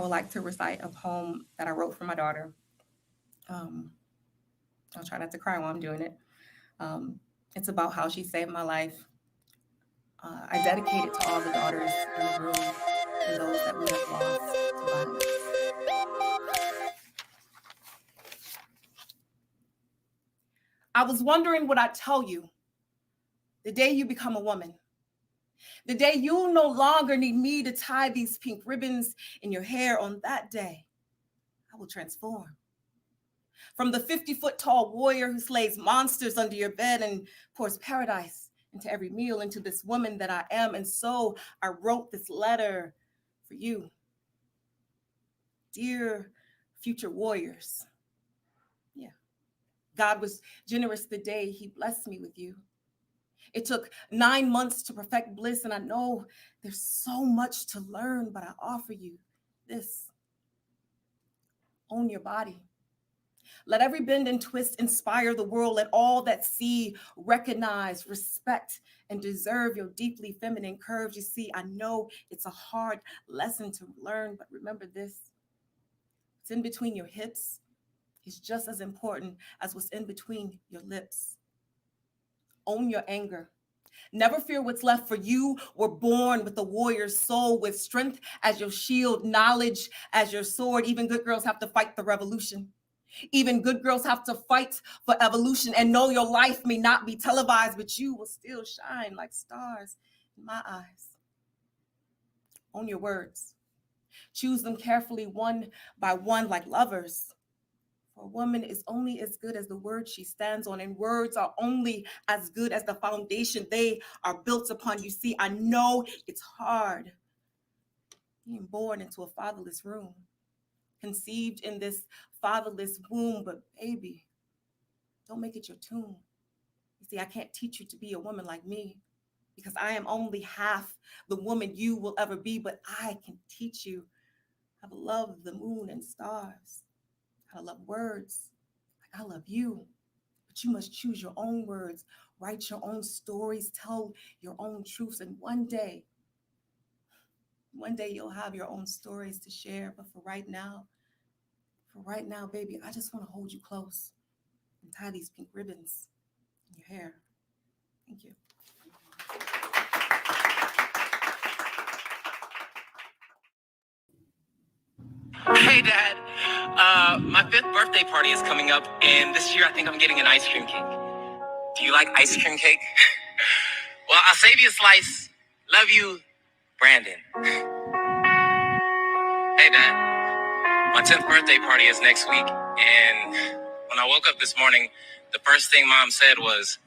I would like to recite a poem that I wrote for my daughter. I'll try not to cry while I'm doing it. It's about how she saved my life. I dedicate it to all the daughters in the room and those that we have lost to violence. I was wondering what I'd tell you the day you become a woman. The day you'll no longer need me to tie these pink ribbons in your hair. On that day, I will transform. From the 50-foot tall warrior who slays monsters under your bed and pours paradise into every meal, into this woman that I am. And so I wrote this letter for you. Dear future warriors. Yeah. God was generous the day he blessed me with you. It took 9 months to perfect bliss, and I know there's so much to learn, but I offer you this. Own your body. Let every bend and twist inspire the world. Let all that see recognize, respect, and deserve your deeply feminine curves. You see, I know it's a hard lesson to learn, but remember this. What's in between your hips is just as important as what's in between your lips. Own your anger. Never fear what's left, for you were born with a warrior's soul, with strength as your shield, knowledge as your sword. Even good girls have to fight the revolution. Even good girls have to fight for evolution, and know your life may not be televised, but you will still shine like stars in my eyes. Own your words. Choose them carefully, one by one, like lovers. For a woman is only as good as the words she stands on, and words are only as good as the foundation they are built upon. You see, I know it's hard being born into a fatherless room, conceived in this fatherless womb, but baby, don't make it your tomb. You see, I can't teach you to be a woman like me, because I am only half the woman you will ever be, but I can teach you how to love the moon and stars, how to love words like I love you. But you must choose your own words, write your own stories, tell your own truths, and one day you'll have your own stories to share. But for right now, baby, I just want to hold you close and tie these pink ribbons in your hair. Thank you. Hey, Dad. My 5th birthday party is coming up, and this year I think I'm getting an ice cream cake. Do you like ice cream cake? Well, I'll save you a slice. Love you, Brandon. Hey, Dad. My 10th birthday party is next week, and when I woke up this morning, the first thing Mom said was,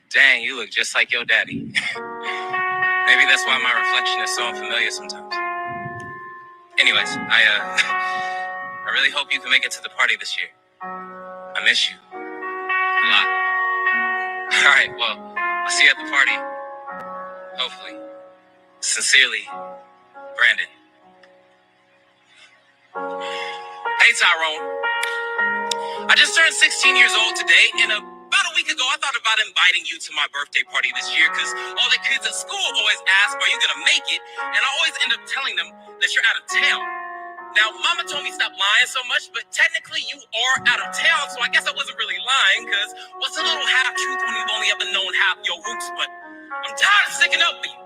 "Dang, you look just like your daddy." Maybe that's why my reflection is so unfamiliar sometimes. Anyways, I really hope you can make it to the party this year. I miss you a lot. All right, well, I'll see you at the party. Hopefully. Sincerely, Brandon. Hey, Tyrone. I just turned 16 years old today, and about a week ago, I thought about inviting you to my birthday party this year, because all the kids at school always ask, "Are you going to make it?" And I always end up telling them that you're out of town. Now, Mama told me stop lying so much, but technically you are out of town, so I guess I wasn't really lying, because what's a little half-truth when you've only ever known half your roots? But I'm tired of sticking up for you.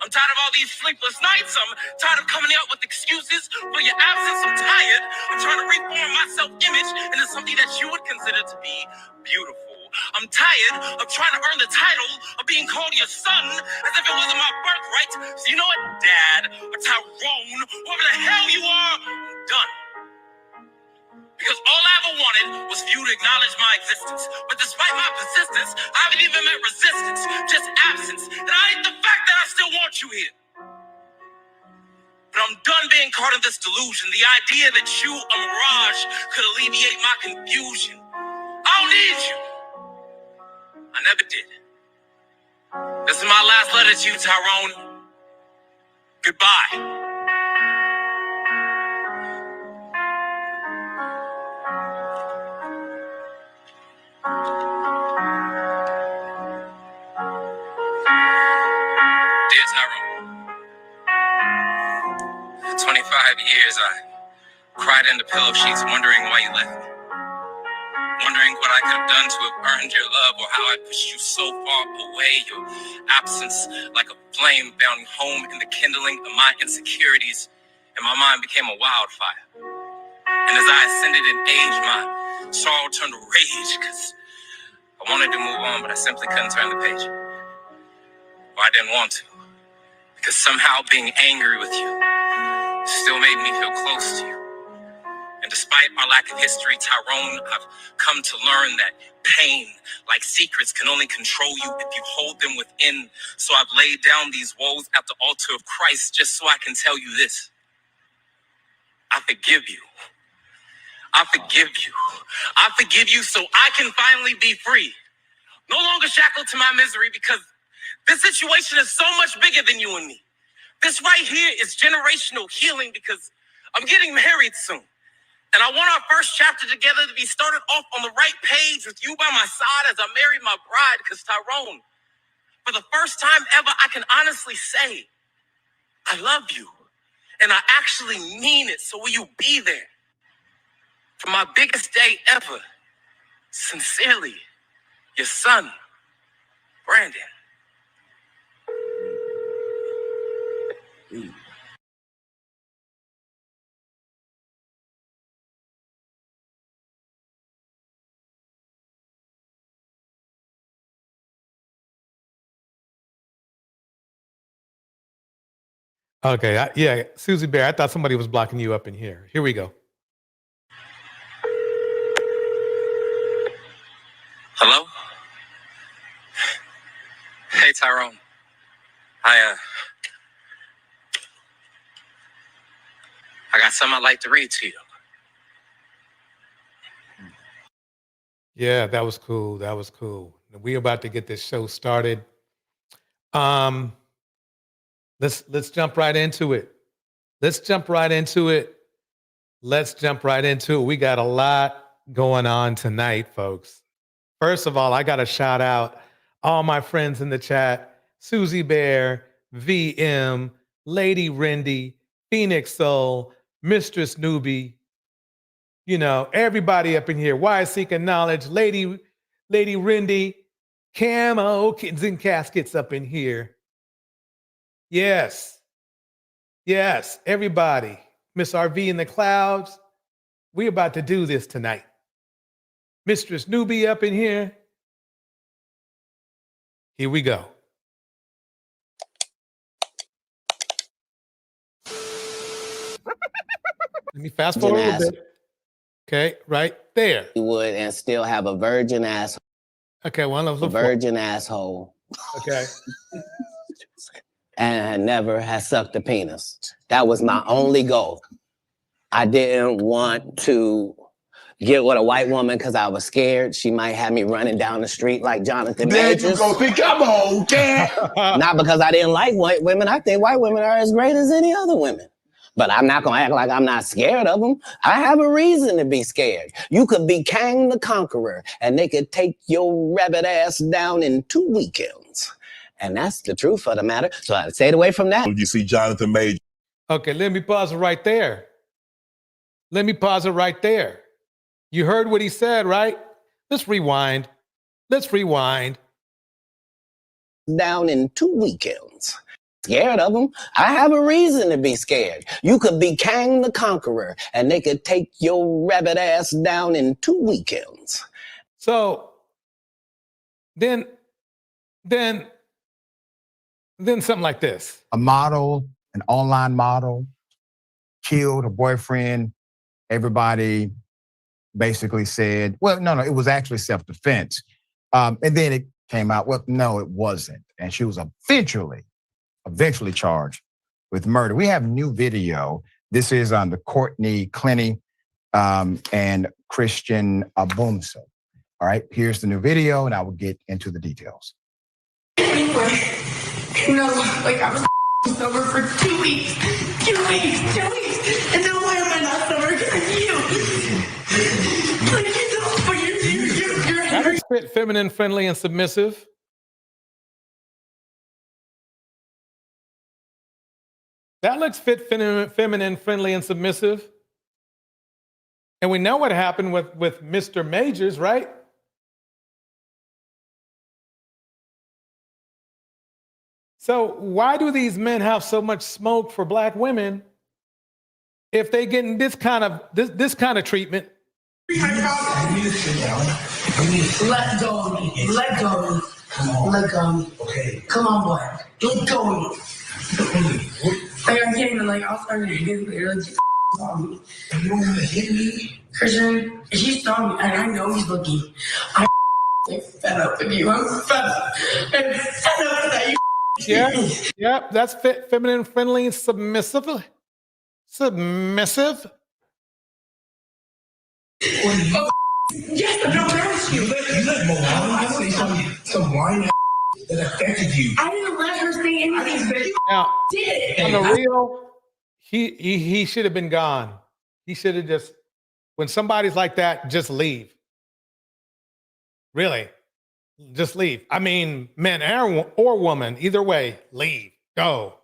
I'm tired of all these sleepless nights. I'm tired of coming out with excuses for your absence. I'm tired of trying to reform my self-image into something that you would consider to be beautiful. I'm tired of trying to earn the title of being called your son as if it wasn't my birthright. So you know what, Dad, or Tyrone, whoever the hell you are, I'm done. Because all I ever wanted was for you to acknowledge my existence. But despite my persistence, I haven't even met resistance, just absence. And I hate the fact that I still want you here. But I'm done being caught in this delusion. The idea that you, a mirage, could alleviate my confusion. I don't need you. I never did. This is my last letter to you, Tyrone. Goodbye. Dear Tyrone, 25 years, I cried into pillow sheets wondering why you left me. Wondering what I could have done to have earned your love, or how I pushed you so far away. Your absence, like a flame, found home in the kindling of my insecurities, and my mind became a wildfire. And as I ascended in age, my sorrow turned to rage, because I wanted to move on, but I simply couldn't turn the page. Or I didn't want to, because somehow being angry with you still made me feel close to you. And despite our lack of history, Tyrone, I've come to learn that pain, like secrets, can only control you if you hold them within. So I've laid down these woes at the altar of Christ just so I can tell you this. I forgive you. I forgive you. I forgive you so I can finally be free. No longer shackled to my misery, because this situation is so much bigger than you and me. This right here is generational healing, because I'm getting married soon. And I want our first chapter together to be started off on the right page with you by my side as I marry my bride. Because Tyrone, for the first time ever, I can honestly say, I love you. And I actually mean it. So will you be there for my biggest day ever? Sincerely, your son, Brandon. Okay, yeah, Susie Bear, I thought somebody was blocking you up in here. Here we go. Hello? Hey, Tyrone. I got something I'd like to read to you. Yeah, that was cool. That was cool. We about to get this show started. Let's jump right into it. Let's jump right into it. We got a lot going on tonight, folks. First of all, I got to shout out all my friends in the chat: Susie Bear, VM, Lady Rendy, Phoenix Soul, Mistress Newbie, you know, everybody up in here. Why Seeking Knowledge, Lady Rendy, Camo, Kids and Caskets up in here. Yes, everybody. Miss RV in the clouds. We about to do this tonight. Mistress Newbie up in here. Here we go. Let me fast forward a little bit. Okay, right there. You would and still have a virgin asshole. Okay, well, a virgin asshole. Okay. And never has sucked a penis. That was my only goal. I didn't want to get with a white woman because I was scared she might have me running down the street like Jonathan Majors. There you go. Think, come on, cat. Not because I didn't like white women. I think white women are as great as any other women. But I'm not going to act like I'm not scared of them. I have a reason to be scared. You could be Kang the Conqueror, and they could take your rabbit ass down in 2 weekends. And that's the truth of the matter. So I stayed away from that. You see Jonathan Major. Okay, let me pause it right there. You heard what he said, right? Let's rewind. Down in 2 weekends. Scared of them. I have a reason to be scared. You could be Kang the Conqueror, and they could take your rabbit ass down in 2 weekends. So then something like this. A model, an online model, killed her boyfriend. Everybody basically said, well, no, it was actually self-defense. And then it came out, well, no, it wasn't. And she was eventually charged with murder. We have new video. This is on the Courtney Clenny and Christian Abumso. All right, here's the new video, and I will get into the details. Anyway, you know, like I was sober for 2 weeks. 2 weeks. And now why am I not sober? Because of you. Like, you know, but you're That is fit, feminine, friendly, and submissive. That looks fit, feminine, friendly, and submissive. And we know what happened with Mr. Majors, right? So why do these men have so much smoke for black women if they getting this kind of treatment? I need to sit down. Let go of me. Let go of me. Come on. Let go of me. Okay. Come on, boy. Let go of me. Like, I can't even, like, I'll start to hit me. Like, just on me. You don't want to hit me? Christian, he saw me, and I know he's looking. I'm fed up with you. I'm fed up. I'm fed up with that. Yeah, that's feminine, friendly, and submissive. Submissive. Yes, but don't ask you. You let Moana say some whine that affected you. I didn't let her say anything, but you Now, did. on the real, he should have been gone. He should have just, when somebody's like that, just leave. Really, just leave. I mean, man or woman, either way, leave. Go.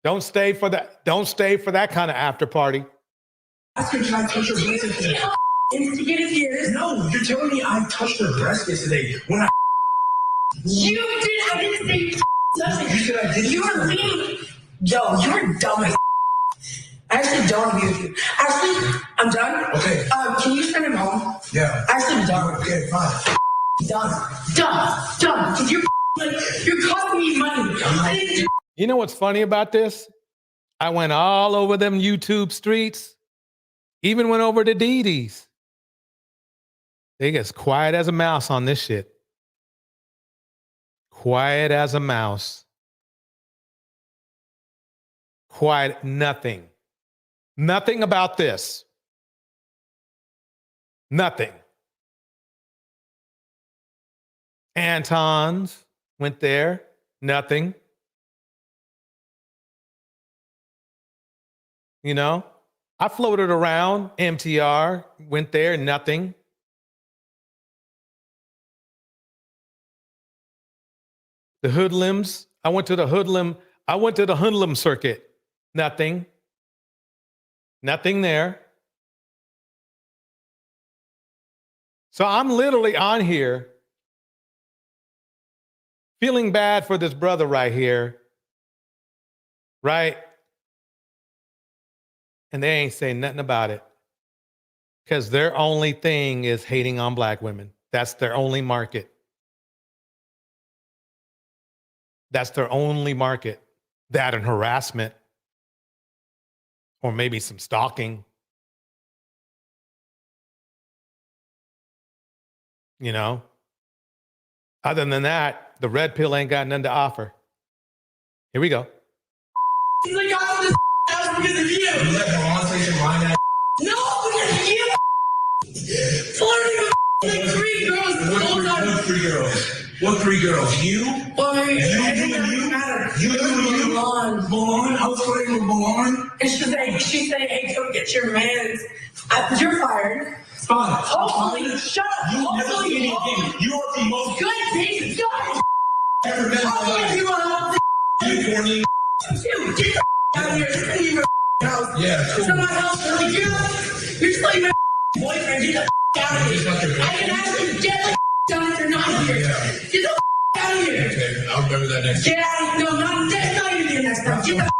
Don't stay for that. Don't stay for that kind of after party. Ask her, can I touch her breast yesterday? Instigated here. No, you're telling me I touched her breast yesterday when I. You did. I didn't say nothing. You said I did. You were leaving. Yo, you were dumb as. I actually don't agree with you. Actually, I'm done. Okay. Can you send him home? Yeah. Actually, I'm done. Okay, fine. Done. Because you're costing me money. I didn't do. You know what's funny about this? I went all over them YouTube streets, even went over to Dee Dee's. They get as quiet as a mouse on this shit. Quiet as a mouse. Quiet, nothing. Nothing about this. Nothing. Anton's went there, nothing. You know, I floated around, MTR, went there, nothing. The hoodlums, I went to the hoodlum circuit, nothing. Nothing there. So I'm literally on here feeling bad for this brother right here, right? And they ain't saying nothing about it because their only thing is hating on black women. That's their only market. That's their only market. That and harassment, or maybe some stalking. You know? Other than that, the red pill ain't got nothing to offer. Here we go. He's like, I was this because of you. You let Moana say some whine ass. No, because of you. Flirting with like 3 girls the whole time. What 3 girls? What 3 girls? You? Well, You? Milan? I was flirting with Milan? And she's saying, hey, go get your mans. You're fired. Fine. Hopefully, shut up. You Hopefully, are the most good piece. Shut ever been in my life. You want You corny. to get the out of here. Send me your house. Yeah, cool. To my house. Like, you're just like my boyfriend. Get the out of here. I can actually get the out if you're not here. Yeah. Get the out of here. Okay, I'll remember that next time. Get out. No, that's not even next time. Get the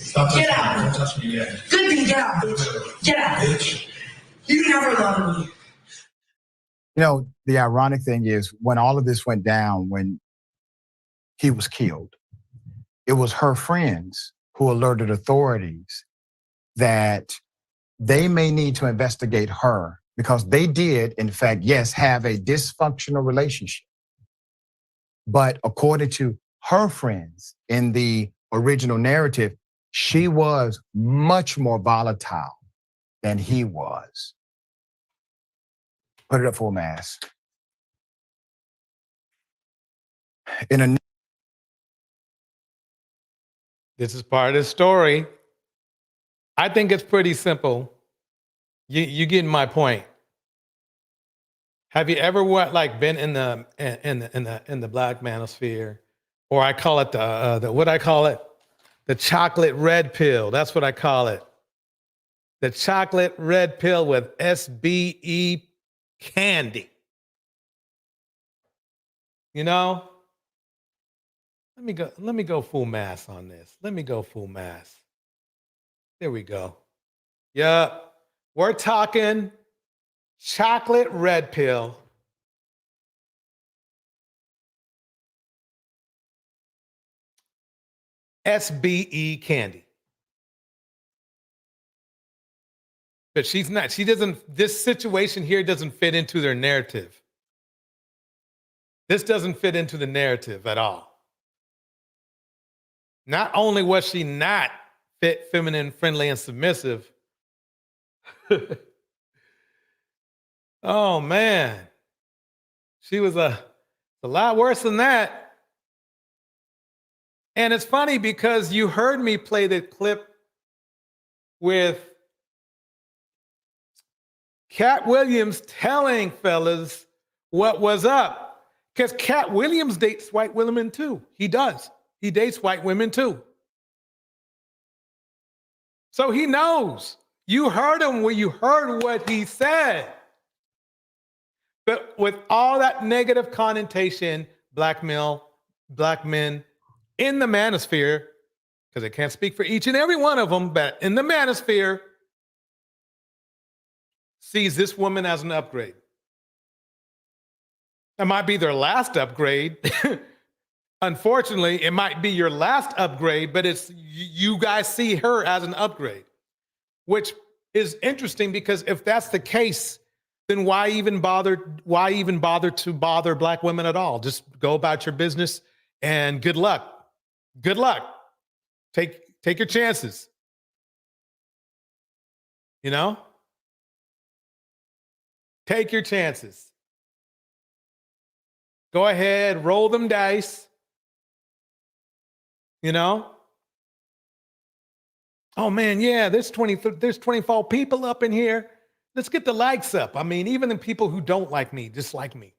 Stop touching Get out. me. Don't touch me yet. good thing. Get out, bitch. Get out. Bitch. You never loved me. You know, the ironic thing is when all of this went down, when he was killed, it was her friends who alerted authorities that they may need to investigate her because they did, in fact, yes, have a dysfunctional relationship. But according to her friends in the original narrative, she was much more volatile than he was. Put it up full mass. This is part of the story. I think it's pretty simple. You getting my point? Have you ever been in the black manosphere, or I call it the what I call it, The chocolate red pill. That's what I call it. The chocolate red pill with SBE candy. You know? Let me go full mass on this. Let me go full mass. There we go. Yep. We're talking chocolate red pill. SBE candy. But she's not, this situation here doesn't fit into their narrative. This doesn't fit into the narrative at all. Not only was she not fit, feminine, friendly, and submissive, oh man, she was a lot worse than that. And it's funny because you heard me play the clip with Cat Williams telling fellas what was up. Because Cat Williams dates white women too. He does. He dates white women too. So he knows. You heard him when you heard what he said. But with all that negative connotation, black men in the manosphere, because I can't speak for each and every one of them, but in the manosphere, sees this woman as an upgrade. That might be their last upgrade. Unfortunately, it might be your last upgrade, but it's you guys see her as an upgrade, which is interesting because if that's the case, then why even bother to bother black women at all? Just go about your business and good luck. Good luck. Take your chances. You know? Take your chances. Go ahead, roll them dice. You know? Oh man, yeah, there's 24 people up in here. Let's get the likes up. I mean, even the people who don't like me, dislike me.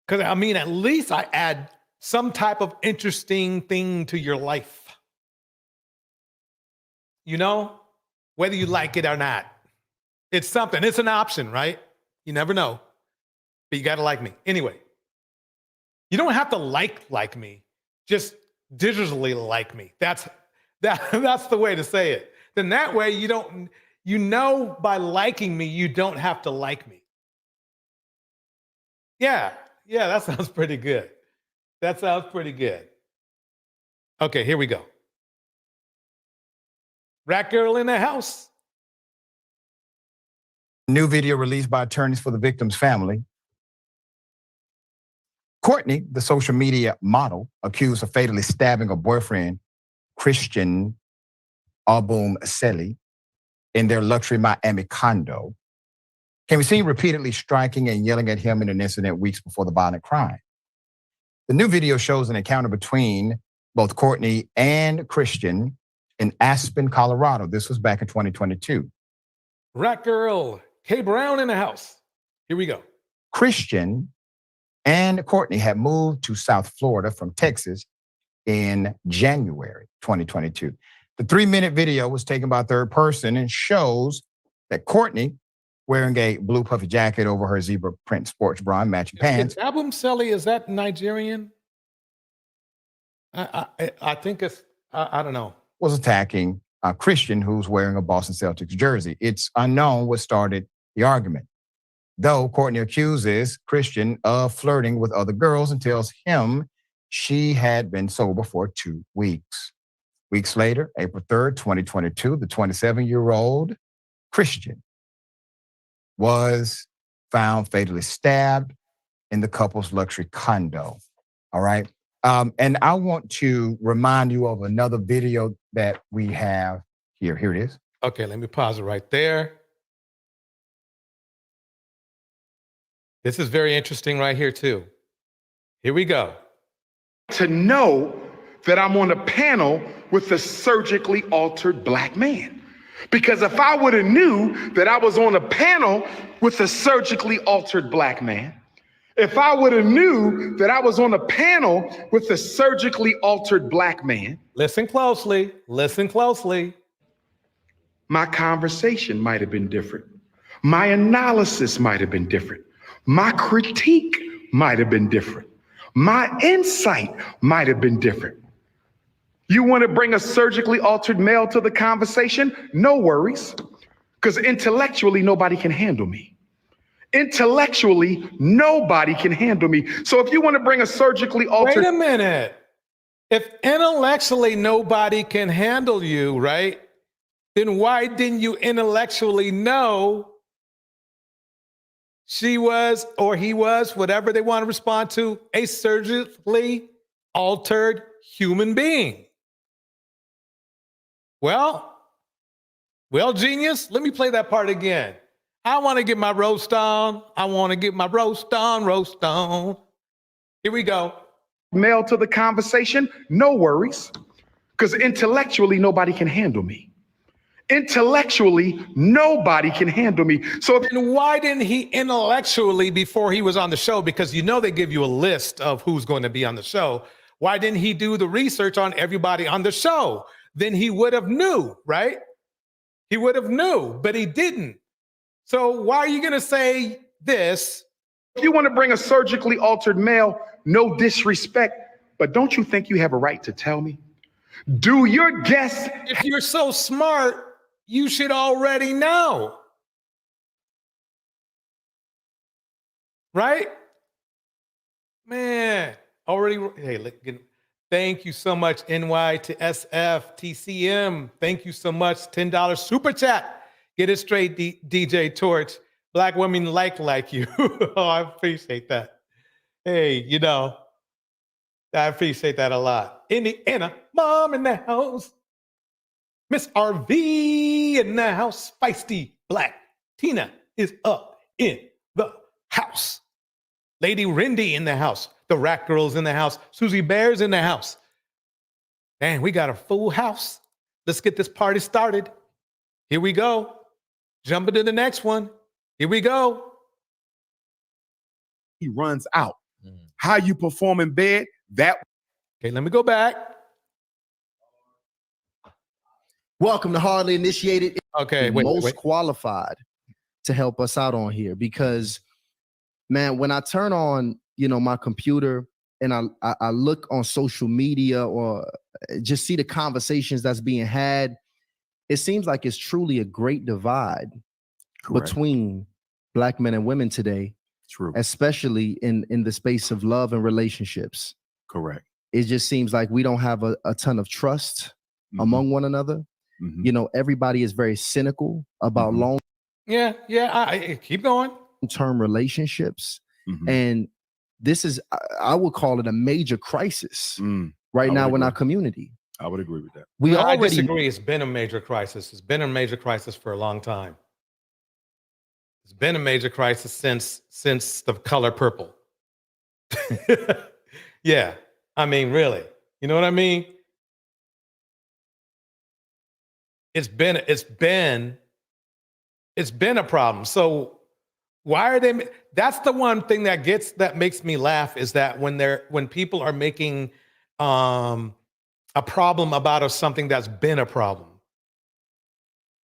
Because I mean, at least I add some type of interesting thing to your life. You know? Whether you like it or not. It's something. It's an option, right? You never know. But you got to like me. Anyway, you don't have to like me. Just digitally like me. That's the way to say it. Then that way you know by liking me, you don't have to like me. Yeah, that sounds pretty good. That sounds pretty good. Okay, here we go. Rat girl in the house. New video released by attorneys for the victim's family. Courtney, the social media model, accused of fatally stabbing her boyfriend, Christian Abum-Seli, in their luxury Miami condo, can be seen repeatedly striking and yelling at him in an incident weeks before the violent crime. The new video shows an encounter between both Courtney and Christian in Aspen, Colorado. This was back in 2022. Rat girl, K Brown in the house. Here we go. Christian and Courtney had moved to South Florida from Texas in January 2022. The 3-minute video was taken by a third person and shows that Courtney, wearing a blue puffy jacket over her zebra print sports bra and matching pants. Abum-Seli, is that Nigerian? I think it's, I don't know. Was attacking Christian, who's wearing a Boston Celtics jersey. It's unknown what started the argument, though Courtney accuses Christian of flirting with other girls and tells him she had been sober for 2 weeks. Weeks later, April 3rd, 2022, the 27-year-old Christian was found fatally stabbed in the couple's luxury condo. All right. And I want to remind you of another video that we have here. Here it is. Okay, let me pause it right there. This is very interesting right here too. Here we go. To know that I'm on a panel with a surgically altered black man. Because if I would have knew that I was on a panel with a surgically altered black man, If I would have knew that I was on a panel with a surgically altered black man, Listen closely. Listen closely. my conversation might have been different. My analysis might have been different. My critique might have been different. My insight might have been different. You want to bring a surgically altered male to the conversation? No worries, because intellectually, nobody can handle me. Intellectually, nobody can handle me. So if you want to bring a surgically altered... Wait a minute. If intellectually nobody can handle you, right? Then why didn't you intellectually know she was or he was, whatever they want to respond to, a surgically altered human being? Well, genius, let me play that part again. I want to get my roast on. I want to get my roast on. Here we go. Male to the conversation? No worries, because intellectually, nobody can handle me. Intellectually, nobody can handle me. So then why didn't he intellectually before he was on the show? Because you know they give you a list of who's going to be on the show. Why didn't he do the research on everybody on the show? Then he would have knew, right? He would have knew, but he didn't. So why are you going to say this? if you want to bring a surgically altered male, no disrespect, but don't you think you have a right to tell me? Do your guests... If you're so smart, you should already know. Right? Man, already. Hey, thank you so much, NY to SF, TCM. Thank you so much. $10 super chat. Get it straight, DJ Torch. Black women like you. Oh, I appreciate that. Hey, you know, I appreciate that a lot. Indiana, mom in the house. Miss RV in the house. Feisty Black Tina is up in the house. Lady Rindy in the house. The Rat Girl's in the house. Susie Bear's in the house. Man, we got a full house. Let's get this party started. Here we go. Jumping to the next one. Here we go. He runs out. How you perform in bed, that. Okay, let me go back. Welcome to Hardly Initiated. Okay, most qualified to help us out on here because, man, when I turn on, my computer and I look on social media or just see the conversations that's being had, it seems like it's truly a great divide between Black men and women today. True. Especially in the space of love and relationships. Correct. It just seems like we don't have a ton of trust among one another. Everybody is very cynical about long. I keep going. Term relationships. And this is, I would call it a major crisis right now in our community. I would agree with that. I disagree. It's been a major crisis. It's been a major crisis for a long time. It's been a major crisis since the color purple. Yeah, I mean, really. You know what I mean? It's been a problem. So why are they? That's the one thing that makes me laugh is that when people are making a problem about something that's been a problem.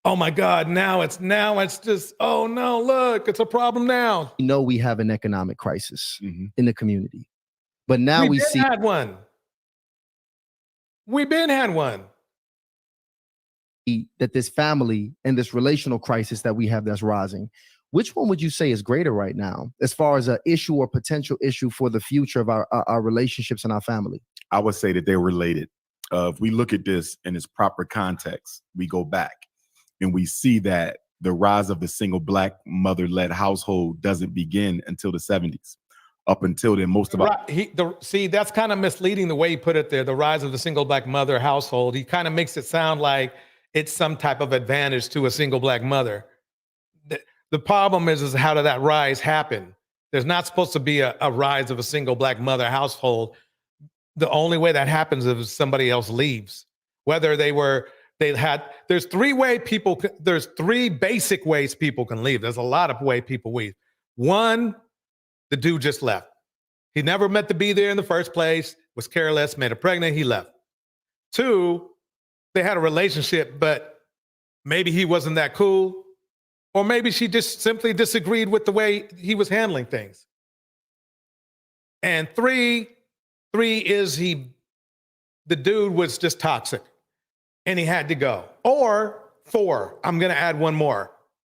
Oh my God, now it's just, oh no, look, it's a problem now. We know we have an economic crisis in the community, but now we see had one. We've been had one. That this family and this relational crisis that we have that's rising, which one would you say is greater right now as far as an issue or potential issue for the future of our relationships and our family? I would say that they're related. If we look at this in its proper context, we go back and we see that the rise of the single Black mother-led household doesn't begin until the 70s. Up until then, most of our... See, that's kind of misleading the way he put it there, the rise of the single Black mother household. He kind of makes it sound like it's some type of advantage to a single Black mother. The problem is how did that rise happen? There's not supposed to be a rise of a single Black mother household. The only way that happens is if somebody else leaves. Whether there's three basic ways people can leave. There's a lot of ways people leave. One, The dude just left. He never meant to be there in the first place, was careless, made her pregnant, he left. 2, they had a relationship, but maybe he wasn't that cool, or maybe she just simply disagreed with the way he was handling things. And 3 is the dude was just toxic and he had to go. Or 4, I'm going to add one more,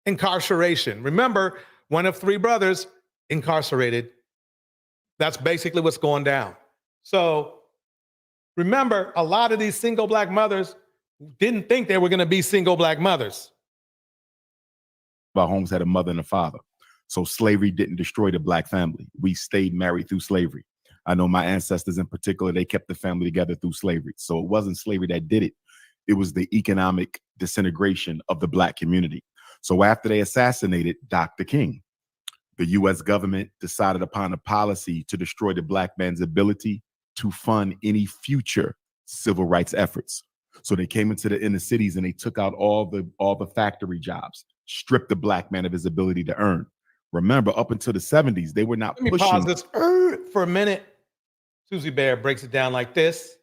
incarceration. Remember, one of 3 brothers incarcerated. That's basically what's going down. So remember, a lot of these single black mothers didn't think they were going to be single black mothers. Our homes had a mother and a father. So slavery didn't destroy the black family. We stayed married through slavery. I know my ancestors in particular, they kept the family together through slavery. So it wasn't slavery that did it. It was the economic disintegration of the black community. So after they assassinated Dr. King, the US government decided upon a policy to destroy the black man's ability to fund any future civil rights efforts. So they came into the inner cities and they took out all the factory jobs, stripped the black man of his ability to earn. Remember, up until the 70s, they were not Let me pushing. pause this for a minute. Susie Bear breaks it down like this.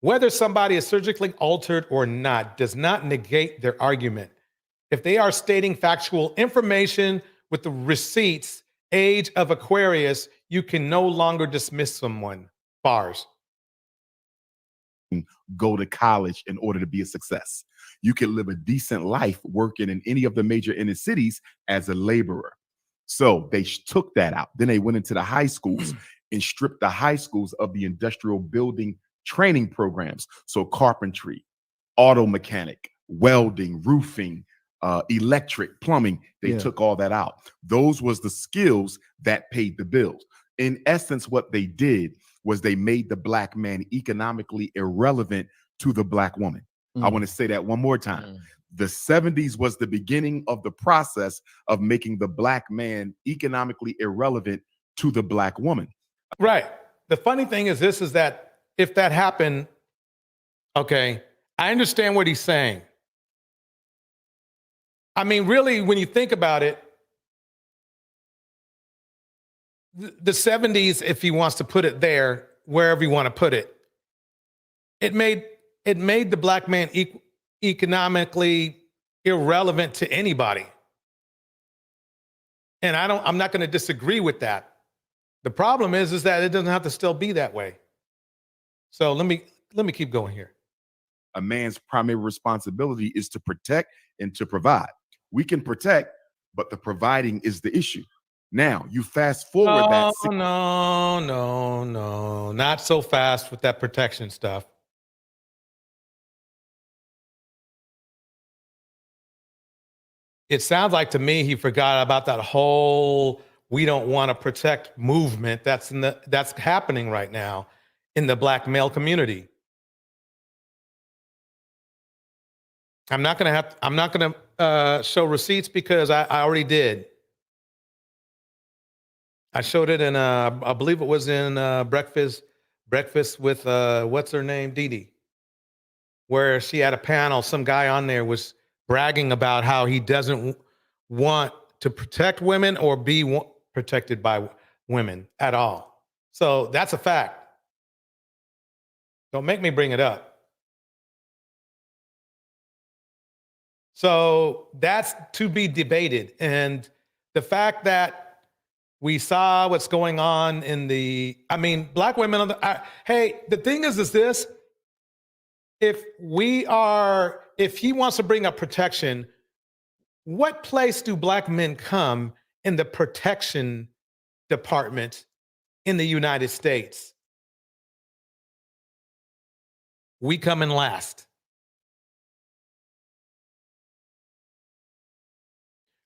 Whether somebody is surgically altered or not does not negate their argument. If they are stating factual information with the receipts, age of Aquarius, you can no longer dismiss someone. Bars. Go to college in order to be a success. You can live a decent life working in any of the major inner cities as a laborer. So they took that out. Then they went into the high schools and stripped the high schools of the industrial building training programs. So carpentry, auto mechanic, welding, roofing, electric, plumbing, they took all that out. Those was the skills that paid the bills. In essence, what they did was they made the black man economically irrelevant to the black woman. I want to say that one more time. The 70s was the beginning of the process of making the black man economically irrelevant to the black woman. Right. The funny thing is this, is that if that happened, okay, I understand what he's saying. I mean, really, when you think about it, the 70s, if he wants to put it there, wherever you want to put it, it made the black man economically irrelevant to anybody. And I'm not going to disagree with that. The problem is that it doesn't have to still be that way. So let me keep going here. A man's primary responsibility is to protect and to provide. We can protect, but the providing is the issue. Now, you fast forward that. No, not so fast with that protection stuff. It sounds like to me he forgot about that whole "we don't want to protect" movement that's happening right now in the black male community. I'm not gonna show receipts because I already did. I showed it in I believe it was in breakfast with what's her name, Dee Dee, where she had a panel. Some guy on there was bragging about how he doesn't want to protect women or be protected by women at all. So that's a fact. Don't make me bring it up. So that's to be debated. And the fact that we saw what's going on in black women hey, the thing is this, if he wants to bring up protection, what place do black men come in the protection department in the United States? We come in last.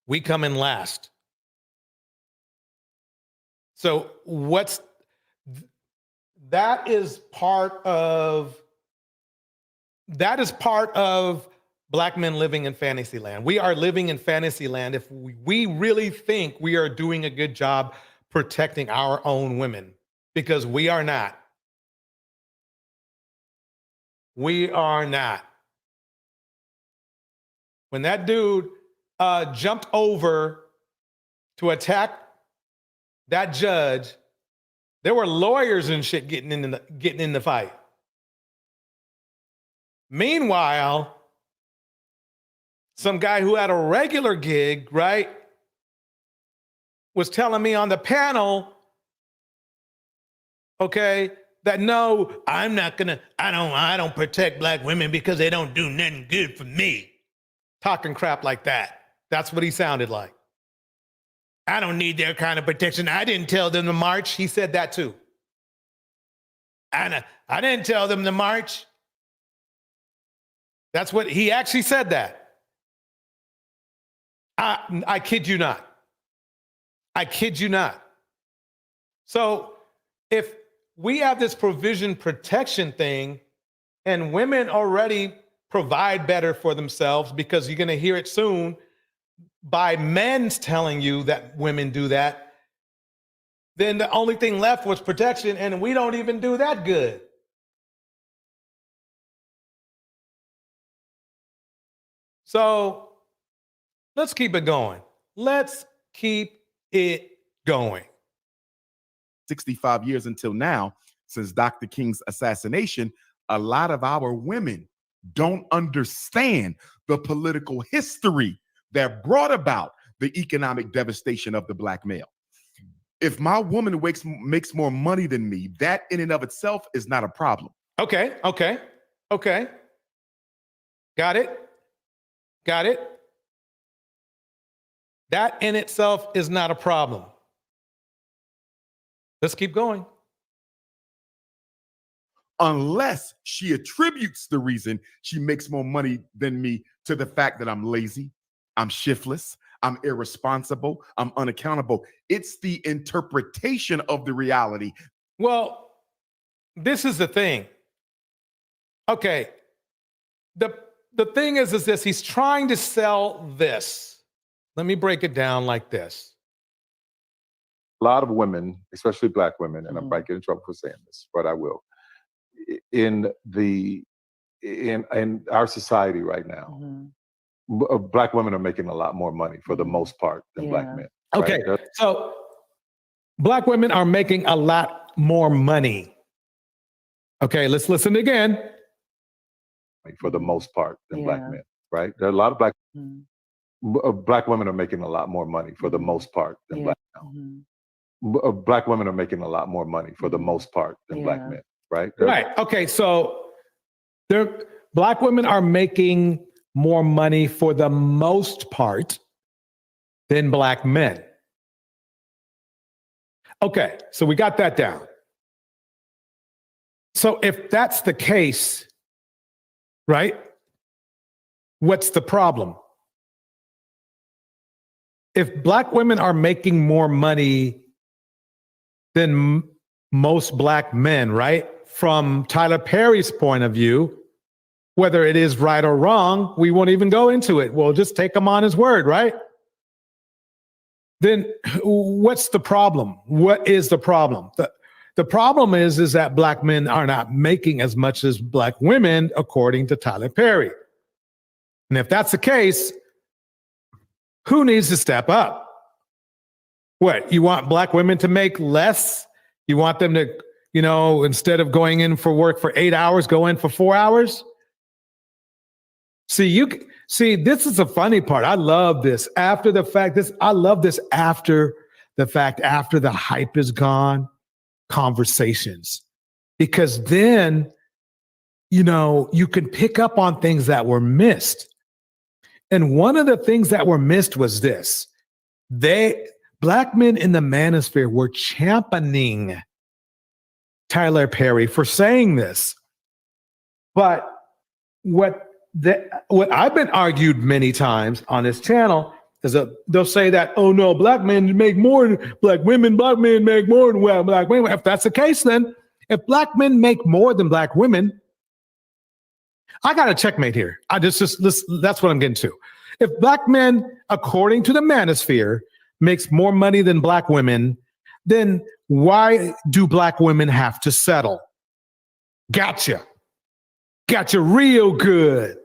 We come in last. So that is part of black men living in fantasy land. We are living in fantasy land if we really think we are doing a good job protecting our own women, because we are not. We are not. When that dude jumped over to attack that judge, there were lawyers and shit getting in the fight. Meanwhile, some guy who had a regular gig, right, was telling me on the panel, okay, that no, I don't protect black women because they don't do nothing good for me. Talking crap like that. That's what he sounded like. I don't need their kind of protection. I didn't tell them to march. He said that too. I didn't tell them to march. That's what he actually said that. I kid you not. I kid you not. So if we have this provision protection thing and women already provide better for themselves, because you're going to hear it soon by men's telling you that women do that, then the only thing left was protection, and we don't even do that good. So let's keep it going. Let's keep it going. 65 years until now, since Dr. King's assassination, a lot of our women don't understand the political history that brought about the economic devastation of the black male. If my woman makes more money than me, that in and of itself is not a problem. Okay. Got it. That in itself is not a problem. Let's keep going. Unless she attributes the reason she makes more money than me to the fact that I'm lazy, I'm shiftless, I'm irresponsible, I'm unaccountable. It's the interpretation of the reality. Well, this is the thing. Okay. The thing is this, he's trying to sell this. Let me break it down like this. A lot of women, especially black women, and I might get in trouble for saying this, but I will. In our society right now, black women are making a lot more money for the most part than black men. Okay, right? so black women are making a lot more money. Okay, let's listen again. For the most part than black men, right? There are a lot of black women are making a lot more money for the most part than black men. Black women are making a lot more money for the most part than black men, right? Right. Okay. So black women are making more money for the most part than black men. Okay. So we got that down. So if that's the case, right, what's the problem? If black women are making more money than most black men, right? From Tyler Perry's point of view, whether it is right or wrong, we won't even go into it. We'll just take him on his word, right? Then what's the problem? What is the problem? The problem is that black men are not making as much as black women, according to Tyler Perry. And if that's the case, who needs to step up? What, you want black women to make less? You want them to, instead of going in for work for 8 hours, go in for 4 hours? See, this is the funny part. I love this. After the fact, after the hype is gone, conversations. Because then, you can pick up on things that were missed. And one of the things that were missed was this. Black men in the manosphere were championing Tyler Perry for saying this. But what I've been argued many times on this channel is that they'll say that, oh no, black men make more than black women, black men make more than black women. If that's the case, then if black men make more than black women, I got a checkmate here. That's what I'm getting to. If black men, according to the manosphere, makes more money than black women, then why do black women have to settle? Gotcha real good.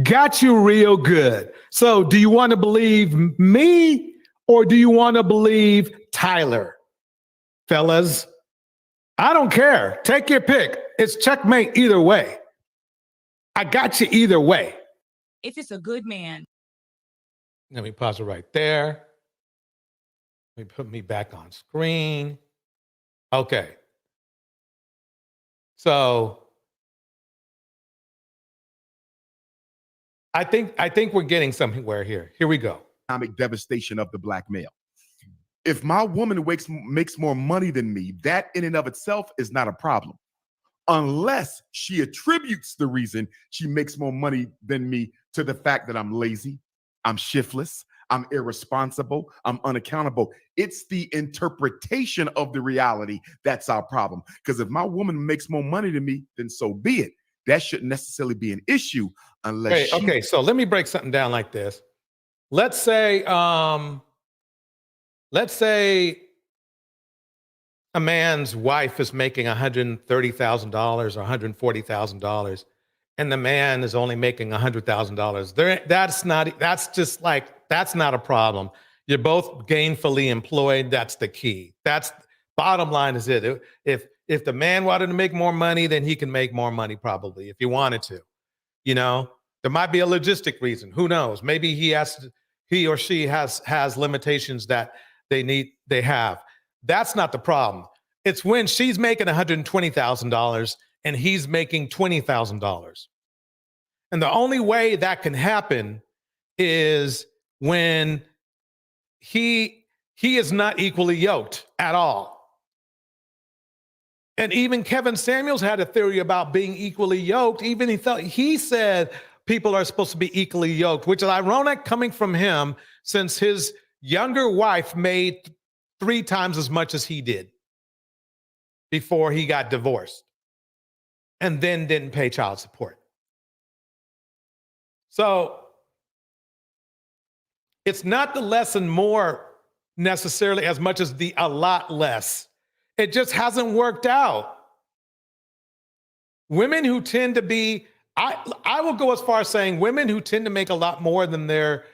Got you real good. So do you want to believe me or do you want to believe Tyler. Fellas, I don't care. Take your pick. It's checkmate either way. I got you either way. If it's a good man. Let me pause it right there. Let me put me back on screen. Okay. So I think we're getting somewhere here. Here we go. Economic devastation of the black male. If my woman makes more money than me, that in and of itself is not a problem. Unless she attributes the reason she makes more money than me to the fact that I'm lazy, I'm shiftless, I'm irresponsible, I'm unaccountable. It's the interpretation of the reality that's our problem. Because if my woman makes more money than me, then so be it. That shouldn't necessarily be an issue unless okay, so let me break something down like this. Let's say a man's wife is making $130,000 or $140,000, and the man is only making $100,000. That's not a problem. You're both gainfully employed. That's the key. That's bottom line is it. If the man wanted to make more money, then he can make more money probably if he wanted to. You know, there might be a logistic reason. Who knows? Maybe he or she has limitations that they have. That's not the problem. It's when she's making $120,000 and he's making $20,000. And the only way that can happen is when he is not equally yoked at all. And even Kevin Samuels had a theory about being equally yoked. He said people are supposed to be equally yoked, which is ironic coming from him since his younger wife made 3 times as much as he did before he got divorced and then didn't pay child support. So it's not the less and more necessarily as much as the a lot less. It just hasn't worked out. Women who tend to be, I will go as far as saying women who tend to make a lot more than their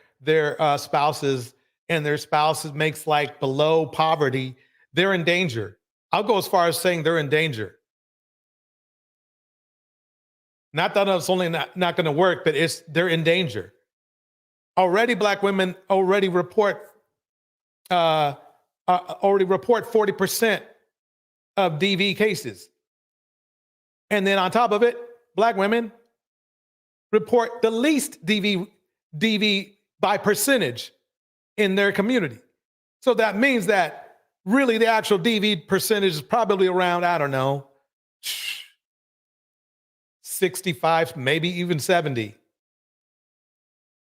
spouses, and their spouses makes like below poverty, they're in danger. I'll go as far as saying they're in danger. Not that it's only not going to work, but they're in danger. Already, black women already report 40% of DV cases. And then on top of it, black women report the least DV by percentage in their community. So that means that really the actual DV percentage is probably around, I don't know, 65, maybe even 70.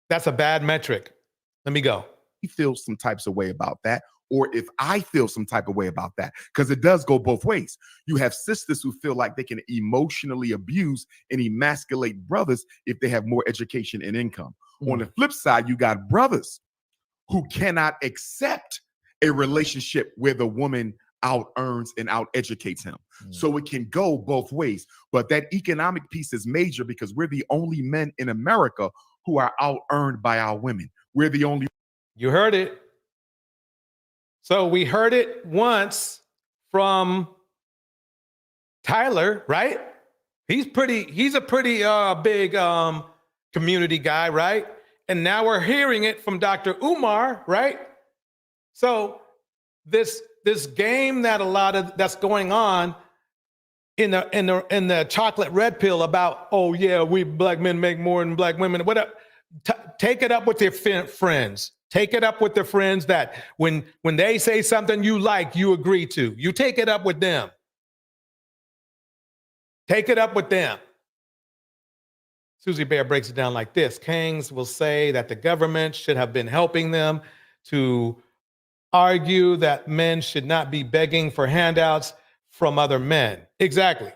That's a bad metric. Let me go. He feels some types of way about that, or if I feel some type of way about that, because it does go both ways. You have sisters who feel like they can emotionally abuse and emasculate brothers if they have more education and income. On the flip side, you got brothers who cannot accept a relationship where the woman out earns and out educates him. So it can go both ways. But that economic piece is major because we're the only men in America who are out earned by our women. We're the only. You heard it. So we heard it once from Tyler, right? He's a pretty big community guy, right? And now we're hearing it from Dr. Umar, right? So this game that's going on in the chocolate red pill about, oh yeah, we black men make more than black women. Whatever. Take it up with your friends. Take it up with the friends that when they say something you like, you agree to. You take it up with them. Take it up with them. Susie Bear breaks it down like this. Kings will say that the government should have been helping them to argue that men should not be begging for handouts from other men. Exactly.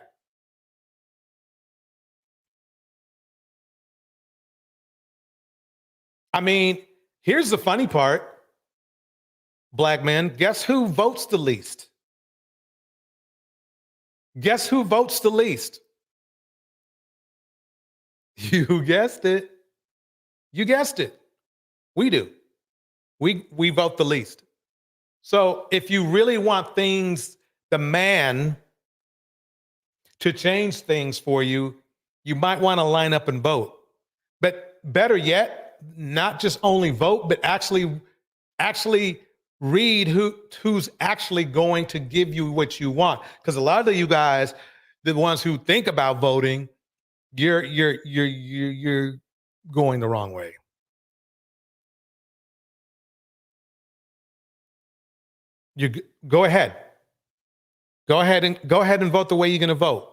I mean, here's the funny part. Black men, guess who votes the least? Guess who votes the least? You guessed it. You guessed it. We do. We vote the least. So if you really want things, the man, to change things for you, you might want to line up and vote. But better yet, not just only vote, but actually read who's actually going to give you what you want. Because a lot of you guys, the ones who think about voting, you're going the wrong way. You go ahead. Go ahead and vote the way you're going to vote.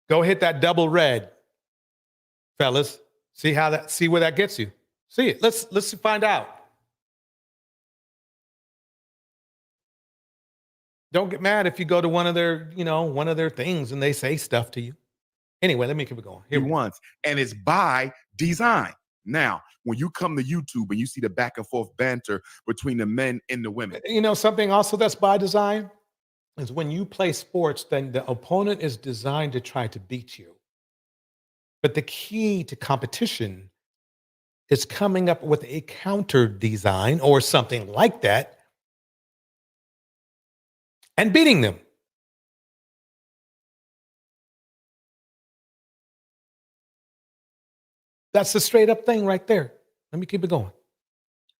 Go hit that double red, fellas. See where that gets you. See it. Let's find out. Don't get mad if you go to one of their things and they say stuff to you. Anyway, let me keep it going. He wants, and it's by design. Now, when you come to YouTube and you see the back and forth banter between the men and the women. You know, something also that's by design is when you play sports, then the opponent is designed to try to beat you. But the key to competition is coming up with a counter design or something like that and beating them. That's the straight up thing right there. Let me keep it going.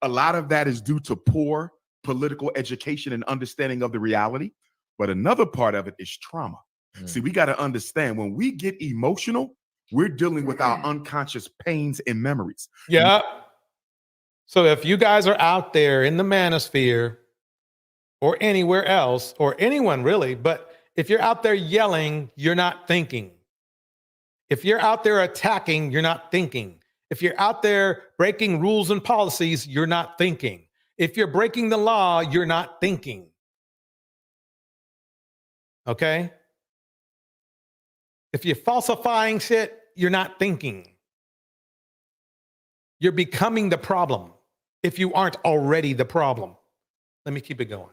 A lot of that is due to poor political education and understanding of the reality. But another part of it is trauma. See, we got to understand when we get emotional, we're dealing with our unconscious pains and memories. Yeah. So if you guys are out there in the manosphere or anywhere else, or anyone really, but if you're out there yelling, you're not thinking. If you're out there attacking, you're not thinking. If you're out there breaking rules and policies, you're not thinking. If you're breaking the law, you're not thinking. Okay? If you're falsifying shit, you're not thinking. You're becoming the problem if you aren't already the problem. Let me keep it going.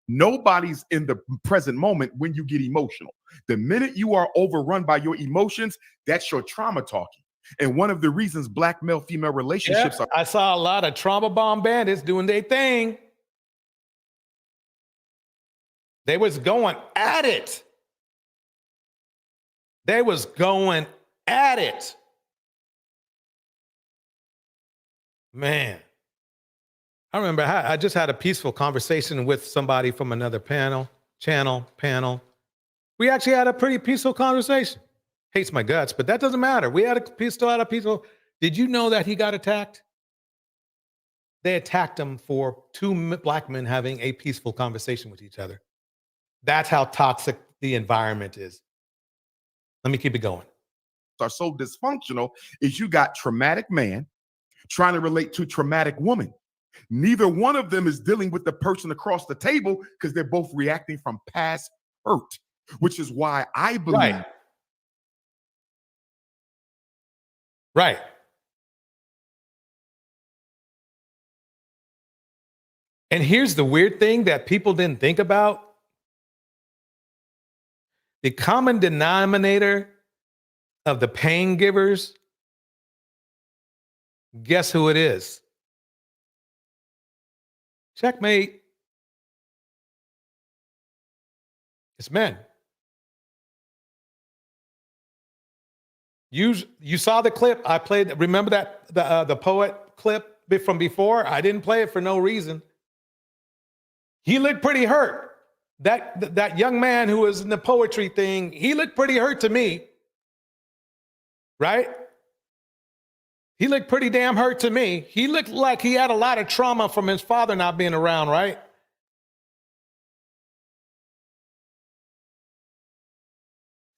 Nobody's in the present moment when you get emotional. The minute you are overrun by your emotions, that's your trauma talking. And one of the reasons black male-female relationships are— I saw a lot of trauma bomb bandits doing their thing. They was going at it. They was going at it. Man. I remember I just had a peaceful conversation with somebody from another channel. We actually had a pretty peaceful conversation. Hates my guts, but that doesn't matter. We had a peaceful. Did you know that he got attacked? They attacked him for two black men having a peaceful conversation with each other. That's how toxic the environment is. Let me keep it going. are so dysfunctional is you got traumatic man trying to relate to traumatic woman. Neither one of them is dealing with the person across the table because they're both reacting from past hurt, which is why I believe. Right. And here's the weird thing that people didn't think about. The common denominator of the pain givers, guess who it is? Checkmate. It's men. You saw the clip I played. Remember that the poet clip from before? I didn't play it for no reason. He looked pretty hurt. That young man who was in the poetry thing, he looked pretty hurt to me. Right? He looked pretty damn hurt to me. He looked like he had a lot of trauma from his father not being around, right?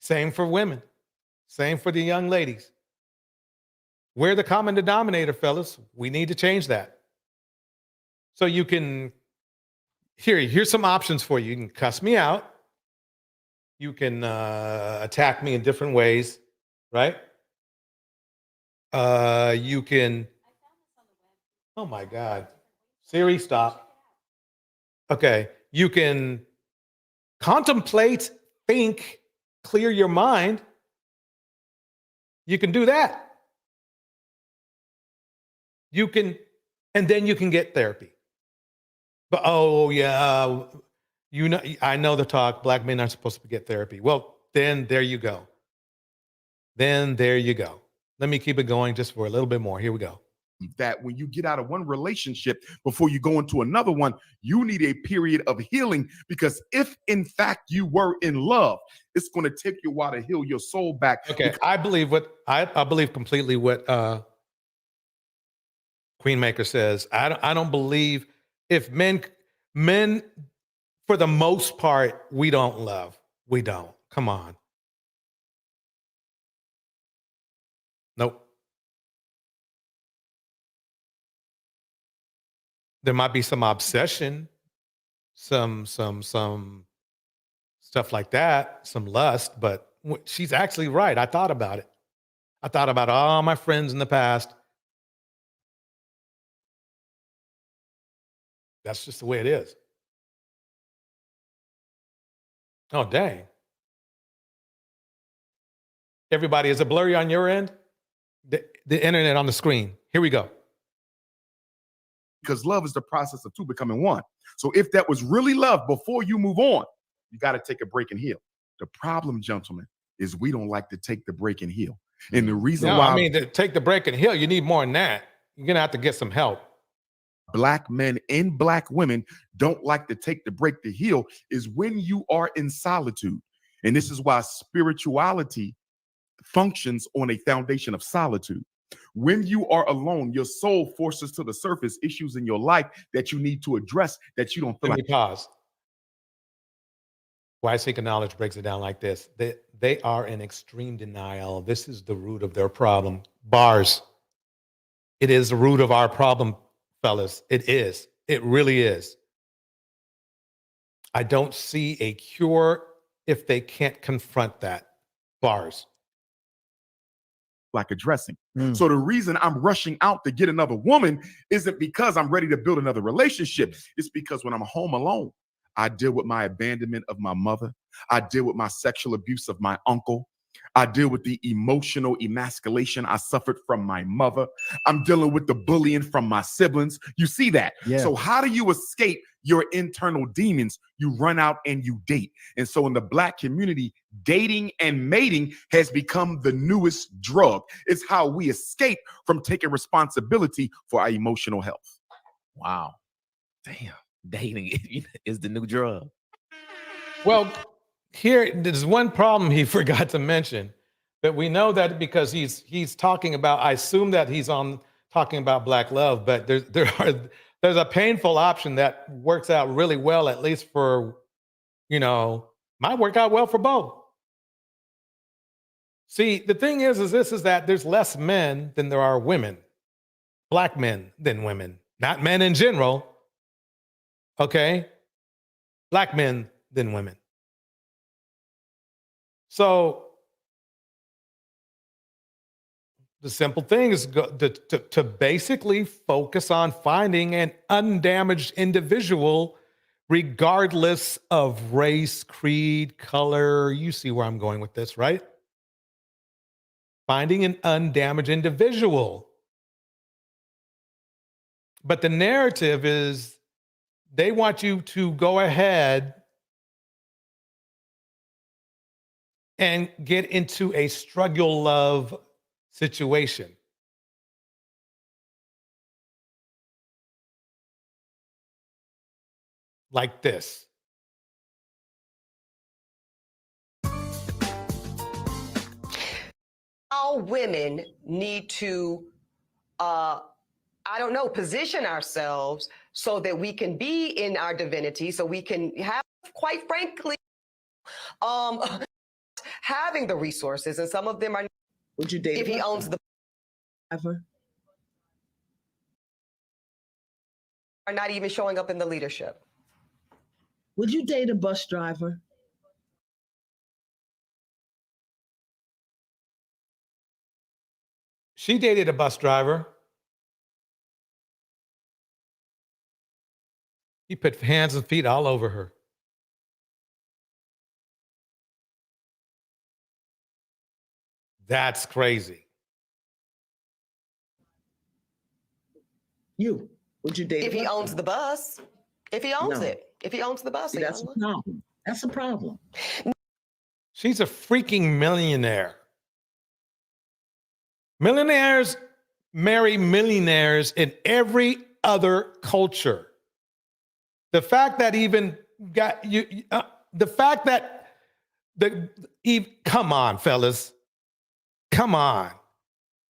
Same for women. Same for the young ladies. We're the common denominator, fellas. We need to change that. So you can, here's some options for you. You can cuss me out. You can attack me in different ways, right? You can, oh my God. Siri, stop. Okay. You can contemplate, think, clear your mind. You can do that. You can And then you can get therapy. But oh yeah, you know, I know the talk. Black men aren't supposed to get therapy. Well, then there you go. Then there you go. Let me keep it going just for a little bit more. Here we go. That when you get out of one relationship before you go into another one, you need a period of healing, because if in fact you were in love, it's going to take you a while to heal your soul back. Okay, I believe completely what Queenmaker says. I don't believe if men for the most part we don't love. We don't. Come on. Nope. There might be some obsession, some stuff like that, some lust, but she's actually right. I thought about it. I thought about all my friends in the past. That's just the way it is. Oh, dang. Everybody, is it blurry on your end? The internet on the screen. Here we go. Because love is the process of two becoming one. So if that was really love before you move on, you got to take a break and heal. The problem, gentlemen, is we don't like to take the break and heal. And the reason why, I mean, to take the break and heal, you need more than that. You're gonna have to get some help. Black men and Black women don't like to take the break to heal is when you are in solitude. And this is why spirituality functions on a foundation of solitude. When you are alone, your soul forces to the surface issues in your life that you need to address that you don't feel Let like. me pause. Why Seeking Knowledge breaks it down like this. They are in extreme denial. This is the root of their problem. Bars. It is the root of our problem, fellas. It is. It really is. I don't see a cure if they can't confront that. Bars. Like addressing. So the reason I'm rushing out to get another woman isn't because I'm ready to build another relationship. It's because when I'm home alone, I deal with my abandonment of my mother. I deal with my sexual abuse of my uncle. I deal with the emotional emasculation I suffered from my mother. I'm dealing with the bullying from my siblings. You see that? Yeah. So how do you escape your internal demons? You run out and you date. And so in the Black community, dating and mating has become the newest drug. It's how we escape from taking responsibility for our emotional health. Wow. Damn. Dating is the new drug. Well, here, there's one problem he forgot to mention, but we know that because he's talking about, I assume that he's talking about Black love, but there's a painful option that works out really well, at least for, might work out well for both. See, the thing is that there's less men than there are women, Black men than women, not men in general, okay? Black men than women. So the simple thing is to basically focus on finding an undamaged individual, regardless of race, creed, color. You see where I'm going with this, right? Finding an undamaged individual. But the narrative is they want you to go ahead and get into a struggle love situation. Like this. All women need to, position ourselves so that we can be in our divinity, so we can have, quite frankly, having the resources, and some of them are. Would you date if he owns the ever? Are not even showing up in the leadership. Would you date a bus driver? She dated a bus driver. He put hands and feet all over her. That's crazy. You. Would you date if a he bus owns the bus? If he owns No. it. If he owns the bus, See, he that's owns a it. problem. That's a problem. She's a freaking millionaire. Millionaires marry millionaires in every other culture. The fact that even got you, the fact that come on, fellas, come on.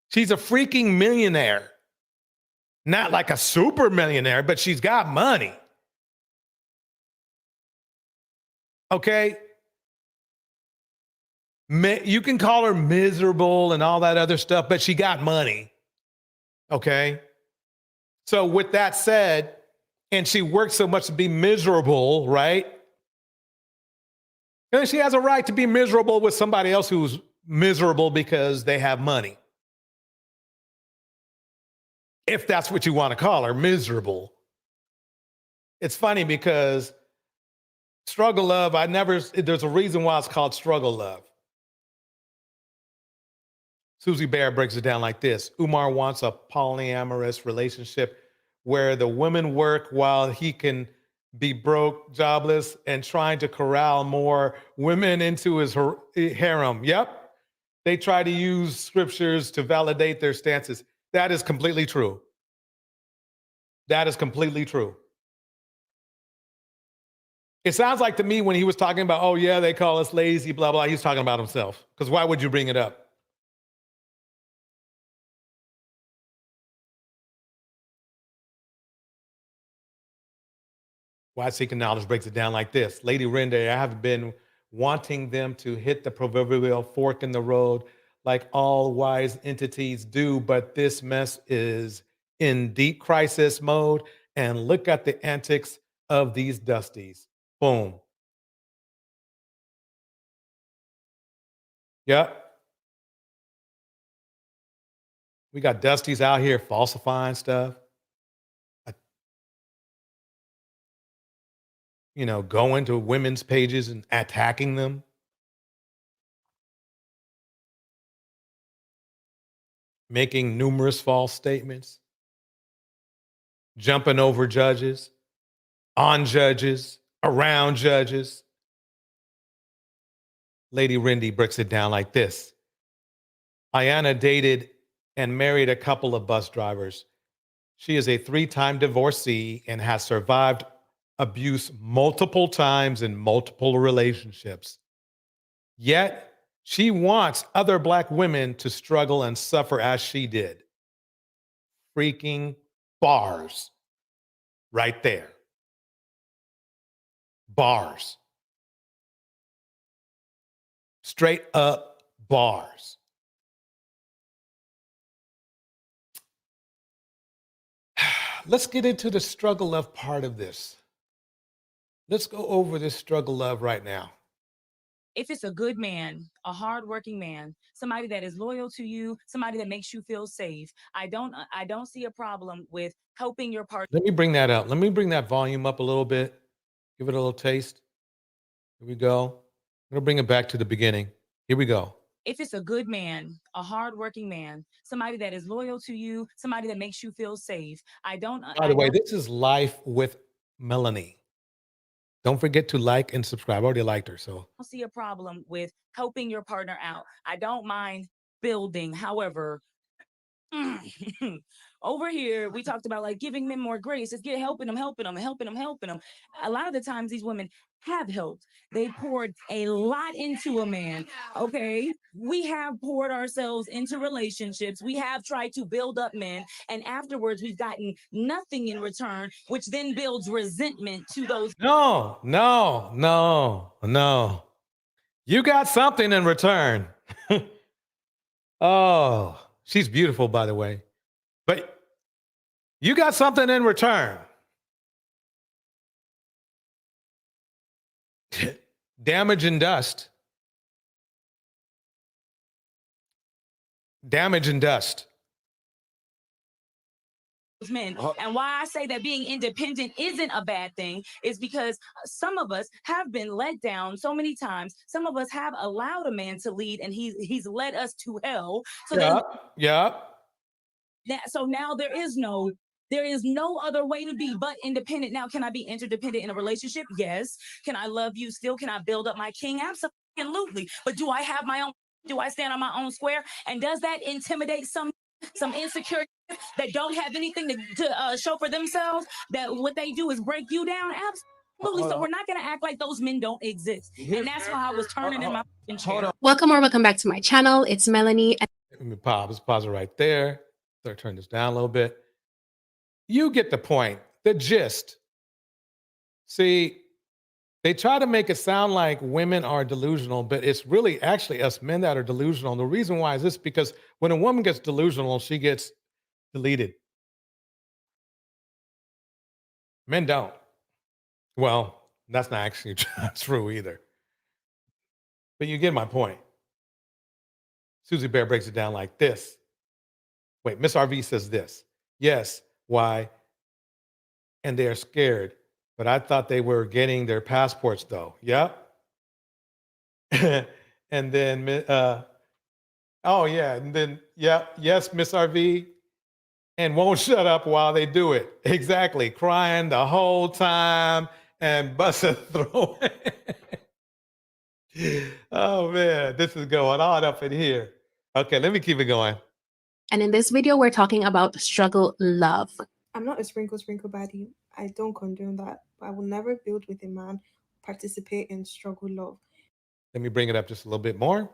She's a freaking millionaire. Not like a super millionaire, but she's got money. Okay? You can call her miserable and all that other stuff, but she got money. Okay? So with that said, and she works so much to be miserable, right? And she has a right to be miserable with somebody else who's miserable because they have money. If that's what you want to call her, miserable. It's funny because struggle love, there's a reason why it's called struggle love. Susie Bear breaks it down like this. Umar wants a polyamorous relationship where the women work while he can be broke, jobless, and trying to corral more women into his harem. Yep. They try to use scriptures to validate their stances. That is completely true. That is completely true. It sounds like to me when he was talking about, oh yeah, they call us lazy, blah, blah, he's talking about himself. Because why would you bring it up? Why Seeking Knowledge breaks it down like this. Lady Rende, I have been wanting them to hit the proverbial fork in the road like all wise entities do, but this mess is in deep crisis mode, and look at the antics of these dusties. Boom. Yep. We got dusties out here falsifying stuff. Going to women's pages and attacking them. Making numerous false statements. Jumping over judges, on judges, around judges. Lady Rindy breaks it down like this. Ayana dated and married a couple of bus drivers. She is a 3-time divorcee and has survived abuse multiple times in multiple relationships. Yet, she wants other Black women to struggle and suffer as she did. Freaking bars. Right there. Bars. Straight up bars. Let's get into the struggle love part of this. Let's go over this struggle love right now. If it's a good man, a hardworking man, somebody that is loyal to you, somebody that makes you feel safe, I don't see a problem with helping your partner. Let me bring that up. Let me bring that volume up a little bit. Give it a little taste. Here we go. I'm going to bring it back to the beginning. Here we go. If it's a good man, a hardworking man, somebody that is loyal to you, somebody that makes you feel safe, By the way, this is Life with Melanie. Don't forget to like and subscribe. I already liked her, so. I don't see a problem with helping your partner out. I don't mind building. However, over here, we talked about like giving men more grace. It's helping them. A lot of the times these women have helped. They poured a lot into a man. Okay. We have poured ourselves into relationships. We have tried to build up men. And afterwards, we've gotten nothing in return, which then builds resentment to those. No. You got something in return. Oh, she's beautiful, by the way. But you got something in return. Damage and dust. Damage and dust. Men. And why I say that being independent isn't a bad thing is because some of us have been let down so many times. Some of us have allowed a man to lead, and he's led us to hell. So So now there is no There is no other way to be but independent. Now, can I be interdependent in a relationship? Yes. Can I love you still? Can I build up my king? Absolutely. But do I have my own? Do I stand on my own square? And does that intimidate some insecure that don't have anything to show for themselves? That what they do is break you down? Absolutely. So we're not going to act like those men don't exist. And that's why I was turning in my chair. Welcome or welcome back to my channel. It's Melanie. Let me pause it right there. So I turn this down a little bit. You get the point, the gist. See, they try to make it sound like women are delusional, but it's really actually us men that are delusional. And the reason why is this because when a woman gets delusional, she gets deleted. Men don't. Well, that's not actually true either. But you get my point. Susie Bear breaks it down like this. Wait, Miss RV says this. Yes, why? And they are scared. But I thought they were getting their passports though. Yep. And then, oh yeah, and then, yep, yes, Miss RV. And won't shut up while they do it. Exactly. Crying the whole time and busting through. Oh man, this is going on up in here. Okay, let me keep it going. And in this video, we're talking about struggle love. I'm not a sprinkle baddie. I don't condone that. But I will never build with a man, participate in struggle love. Let me bring it up just a little bit more.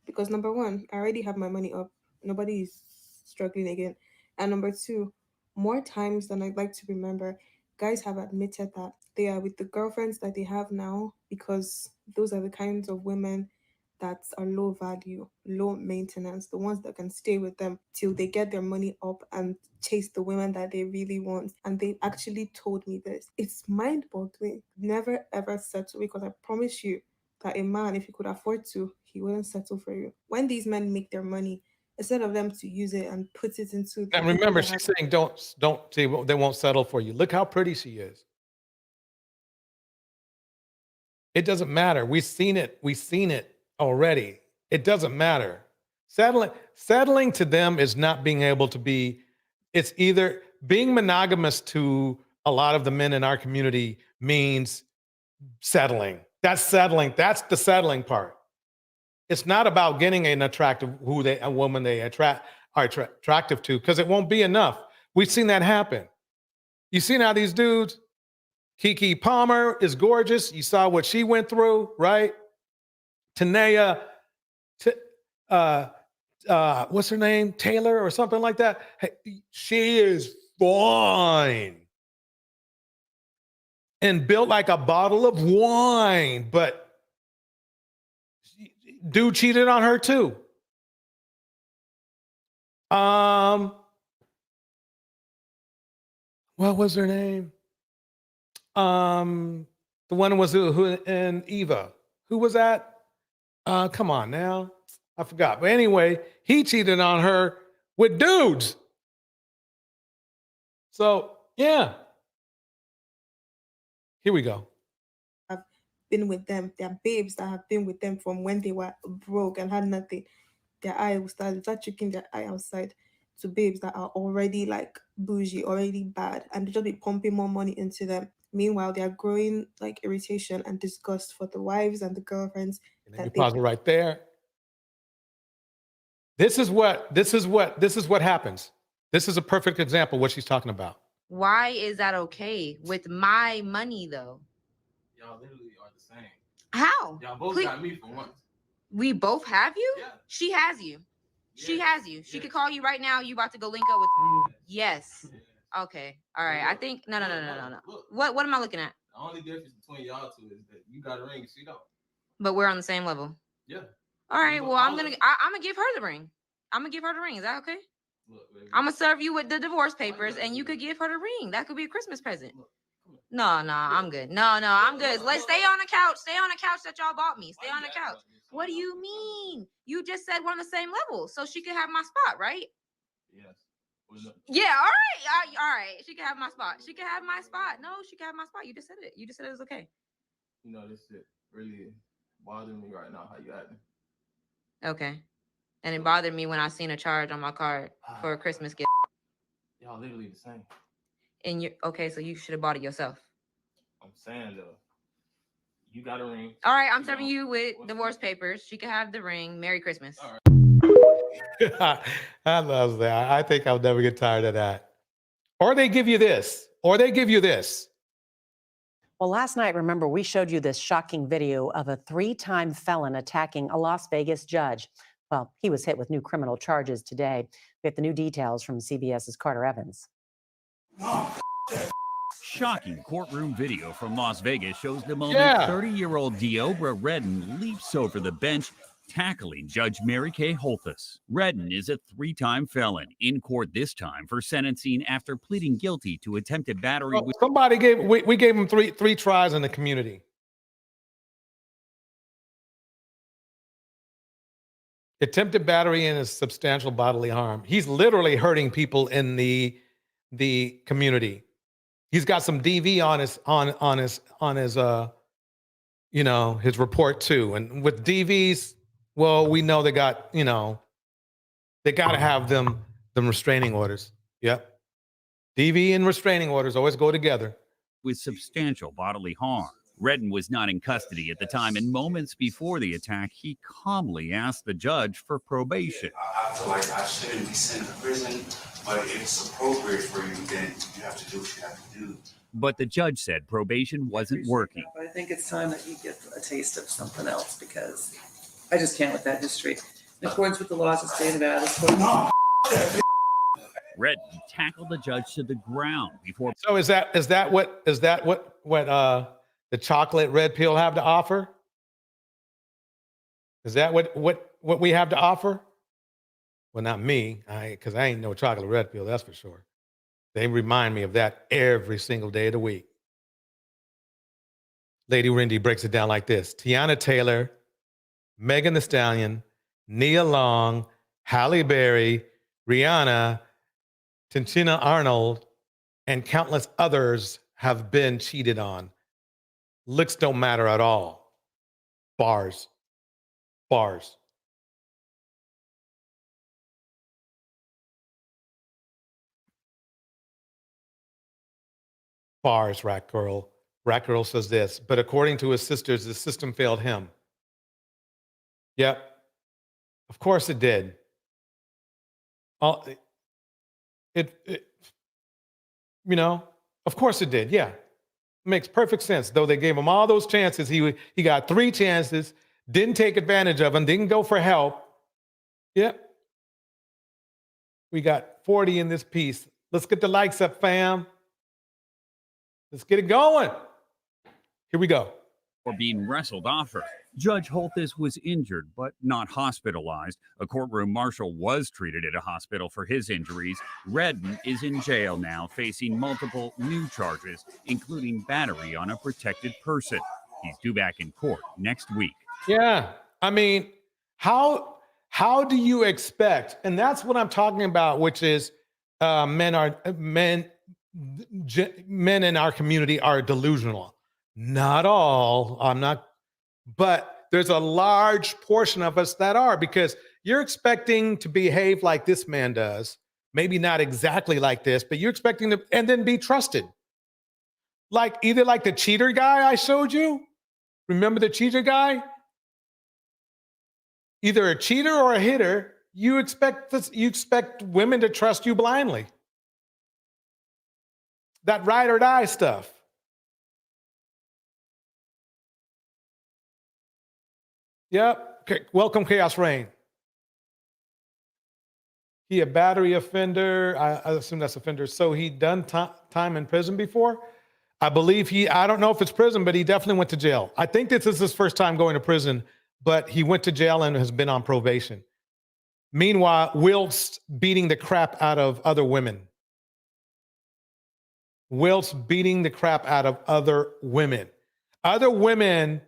Because number one, I already have my money up. Nobody is struggling again. And number two, more times than I'd like to remember, guys have admitted that they are with the girlfriends that they have now because those are the kinds of women that are low value, low maintenance, the ones that can stay with them till they get their money up and chase the women that they really want. And they actually told me this. It's mind-boggling. Never ever settle, because I promise you that a man, if he could afford to, he wouldn't settle for you. When these men make their money, instead of them to use it and put it into the And remember, she's saying don't say they won't settle for you. Look how pretty she is. It doesn't matter. We've seen it already. It doesn't matter. Settling to them is not being able to be, it's either being monogamous to a lot of the men in our community means settling. That's settling. That's the settling part. It's not about getting an attractive, a woman they are attractive to, because it won't be enough. We've seen that happen. You seen how these dudes, Keke Palmer is gorgeous. You saw what she went through, right? Tanea, what's her name? Taylor or something like that. Hey, she is fine and built like a bottle of wine, but dude cheated on her too. What was her name? The one was who and Eva. Who was that? Come on now. I forgot. But anyway, he cheated on her with dudes. So, yeah. Here we go. I've been with them. There are babes that have been with them from when they were broke and had nothing. Their eye will start tricking their eye outside to babes that are already like bougie, already bad, and they just be pumping more money into them. Meanwhile, they are growing like irritation and disgust for the wives and the girlfriends. And you pause it right there. This is what happens. This is a perfect example of what she's talking about. Why is that okay with my money though? Y'all literally are the same. How? Y'all both Please. got me for once. We both have you? Yeah. She has you. She Yes. has you. She Yes. could call you right now. You about to go link up with Yes. Okay. All right. I think no. Look. What am I looking at? The only difference between y'all two is that you got a ring and she don't. But we're on the same level. Yeah. All right. Look, Well, I'm gonna give her the ring. I'm gonna give her the ring. Is that okay? Look, baby. I'm gonna serve you with the divorce papers, and you could give her the ring. That could be a Christmas present. No, I'm good. No, I'm good. Let's stay on the couch. Stay on the couch that y'all bought me. Stay on the couch. What do you mean? You just said we're on the same level, so she could have my spot, right? Yes. Yeah. All right. All right. She can have my spot. She can have my spot. No, she can have my spot. You just said it. You just said it was okay. You know, this shit really bothering me right now, how you acting. Okay. And it bothered me when I seen a charge on my card for a Christmas gift. Y'all literally the same. And you okay, so you should have bought it yourself. I'm saying though, you got a ring. All right, I'm serving you with divorce papers. She can have the ring. Merry Christmas. I love that. I think I'll never get tired of that. Or they give you this, or they give you this. Well, last night, remember, we showed you this shocking video of a 3-time felon attacking a Las Vegas judge. Well, he was hit with new criminal charges today. We have the new details from CBS's Carter Evans. Shocking courtroom video from Las Vegas shows the moment Yeah. 30-year-old Deobra Redden leaps over the bench, tackling Judge Mary Kay Holthus. Redden is a 3-time felon in court this time for sentencing after pleading guilty to attempted battery Well, with somebody gave we gave him three tries in the community. Attempted battery and a substantial bodily harm. He's literally hurting people in the community. He's got some DV on his his report too. And with DVs, well, we know they got, they got to have them restraining orders. Yep. DV and restraining orders always go together. with substantial bodily harm. Redden was not in custody at the time, and moments before the attack, he calmly asked the judge for probation. I feel like I shouldn't be sent to prison, but if it's appropriate for you, then you have to do what you have to do. But the judge said probation wasn't working. But I think it's time that you get a taste of something else, because I just can't with that history. In accordance with the laws of the state of Nevada. Redden tackled the judge to the ground before. So is that what the chocolate red pill have to offer? Is that what we have to offer? Well, not me, because I ain't no chocolate red pill, that's for sure. They remind me of that every single day of the week. Lady Rindy breaks it down like this: Tiana Taylor, Megan Thee Stallion, Nia Long, Halle Berry, Rihanna, Tintina Arnold, and countless others have been cheated on. Looks don't matter at all. Bars. Bars. Bars, Rat Girl. Rat Girl says this, but according to his sisters, the system failed him. Yep. Of course it did. Of course it did. Yeah. Makes perfect sense. Though they gave him all those chances, he got 3 chances, didn't take advantage of them, didn't go for help. Yep. We got 40 in this piece. Let's get the likes up, fam. Let's get it going. Here we go. For being wrestled off her. Judge Holthus was injured, but not hospitalized. A courtroom marshal was treated at a hospital for his injuries. Redden is in jail now, facing multiple new charges, including battery on a protected person. He's due back in court next week. Yeah. I mean, how do you expect, and that's what I'm talking about, which is men in our community are delusional. Not all, but there's a large portion of us that are, because you're expecting to behave like this man does, maybe not exactly like this, but you're expecting to, and then be trusted. Either like the cheater guy I showed you. Remember the cheater guy? Either a cheater or a hitter. You expect women to trust you blindly. That ride or die stuff. Yep. Okay. Welcome, Chaos Reign. He a battery offender. I assume that's offender. So he done time in prison before? I believe I don't know if it's prison, but he definitely went to jail. I think this is his first time going to prison, but he went to jail and has been on probation. Meanwhile, whilst beating the crap out of other women. Whilst beating the crap out of other women. Other women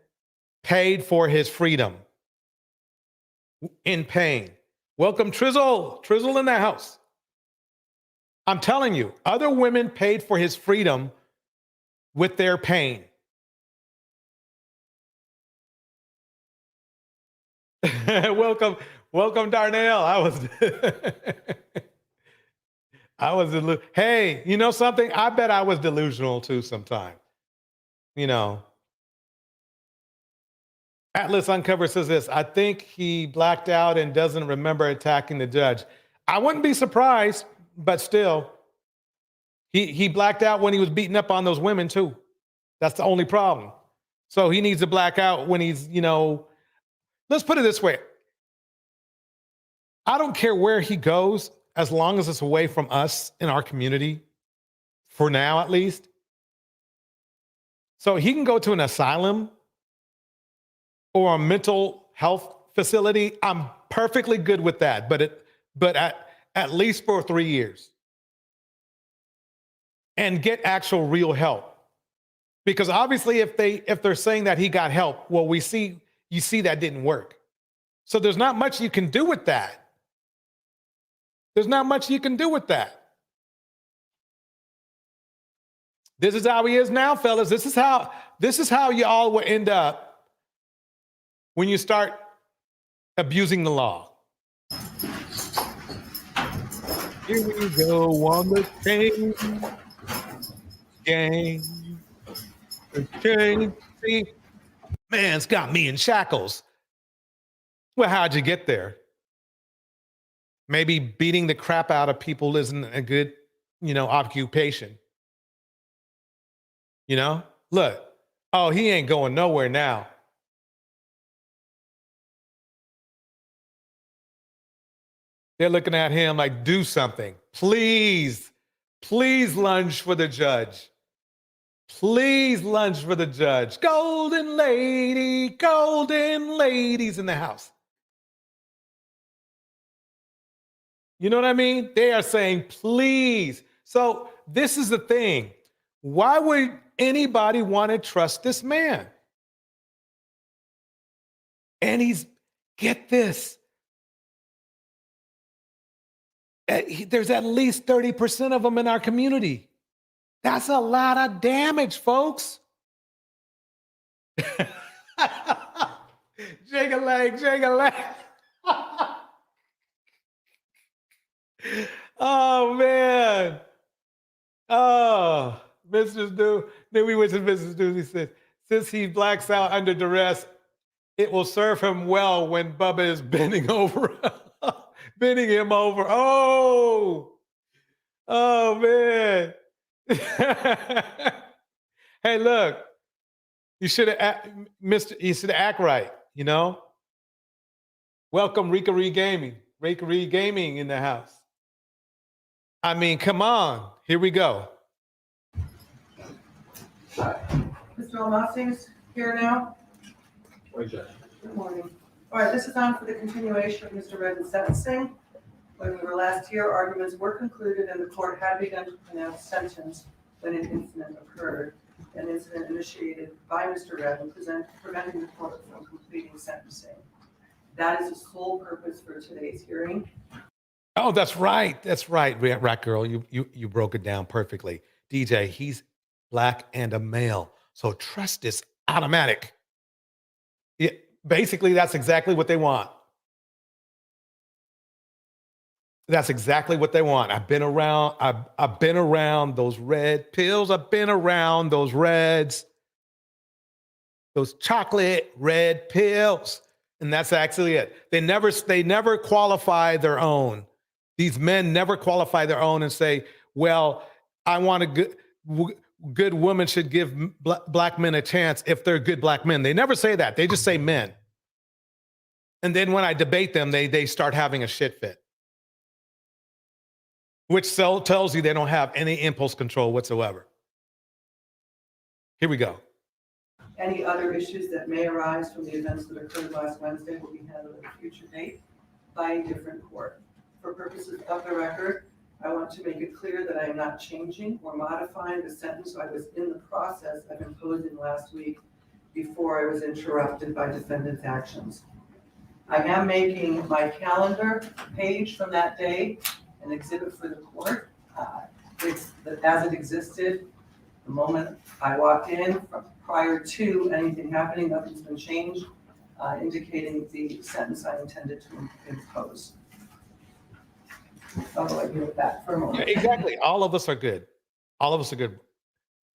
paid for his freedom in pain. Welcome, Trizzle. Trizzle in the house. I'm telling you, other women paid for his freedom with their pain. Welcome Welcome, Darnell. Hey, you know something? I bet I was delusional too sometime. You know, Atlas Uncover says this, I think he blacked out and doesn't remember attacking the judge. I wouldn't be surprised, but still, he blacked out when he was beating up on those women too. That's the only problem. So he needs to black out when he's, you know, let's put it this way. I don't care where he goes as long as it's away from us in our community, for now at least. So he can go to an asylum or a mental health facility. I'm perfectly good with that, but at least for 3 years. And get actual real help. Because obviously if they're saying that he got help, well, you see that didn't work. So there's not much you can do with that. There's not much you can do with that. This is how he is now, fellas. This is how y'all will end up when you start abusing the law. Here we go on the chain gang. The chain, see? Man, it's got me in shackles. Well, how'd you get there? Maybe beating the crap out of people isn't a good, you know, occupation. You know, look, oh, he ain't going nowhere now. They're looking at him like, do something. Please, please lunge for the judge. Please lunge for the judge. Golden ladies in the house. You know what I mean? They are saying, please. So this is the thing. Why would anybody want to trust this man? And get this. There's at least 30% of them in our community. That's a lot of damage, folks. Jig a leg. Oh, man. Oh, Mr. Stu. Then we went to Mr. Stu. He said, since he blacks out under duress, it will serve him well when Bubba is bending him over. Oh, man. Hey, look, you should act right, you know? Welcome, Rika Reed Gaming. Rika Reed Gaming in the house. I mean, come on. Here we go. Mr. Almaci's here now. Good morning. All right, this is on for the continuation of Mr. Redden's sentencing. When we were last here, arguments were concluded and the court had begun to pronounce sentence when an incident occurred. An incident initiated by Mr. Redden, preventing the court from completing sentencing. That is the sole purpose for today's hearing. Oh, that's right. That's right, Rat Girl. You broke it down perfectly. DJ, he's black and a male. So trust is automatic. Basically, that's exactly what they want. That's exactly what they want. I've been around those red pills. I've been around those reds, those chocolate red pills. And that's actually it. They never qualify their own. These men never qualify their own and say, well, I want a good woman should give black men a chance if they're good black men. They never say that. They just say men. And then when I debate them, they start having a shit fit. Which tells you they don't have any impulse control whatsoever. Here we go. Any other issues that may arise from the events that occurred last Wednesday will be handled at a future date by a different court. For purposes of the record, I want to make it clear that I am not changing or modifying the sentence I was in the process of imposing last week before I was interrupted by defendant's actions. I am making my calendar page from that day an exhibit for the court. It's as it existed the moment I walked in, prior to anything happening, nothing's been changed. indicating the sentence I intended to impose. I'll let you with that for a moment. Yeah, exactly. All of us are good. All of us are good.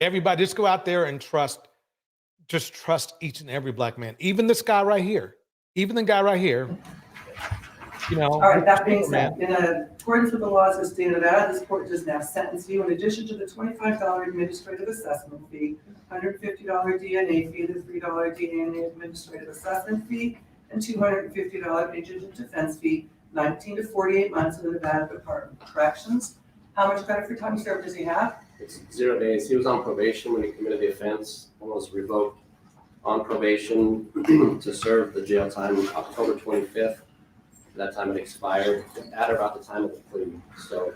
Everybody, just go out there and trust each and every black man. Even this guy right here. Even the guy right here. You know. All right, that being said, in accordance with the laws of the state of Nevada, this court does now sentence you in addition to the $25 administrative assessment fee, $150 DNA fee, the $3 DNA administrative assessment fee, and $250 indigent defense fee, 19 to 48 months in the Nevada Department of Corrections. How much credit for time served does he have? It's 0 days. He was on probation when he committed the offense and was revoked on probation to serve the jail time October 25th. That time it expired at about the time of the plea. So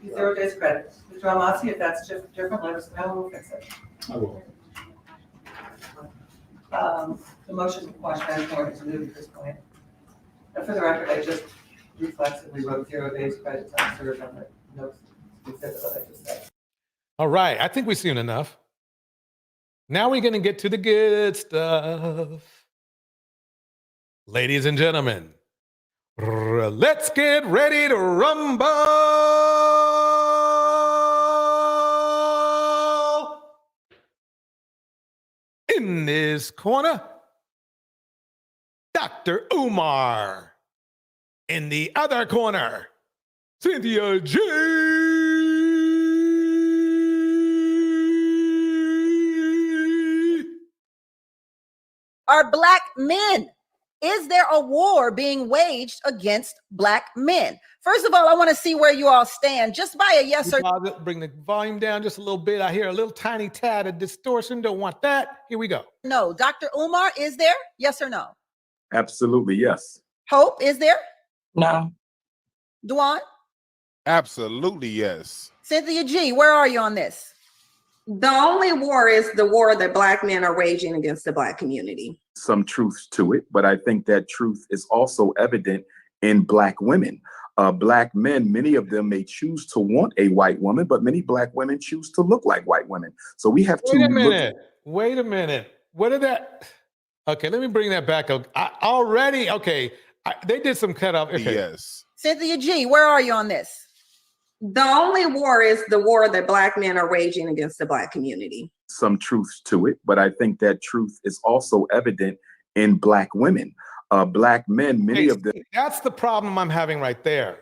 0 days credit. Mr. Almasi, if that's different, let us know. We'll fix it. I will. The motion question I wanted to move at this point. And for the record, I just reflexively wrote 0 days credit time served on the notes. Because of what I just said. All right. I think we've seen enough. Now we're going to get to the good stuff. Ladies and gentlemen, let's get ready to rumble. In this corner, Dr. Umar. In the other corner, Cynthia G. Are black men? Is there a war being waged against black men? First of all, I want to see where you all stand. Just by a yes or no. Bring the volume down just a little bit. I hear a little tiny tad of distortion. Don't want that. Here we go. no. Dr. Umar, is there? Yes or no? Absolutely, yes. Hope, is there? No. Duan? Absolutely, yes. Cynthia G, where are you on this? The only war is the war that black men are waging against the black community. Some truth to it, but I think that truth is also evident in black women. Black men, many of them may choose to want a white woman, but many black women choose to look like white women. So we have to Wait a minute. What did that? Okay, let me bring that back up. They did some cutoff. Okay. Yes. Cynthia G, where are you on this? The only war is the war that black men are waging against the black community. Some truth to it, but I think that truth is also evident in black women. Black men, many of them. That's the problem I'm having right there.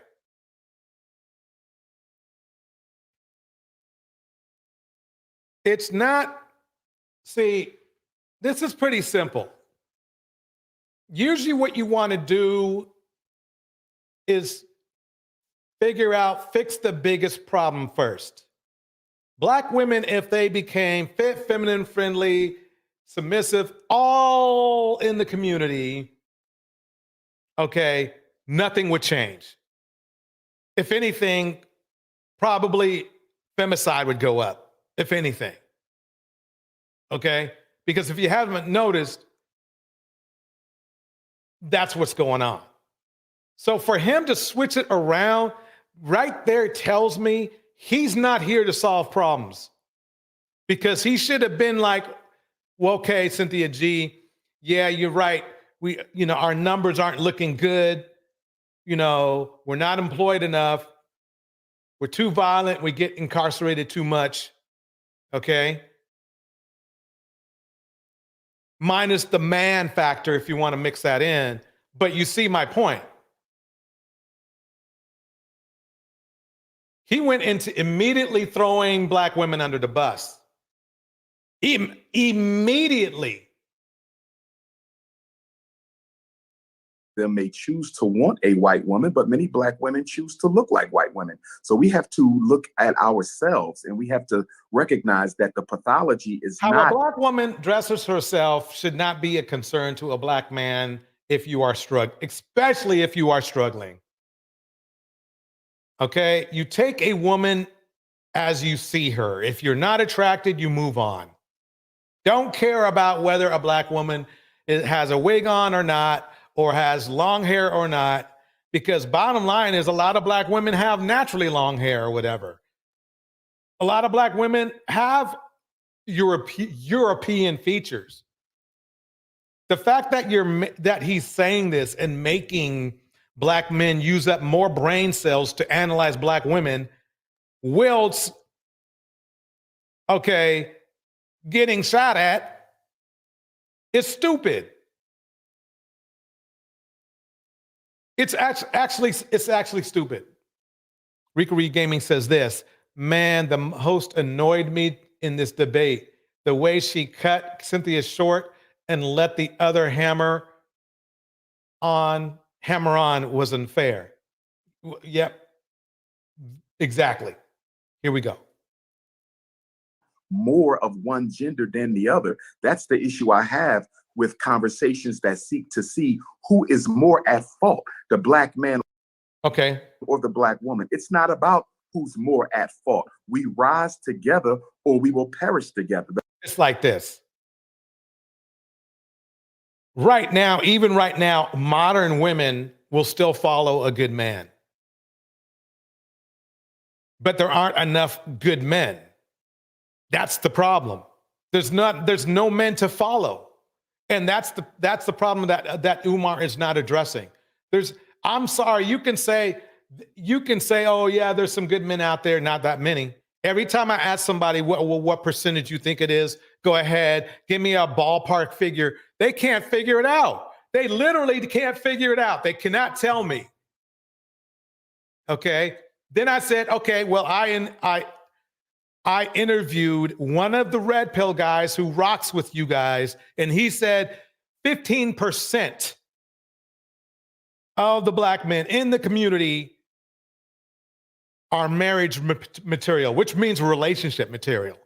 It's not, see, this is pretty simple. Usually what you want to do is fix the biggest problem first. Black women, if they became fit, feminine, friendly, submissive, all in the community, okay, nothing would change. If anything, probably femicide would go up, if anything. Okay? Because if you haven't noticed, that's what's going on. So for him to switch it around, right there tells me he's not here to solve problems. Because he should have been like, well, okay, Cynthia G, yeah, you're right. Our numbers aren't looking good. We're not employed enough. We're too violent. We get incarcerated too much. Okay? Minus the man factor, if you want to mix that in. But you see my point. He went into immediately throwing black women under the bus. Immediately. Them may choose to want a white woman, but many black women choose to look like white women. So we have to look at ourselves and we have to recognize that the pathology is How not. a black woman dresses herself should not be a concern to a black man if you are struggling, especially if you are struggling. Okay? You take a woman as you see her. If you're not attracted, you move on. Don't care about whether a black woman has a wig on or not, or has long hair or not, because bottom line is a lot of black women have naturally long hair or whatever. A lot of black women have European features. The fact that he's saying this and making black men use up more brain cells to analyze black women, whilst, okay, getting shot at, is stupid. It's actually stupid. Rika Reed Gaming says this, man, the host annoyed me in this debate. The way she cut Cynthia short and let the other hammer on was unfair. Yep, exactly. Here we go. More of one gender than the other. That's the issue I have with conversations that seek to see who is more at fault, the black man or the black woman. It's not about who's more at fault. We rise together or we will perish together. It's like this. Right now, even right now, modern women will still follow a good man. But there aren't enough good men. That's the problem. There's no men to follow. And that's the problem that Umar is not addressing. I'm sorry, you can say, oh yeah, there's some good men out there, not that many. Every time I ask somebody what percentage you think it is, go ahead, give me a ballpark figure. They can't figure it out. They literally can't figure it out. They cannot tell me. Okay. Then I said, okay, well, I interviewed one of the red pill guys who rocks with you guys, and he said 15% of the black men in the community are marriage material, which means relationship material.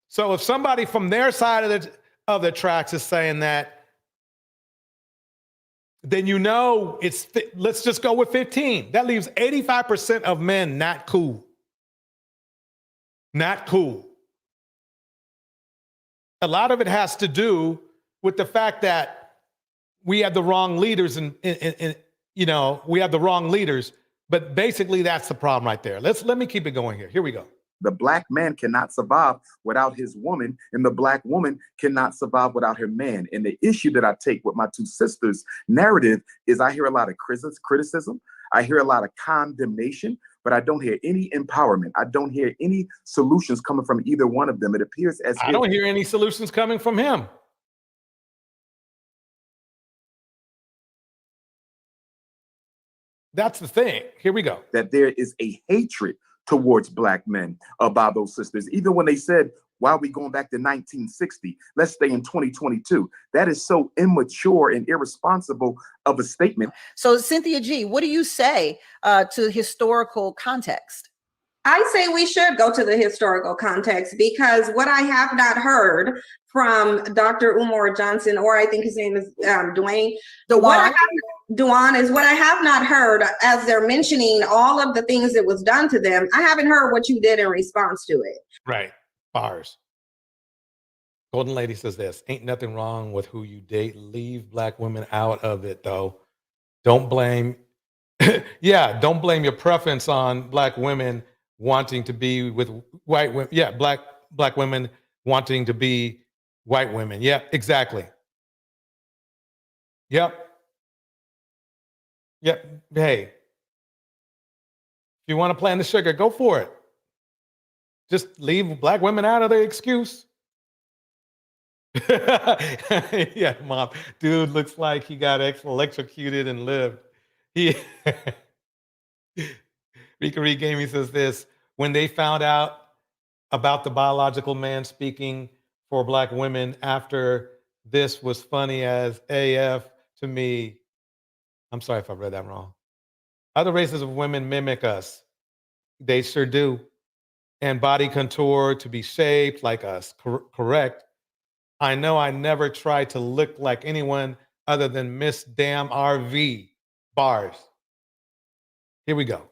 So if somebody from their side of the tracks is saying that, then you know let's just go with 15. That leaves 85% of men not cool. Not cool. A lot of it has to do with the fact that we have the wrong leaders and we have the wrong leaders, but basically that's the problem right there. Let me keep it going here. Here we go. The black man cannot survive without his woman, and the black woman cannot survive without her man. And the issue that I take with my two sisters' narrative is I hear a lot of criticism. I hear a lot of condemnation, but I don't hear any empowerment. I don't hear any solutions coming from either one of them. It appears as I don't hear any solutions coming from him. That's the thing. Here we go. That there is a hatred towards black men by those sisters. Even when they said, why are we going back to 1960? Let's stay in 2022. That is so immature and irresponsible of a statement. So Cynthia G, what do you say to historical context? I say we should go to the historical context, because what I have not heard from Dr. Umar Johnson, or I think his name is Dewan, is what I have not heard as they're mentioning all of the things that was done to them. I haven't heard what you did in response to it. Right. Bars. Golden Lady says this, ain't nothing wrong with who you date. Leave black women out of it, though. Don't blame, don't blame your preference on black women wanting to be with white women. Yeah, black women wanting to be white women. Yeah, exactly. Yep. Hey, if you want to plan the sugar, go for it. Just leave black women out of the excuse. Yeah, Mom. Dude looks like he got electrocuted and lived. Rika Reed Gaming says this, when they found out about the biological man speaking for black women after this was funny as AF to me. I'm sorry if I read that wrong. Other races of women mimic us. They sure do. And body contour to be shaped like us, correct. I know I never tried to look like anyone other than Miss Damn RV. Bars. Here we go.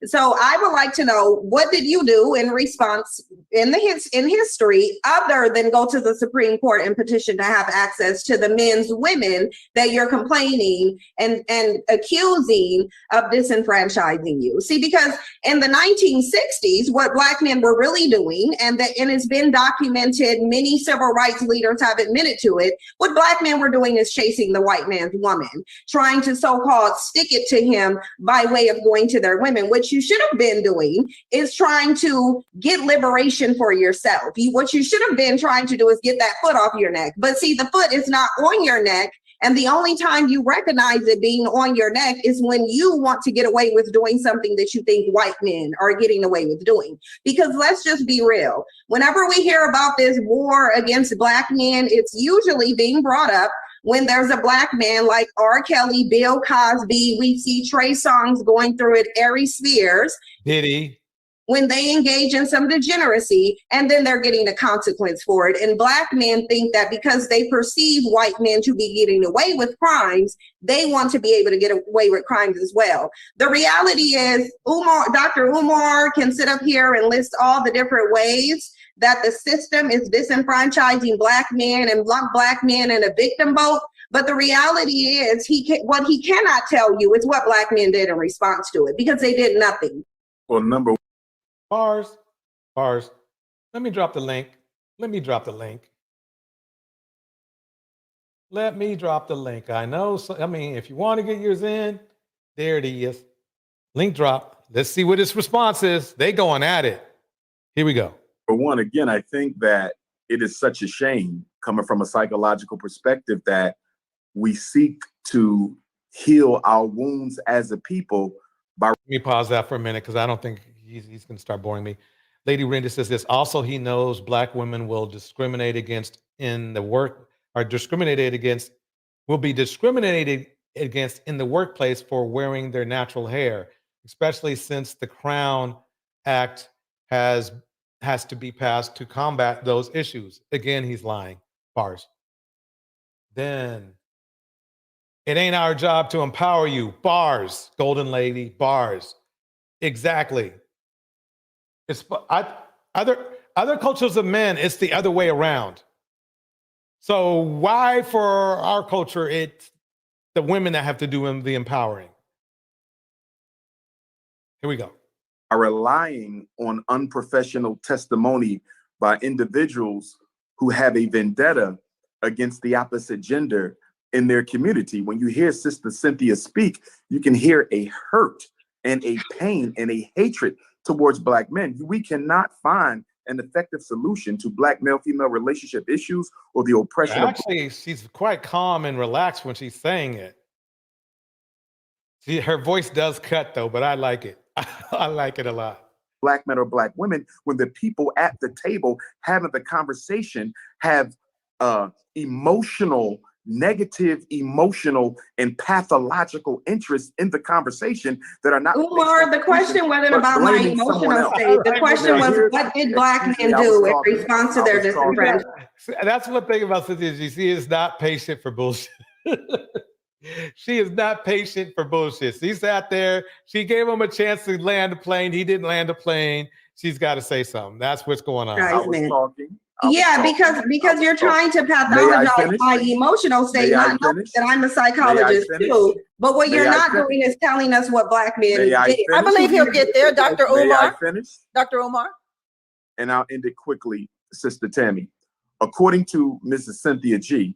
So I would like to know, what did you do in response in history other than go to the Supreme Court and petition to have access to the men's women that you're complaining and accusing of disenfranchising you? See, because in the 1960s, what Black men were really doing, and it's been documented, many civil rights leaders have admitted to it, what Black men were doing is chasing the white man's woman, trying to so-called stick it to him by way of going to their women. What you should have been doing is trying to get liberation for yourself. What you should have been trying to do is get that foot off your neck. But see, the foot is not on your neck. And the only time you recognize it being on your neck is when you want to get away with doing something that you think white men are getting away with doing. Because let's just be real. Whenever we hear about this war against Black men, it's usually being brought up when there's a Black man like R. Kelly, Bill Cosby, we see Trey Songz going through it, Ari Spears. Diddy. When they engage in some degeneracy, and then they're getting a consequence for it. And Black men think that because they perceive white men to be getting away with crimes, they want to be able to get away with crimes as well. The reality is, Dr. Umar can sit up here and list all the different ways that the system is disenfranchising Black men and lump Black men in a victim boat. But the reality is, what he cannot tell you is what Black men did in response to it, because they did nothing. Well, number Bars. Let me drop the link. Let me drop the link. I know. So, I mean, if you want to get yours in, there it is. Link drop. Let's see what his response is. They going at it. Here we go. For one, again, I think that it is such a shame coming from a psychological perspective that we seek to heal our wounds as a people by. Let me pause that for a minute because I don't think he's going to start boring me. Lady Rinda says this. Also, he knows Black women will discriminate against in the work, or will be discriminated against in the workplace for wearing their natural hair, especially since the Crown Act has to be passed to combat those issues. Again, he's lying. Bars. Then, it ain't our job to empower you. Bars, golden lady, bars. Exactly. It's other cultures of men, it's the other way around. So why for our culture, it's the women that have to do the empowering? Here we go. Are relying on unprofessional testimony by individuals who have a vendetta against the opposite gender in their community. When you hear Sister Cynthia speak, you can hear a hurt and a pain and a hatred towards Black men. We cannot find an effective solution to Black male-female relationship issues or the oppression. Actually, she's quite calm and relaxed when she's saying it. Her voice does cut though, but I like it. I like it a lot. Black men or Black women, when the people at the table having the conversation have negative emotional and pathological interest in the conversation that are not. Umar, the question wasn't about my emotional state. The question was, what did Black men do in response to their disenfranchisement? That's one thing about Cynthia G. She is not patient for bullshit. She is not patient for bullshit. She sat there. She gave him a chance to land a plane. He didn't land a plane. She's got to say something. That's what's going on. I was talking. Yeah, because you're trying to pathologize my emotional state, not knowing that I'm a psychologist too. But what you're not doing is telling us what Black men did. I believe he'll get there, Dr. Umar. May I finish? Dr. Umar. And I'll end it quickly, Sister Tammy. According to Mrs. Cynthia G,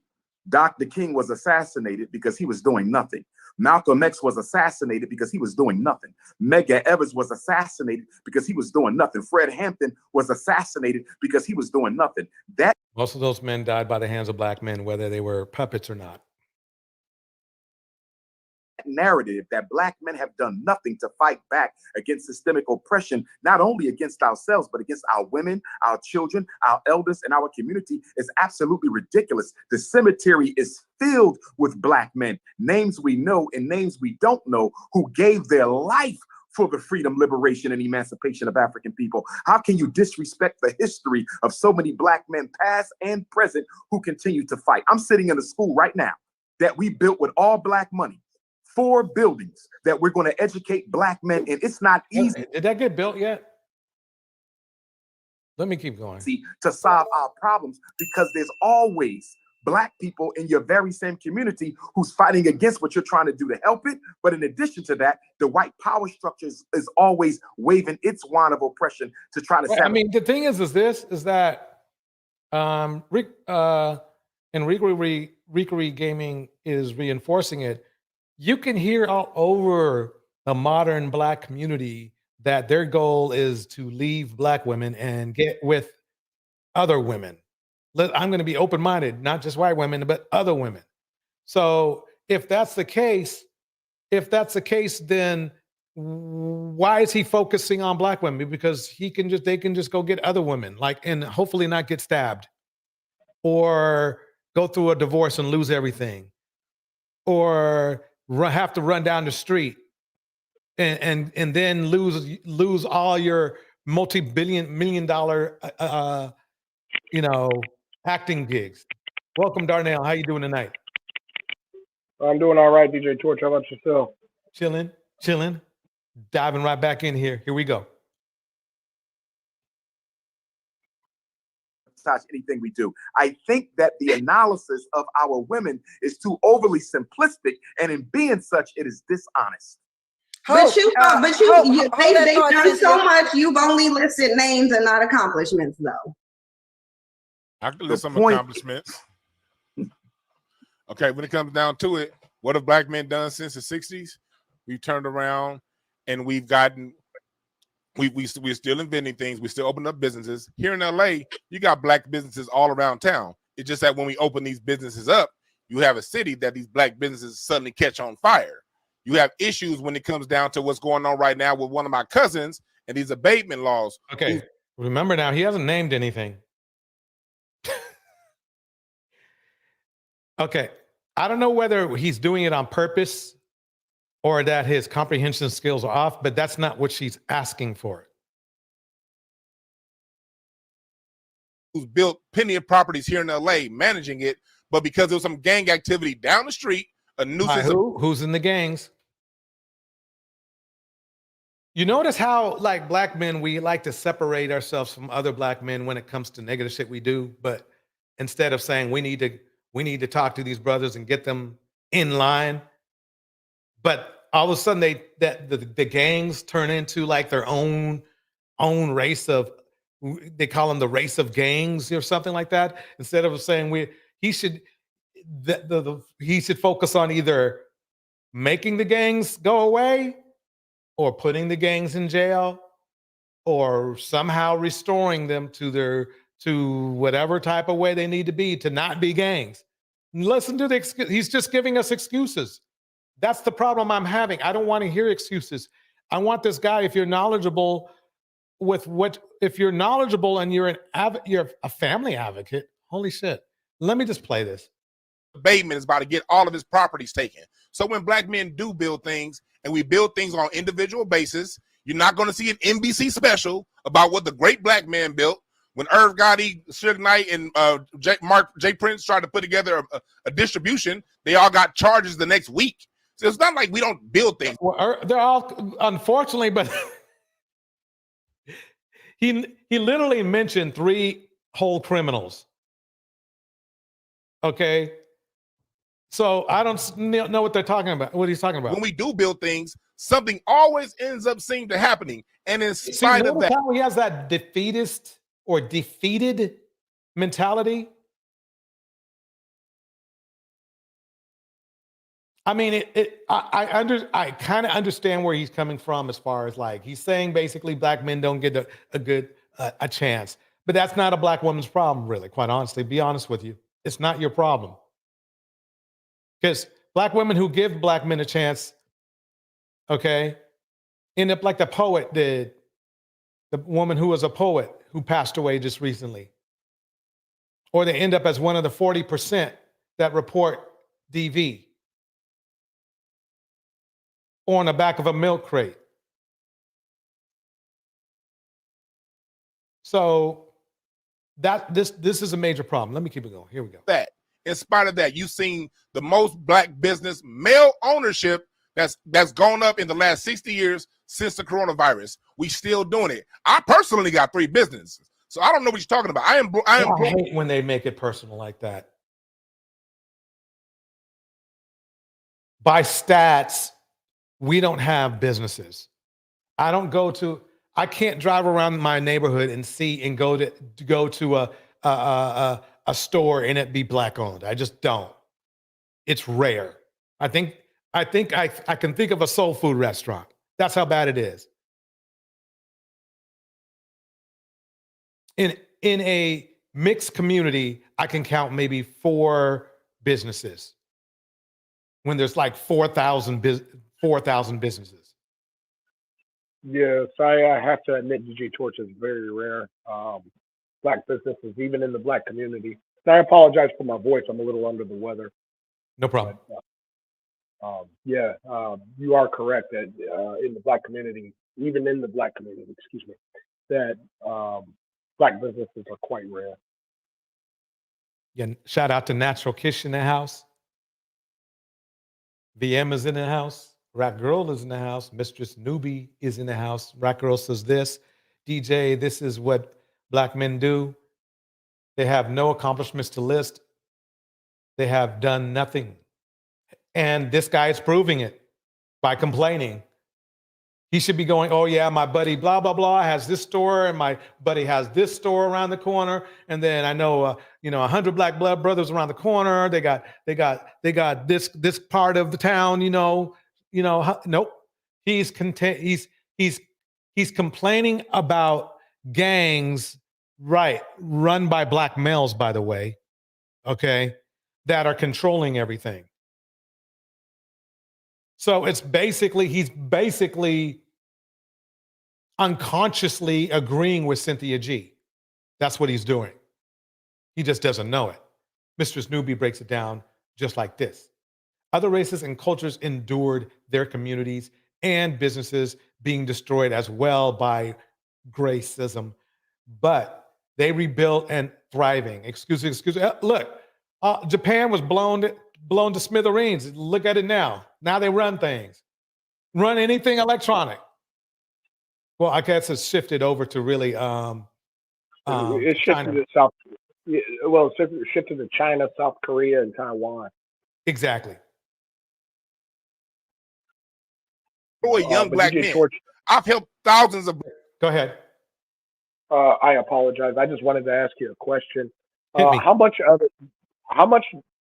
Dr. King was assassinated because he was doing nothing. Malcolm X was assassinated because he was doing nothing. Medgar Evers was assassinated because he was doing nothing. Fred Hampton was assassinated because he was doing nothing. Most of those men died by the hands of Black men, whether they were puppets or not. Narrative that Black men have done nothing to fight back against systemic oppression, not only against ourselves, but against our women, our children, our elders, and our community is absolutely ridiculous. The cemetery is filled with Black men, names we know and names we don't know, who gave their life for the freedom, liberation, and emancipation of African people. How can you disrespect the history of so many Black men, past and present, who continue to fight? I'm sitting in a school right now that we built with all Black money, 4 buildings that we're going to educate Black men in. It's not easy. Did that get built yet? Let me keep going. To solve our problems, because there's always Black people in your very same community who's fighting against what you're trying to do to help it. But in addition to that, the white power structure is always waving its wand of oppression to try to Well, I mean, the thing is that Rick and Rickery Gaming is reinforcing it. You can hear all over the modern Black community that their goal is to leave Black women and get with other women. I'm going to be open-minded, not just white women, but other women. So if that's the case, then why is he focusing on Black women? Because they can just go get other women, and hopefully not get stabbed, or go through a divorce and lose everything, or have to run down the street and then lose all your multi-million dollar acting gigs. Welcome, Darnell. How you doing tonight? I'm doing all right, DJ Torch. How about yourself? Chilling. Diving right back in here. Here we go. Anything we do. I think that the analysis of our women is too overly simplistic, and in being such, it is dishonest. They've done so much. You've only listed names and not accomplishments, though. I can list some accomplishments. Okay, when it comes down to it, what have Black men done since the 60s? We've turned around and we've gotten, we're still inventing things. We're still opening up businesses. Here in LA, you got Black businesses all around town. It's just that when we open these businesses up, you have a city that these Black businesses suddenly catch on fire. You have issues when it comes down to what's going on right now with one of my cousins and these abatement laws. Okay, remember now, he hasn't named anything. Okay, I don't know whether he's doing it on purpose or that his comprehension skills are off, but that's not what she's asking for. Who's built plenty of properties here in LA, managing it, but because there was some gang activity down the street, a nuisance. Who's in the gangs? You notice how, like Black men, we like to separate ourselves from other Black men when it comes to negative shit we do, but instead of saying we need to talk to these brothers and get them in line, but all of a sudden the gangs turn into like their own race of, they call them the race of gangs or something like that. Instead of saying he should focus on either making the gangs go away or putting the gangs in jail or somehow restoring them to whatever type of way they need to be to not be gangs. Listen to he's just giving us excuses. That's the problem I'm having. I don't want to hear excuses. I want this guy, if you're knowledgeable and you're a family advocate, holy shit. Let me just play this. Abatement is about to get all of his properties taken. So when Black men do build things and we build things on individual basis, you're not going to see an NBC special about what the great Black man built. When Irv Gotti, Suge Knight, and J. Prince tried to put together a distribution, they all got charges the next week. So it's not like we don't build things. Well, they're all, unfortunately, but he literally mentioned 3 whole criminals. Okay. So I don't know what they're talking about. What he's talking about. When we do build things, something always ends up seeming to happening. And in spite of that, how he has that defeatist or defeated mentality. I mean, I kind of understand where he's coming from as far as like he's saying basically Black men don't get a chance, but that's not a Black woman's problem, really. Quite honestly, be honest with you, it's not your problem. Because Black women who give Black men a chance, okay, end up like the poet did, the woman who was a poet who passed away just recently. Or they end up as one of the 40% that report DV. Or on the back of a milk crate. So this is a major problem. Let me keep it going. Here we go. That in spite of that, you've seen the most Black business male ownership that's gone up in the last 60 years since the coronavirus. We still doing it. I personally got 3 businesses, so I don't know what you're talking about. I I hate when they make it personal like that. By stats, we don't have businesses. I can't drive around my neighborhood and see and go to a store and it be black owned. I just don't. It's rare. I think I can think of a soul food restaurant. That's how bad it is. In a mixed community, I can count maybe 4 businesses when there's like 4,000 businesses. Yes, I have to admit, DJ Torch is very rare. Black businesses, even in the black community. And I apologize for my voice. I'm a little under the weather. No problem. But, you are correct that in the black community, even in the black community, excuse me, that black businesses are quite rare. Yeah, shout out to Natural Kish in the house. VM is in the house. Rap Girl is in the house. Mistress Newbie is in the house. Rap Girl says this. DJ, this is what black men do. They have no accomplishments to list. They have done nothing. And this guy is proving it by complaining. He should be going, oh yeah, my buddy blah, blah, blah has this store and my buddy has this store around the corner. And then I know, 100 black blood brothers around the corner. They got this part of the town, nope. He's content. He's complaining about gangs, right, run by black males, by the way, okay, that are controlling everything. So he's basically unconsciously agreeing with Cynthia G. That's what he's doing. He just doesn't know it. Mistress Newbie breaks it down just like this. Other races and cultures endured their communities and businesses being destroyed as well by racism, but they rebuilt and thriving. Excuse me. Look, Japan was blown to smithereens. Look at it now. Now they run things. Run anything electronic. Well, I guess it's shifted over to really It's shifted China. to South. Well, it's shifted to China, South Korea, and Taiwan. Exactly. For young But black DJ men, Torch, I've helped thousands of. Go ahead. I apologize. I just wanted to ask you a question. Hit me. How much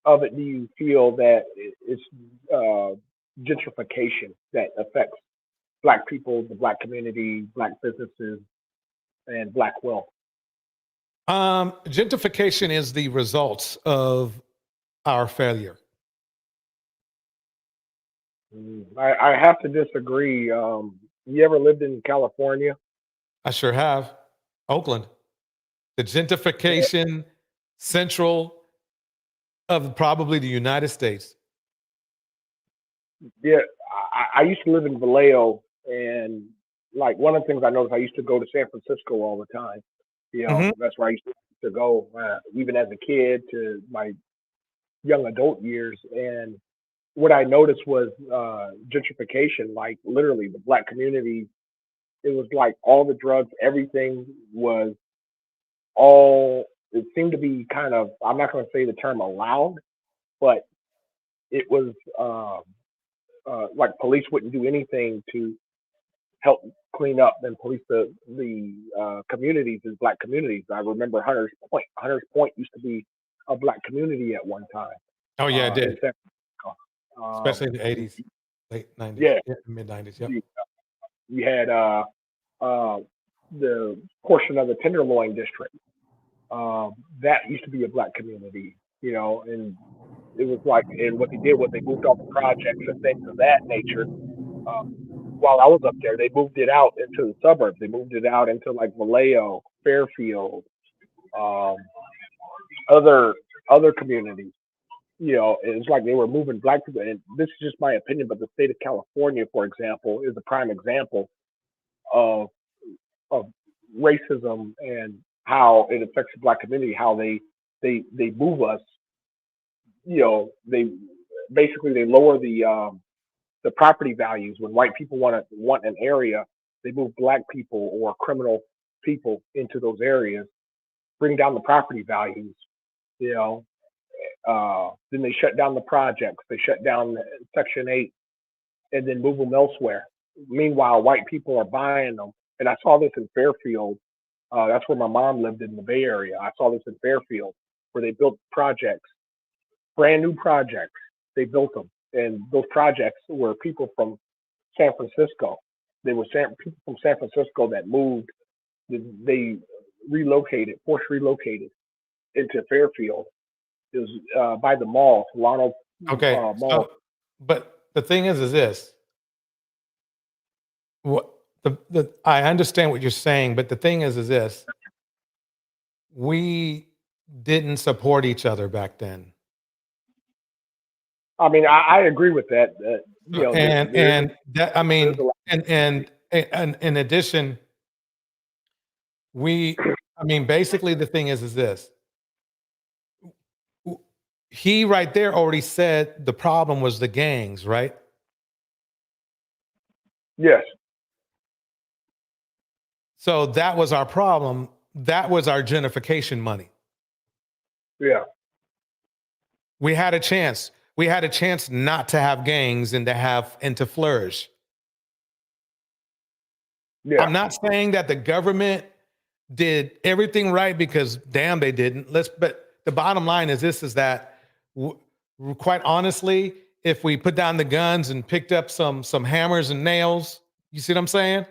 of it do you feel that it's gentrification that affects black people, the black community, black businesses, and black wealth? Gentrification is the results of our failure. I have to disagree. You ever lived in California? I sure have. Oakland. The gentrification central of probably the United States. Yeah, I used to live in Vallejo, and like one of the things I noticed, I used to go to San Francisco all the time. That's where I used to go, even as a kid to my young adult years. And what I noticed was gentrification, like literally the black community. It was like all the drugs, everything was it seemed to be kind of, I'm not going to say the term allowed, but it was like police wouldn't do anything to help clean up and police the communities as black communities. I remember Hunters Point. Hunters Point used to be a black community at one time. Oh yeah, it did. Especially in the 80s, late 90s, mid 90s. Yep. You had the portion of the Tenderloin district that used to be a black community, and it was like, and what they did was they moved all the projects and things of that nature. While I was up there, they moved it out into the suburbs. They moved it out into like Vallejo, Fairfield, other communities. It's like they were moving black people. And this is just my opinion, but the state of California, for example, is a prime example of racism and how it affects the black community, how they move us. They basically they lower the the property values. When white people want an area, they move black people or criminal people into those areas, bring down the property values. You know, then they shut down the projects. They shut down Section 8 and then move them elsewhere. Meanwhile, white people are buying them. And I saw this in Fairfield. That's where my mom lived in the Bay Area. I saw this in Fairfield where they built projects, brand new projects. They built them. And those projects were people from San Francisco. They were people from San Francisco that moved. They forced relocated into Fairfield. It was by the mall, Solano Mall. So, but the thing is this. What I understand what you're saying, but the thing is this. We didn't support each other back then. I mean, I agree with that. You know, and that, I mean, and in addition, basically the thing is this. He right there already said the problem was the gangs, right? Yes. So that was our problem. That was our gentrification money. Yeah. We had a chance. We had a chance not to have gangs and to flourish. Yeah. I'm not saying that the government did everything right, because damn, they didn't. But the bottom line is this: is that quite honestly, if we put down the guns and picked up some hammers and nails, you see what I'm saying?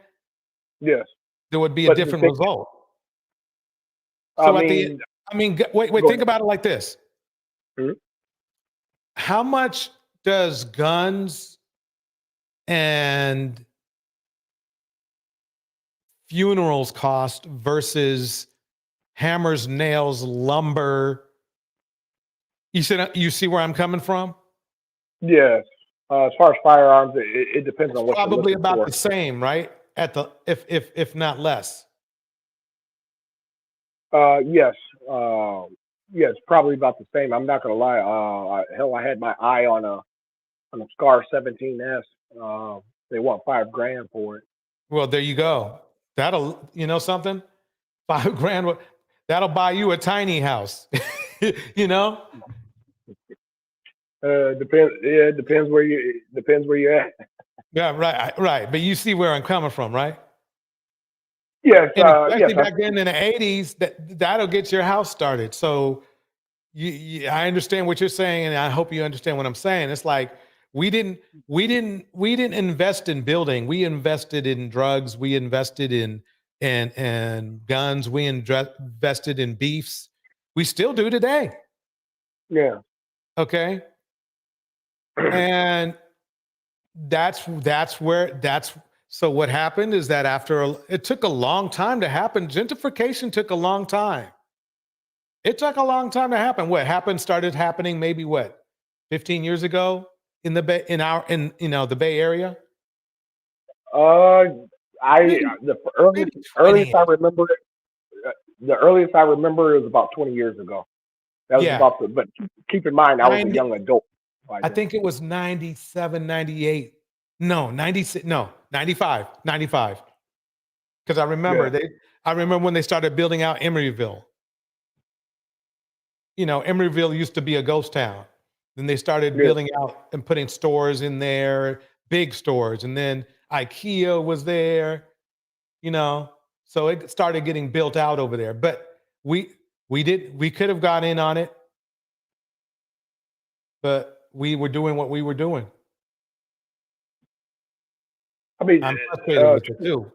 Yes. There would be a different result. So wait, think about it like this. Mm-hmm. How much does guns and funerals cost versus hammers, nails, lumber? You see where I'm coming from? Yes. As far as firearms, it depends on what you're probably looking about for. the same, right? If not less. Yes. Yes, probably about the same. I'm not gonna lie. I had my eye on a Scar 17S. They want $5,000 for it. Well, there you go. That'll, you know something? $5,000. That'll buy you a tiny house. You know? Depends. Yeah, depends where you're at. Yeah, right. But you see where I'm coming from, right? Yes. And especially Yes. back then in the 80s, that'll get your house started. So I understand what you're saying, and I hope you understand what I'm saying. It's like we didn't invest in building. We invested in drugs. We invested in guns. We invested in beefs. We still do today. Yeah. Okay. And so what happened is that it took a long time to happen. Gentrification took a long time. It took a long time to happen. Started happening maybe 15 years ago in the Bay, in the Bay Area? The earliest I remember it was about 20 years ago. That was but keep in mind, I was a young adult. I think it was 97, 98. No, 96, no, 95. Because I remember I remember when they started building out Emeryville. You know, Emeryville used to be a ghost town. Then they started building out and putting stores in there, big stores. And then IKEA was there, you know. So it started getting built out over there. But we could have got in on it. But we were doing what we were doing. I mean, I'm frustrated with it too.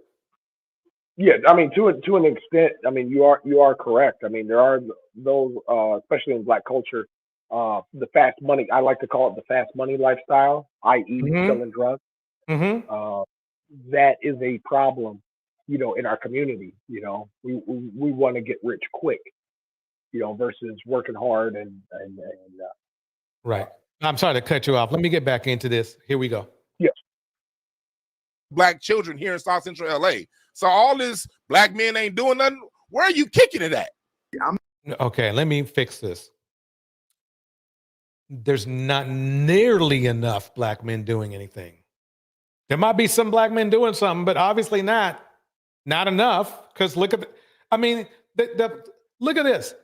Yeah, I mean, to an extent, I mean, you are correct. I mean, there are those, especially in Black culture, the fast money. I like to call it the fast money lifestyle, i.e., selling drugs. That is a problem, you know, in our community. You know, we want to get rich quick, you know, versus working hard and right. I'm sorry to cut you off. Let me get back into this. Here we go. Yes. Black children here in South Central LA. So all this black men ain't doing nothing. Where are you kicking it at? Okay, let me fix this. There's not nearly enough black men doing anything. There might be some black men doing something, but obviously not enough. Because look at, look at this.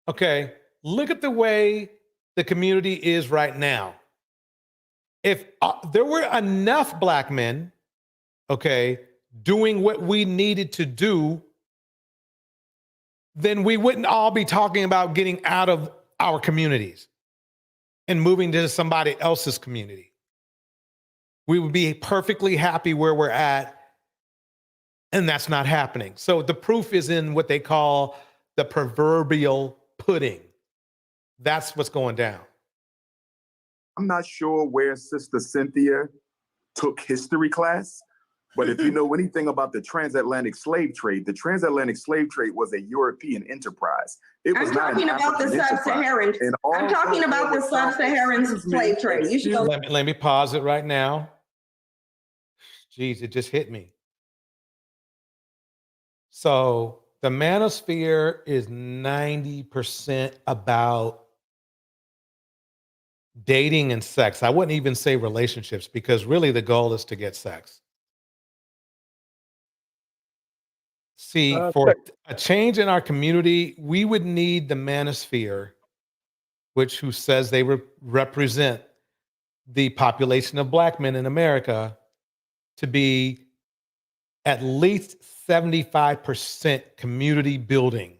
Okay, look at the way the community is right now. If there were enough black men, okay, doing what we needed to do, then we wouldn't all be talking about getting out of our communities and moving to somebody else's community. We would be perfectly happy where we're at, and that's not happening. So the proof is in what they call the proverbial pudding. That's what's going down. I'm not sure where Sister Cynthia took history class, but if you know anything about the transatlantic slave trade was a European enterprise. It was I'm not talking an about the African sub-Saharan. enterprise. I'm talking about the sub-Saharan slave trade. You should go. Let me pause it right now. Jeez, it just hit me. So the manosphere is 90% about dating and sex. I wouldn't even say relationships, because really the goal is to get sex. See, for a change in our community, we would need the manosphere, who says they represent the population of black men in America, to be at least 75% community building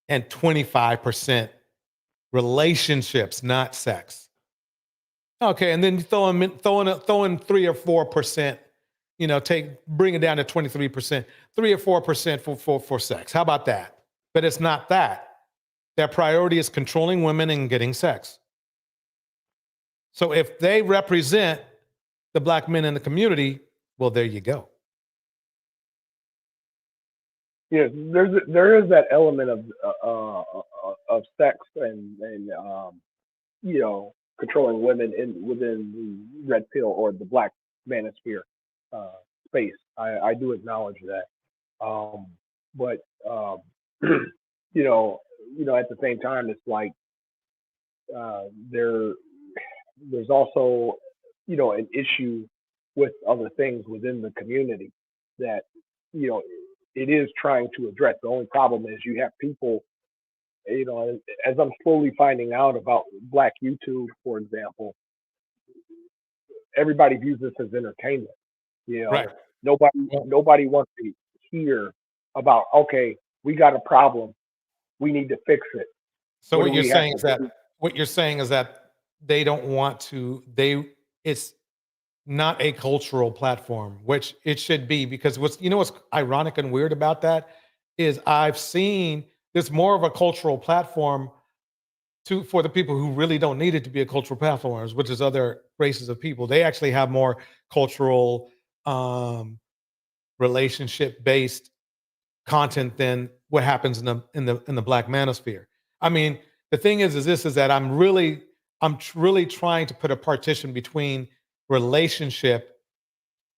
and 25% relationships, not sex. Okay, and then throw in 3 or 4%, bring it down to 23%, 3 or 4% for sex. How about that? But it's not that. Their priority is controlling women and getting sex. So if they represent the black men in the community, well, there you go. Yes, there is that element of sex and controlling women within the red pill or the black manosphere space. I do acknowledge that, but at the same time, it's like there's also an issue with other things within the community that it is trying to address. The only problem is you have people, as I'm slowly finding out about Black YouTube, for example, everybody views this as entertainment. Right. Nobody wants to hear about, okay, we got a problem, we need to fix it. So what you're saying is that they don't want to, it's not a cultural platform, which it should be, because what's ironic and weird about that is I've seen there's more of a cultural platform for the people who really don't need it to be a cultural platform, which is other races of people. They actually have more cultural relationship-based content than what happens in the black manosphere. I mean, the thing is that I'm really trying to put a partition between relationship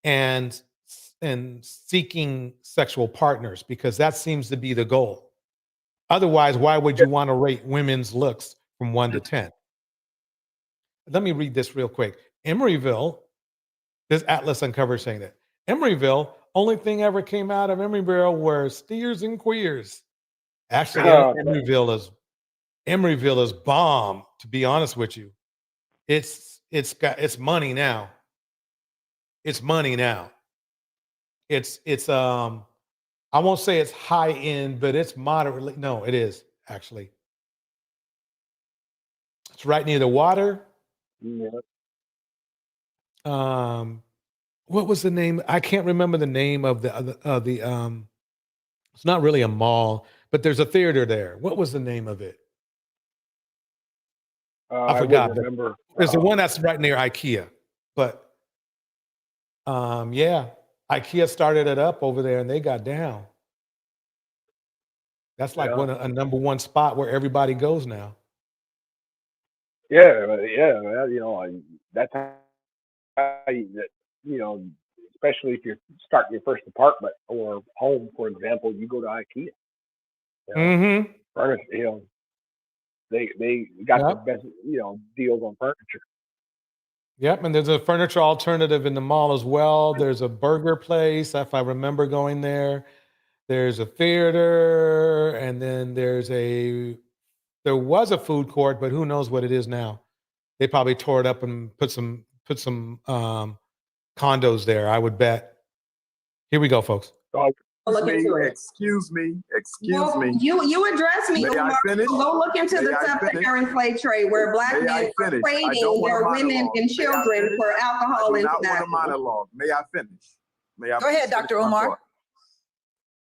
and seeking sexual partners, because that seems to be the goal. Otherwise, why would you want to rate women's looks from 1 to 10? Let me read this real quick. Emeryville, this Atlas Uncovered saying that Emeryville, only thing ever came out of Emeryville were steers and queers. Actually, Emeryville is bomb, to be honest with you. It's money now. It's money now. It's I won't say it's high end, but it's moderately. No, it is actually. It's right near the water. Yeah. What was the name? I can't remember the name of the it's not really a mall, but there's a theater there. What was the name of it? I forgot. Remember. There's the one that's right near IKEA, but yeah, IKEA started it up over there and they got down. That's like a number one spot where everybody goes now. Yeah, that's how especially if you're starting your first apartment or home, for example, you go to IKEA. Furniture, they got the best deals on furniture. Yep, and there's a furniture alternative in the mall as well. There's a burger place, if I remember going there. There's a theater, and then there was a food court, but who knows what it is now. They probably tore it up and put some condos there, I would bet. Here we go, folks. Look into it. Excuse me. Well, you address me, May I Umar. finish? Go look into May the I sub-Saharan slave trade where black May I men were finish? I trading don't want their a women monologue. and May I children finish? for alcohol I and do not want a tobacco. monologue. May I finish? May I Go ahead, finish Dr. my Umar. thought?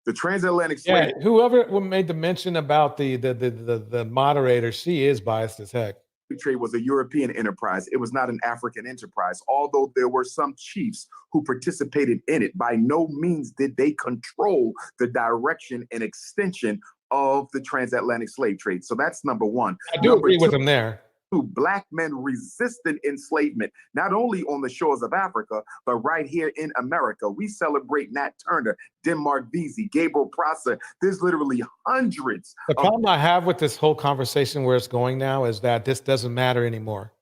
The transatlantic Yeah, slave whoever made the mention about the moderator, she is biased as heck. trade was a European enterprise. It was not an African enterprise. Although there were some chiefs who participated in it, by no means did they control the direction and extension of the transatlantic slave trade. So that's number one. I do agree with him there. Black men resisted enslavement, not only on the shores of Africa, but right here in America. We celebrate Nat Turner, Denmark Vesey, Gabriel Prosser. There's literally hundreds. The problem I have with this whole conversation where it's going now is that this doesn't matter anymore.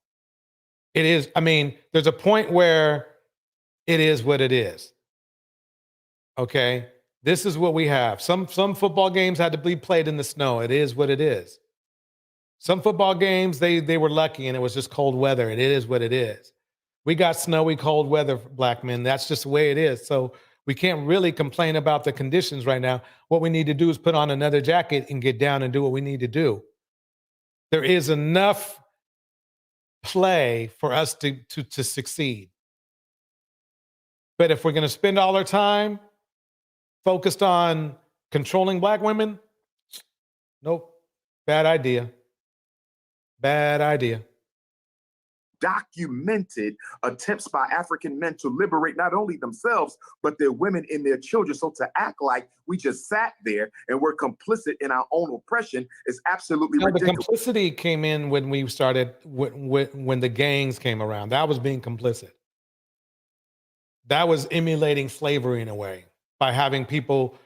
It is, I mean, there's a point where it is what it is. Okay? This is what we have. Some football games had to be played in the snow. It is what it is. Some football games, they were lucky and it was just cold weather. And it is what it is. We got snowy, cold weather for black men. That's just the way it is. So we can't really complain about the conditions right now. What we need to do is put on another jacket and get down and do what we need to do. There is enough play for us to succeed. But if we're going to spend all our time focused on controlling black women, nope, bad idea. Bad idea. Documented attempts by African men to liberate not only themselves, but their women and their children. So to act like we just sat there and we're complicit in our own oppression is absolutely No, the ridiculous. complicity came in when we started, when the gangs came around. That was being complicit. That was emulating slavery in a way by having people,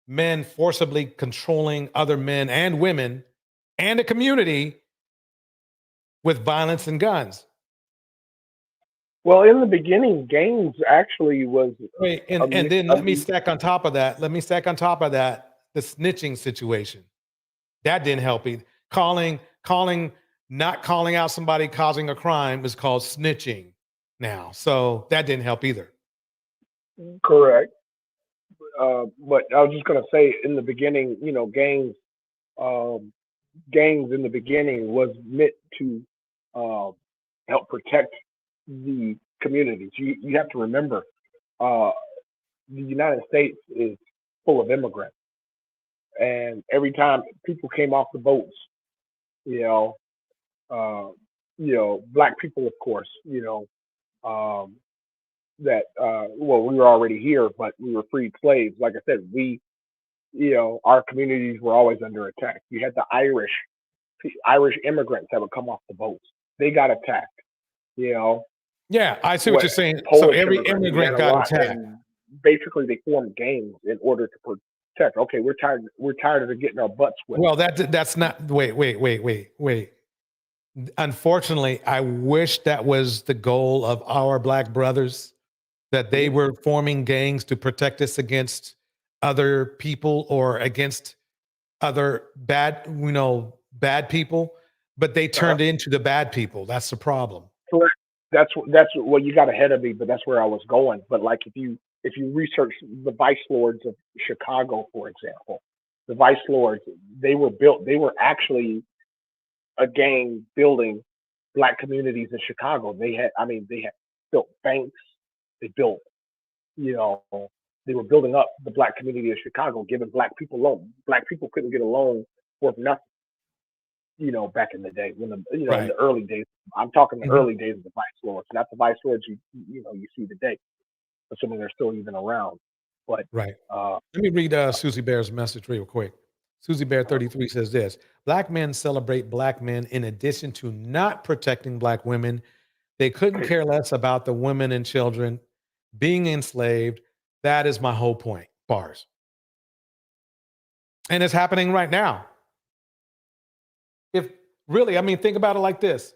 men forcibly controlling other men and women and a community with violence and guns. Well, in the beginning, gangs actually was. Wait, and then let me stack on top of that. Let me stack on top of that the snitching situation. That didn't help either. Not calling out somebody causing a crime is called snitching now. So that didn't help either. Correct. But I was just gonna say, in the beginning, you know, gangs in the beginning was meant to help protect the communities. You have to remember, the United States is full of immigrants, and every time people came off the boats, black people, of course, well, we were already here, but we were freed slaves. Like I said, our communities were always under attack. You had the Irish immigrants that would come off the boats. They got attacked, Yeah, I see what you're saying. So Polish every immigrants immigrant had a got lot, attacked. and basically they formed gangs in order to protect. Okay, we're tired of getting our butts whipped. Well, that's not. Wait. Unfortunately, I wish that was the goal of our black brothers, that they were forming gangs to protect us against other people or against other bad people, but they turned into the bad people. That's the problem. Correct. That's well, you got ahead of me, but that's where I was going. But like if you research the vice lords of Chicago, for example, the vice lords, they were actually a gang building black communities in Chicago. They had built banks, they built, they were building up the black community of Chicago, giving black people loans. Black people couldn't get a loan worth nothing, back in the day when in the early days. I'm talking the early days of the vice lords, not the vice lords you see today, assuming they're still even around. But right. Let me read Susie Bear's message real quick. Susie Bear 33 says this: Black men celebrate black men in addition to not protecting black women. They couldn't care less about the women and children being enslaved. That is my whole point. Bars. And it's happening right now. If really, think about it like this.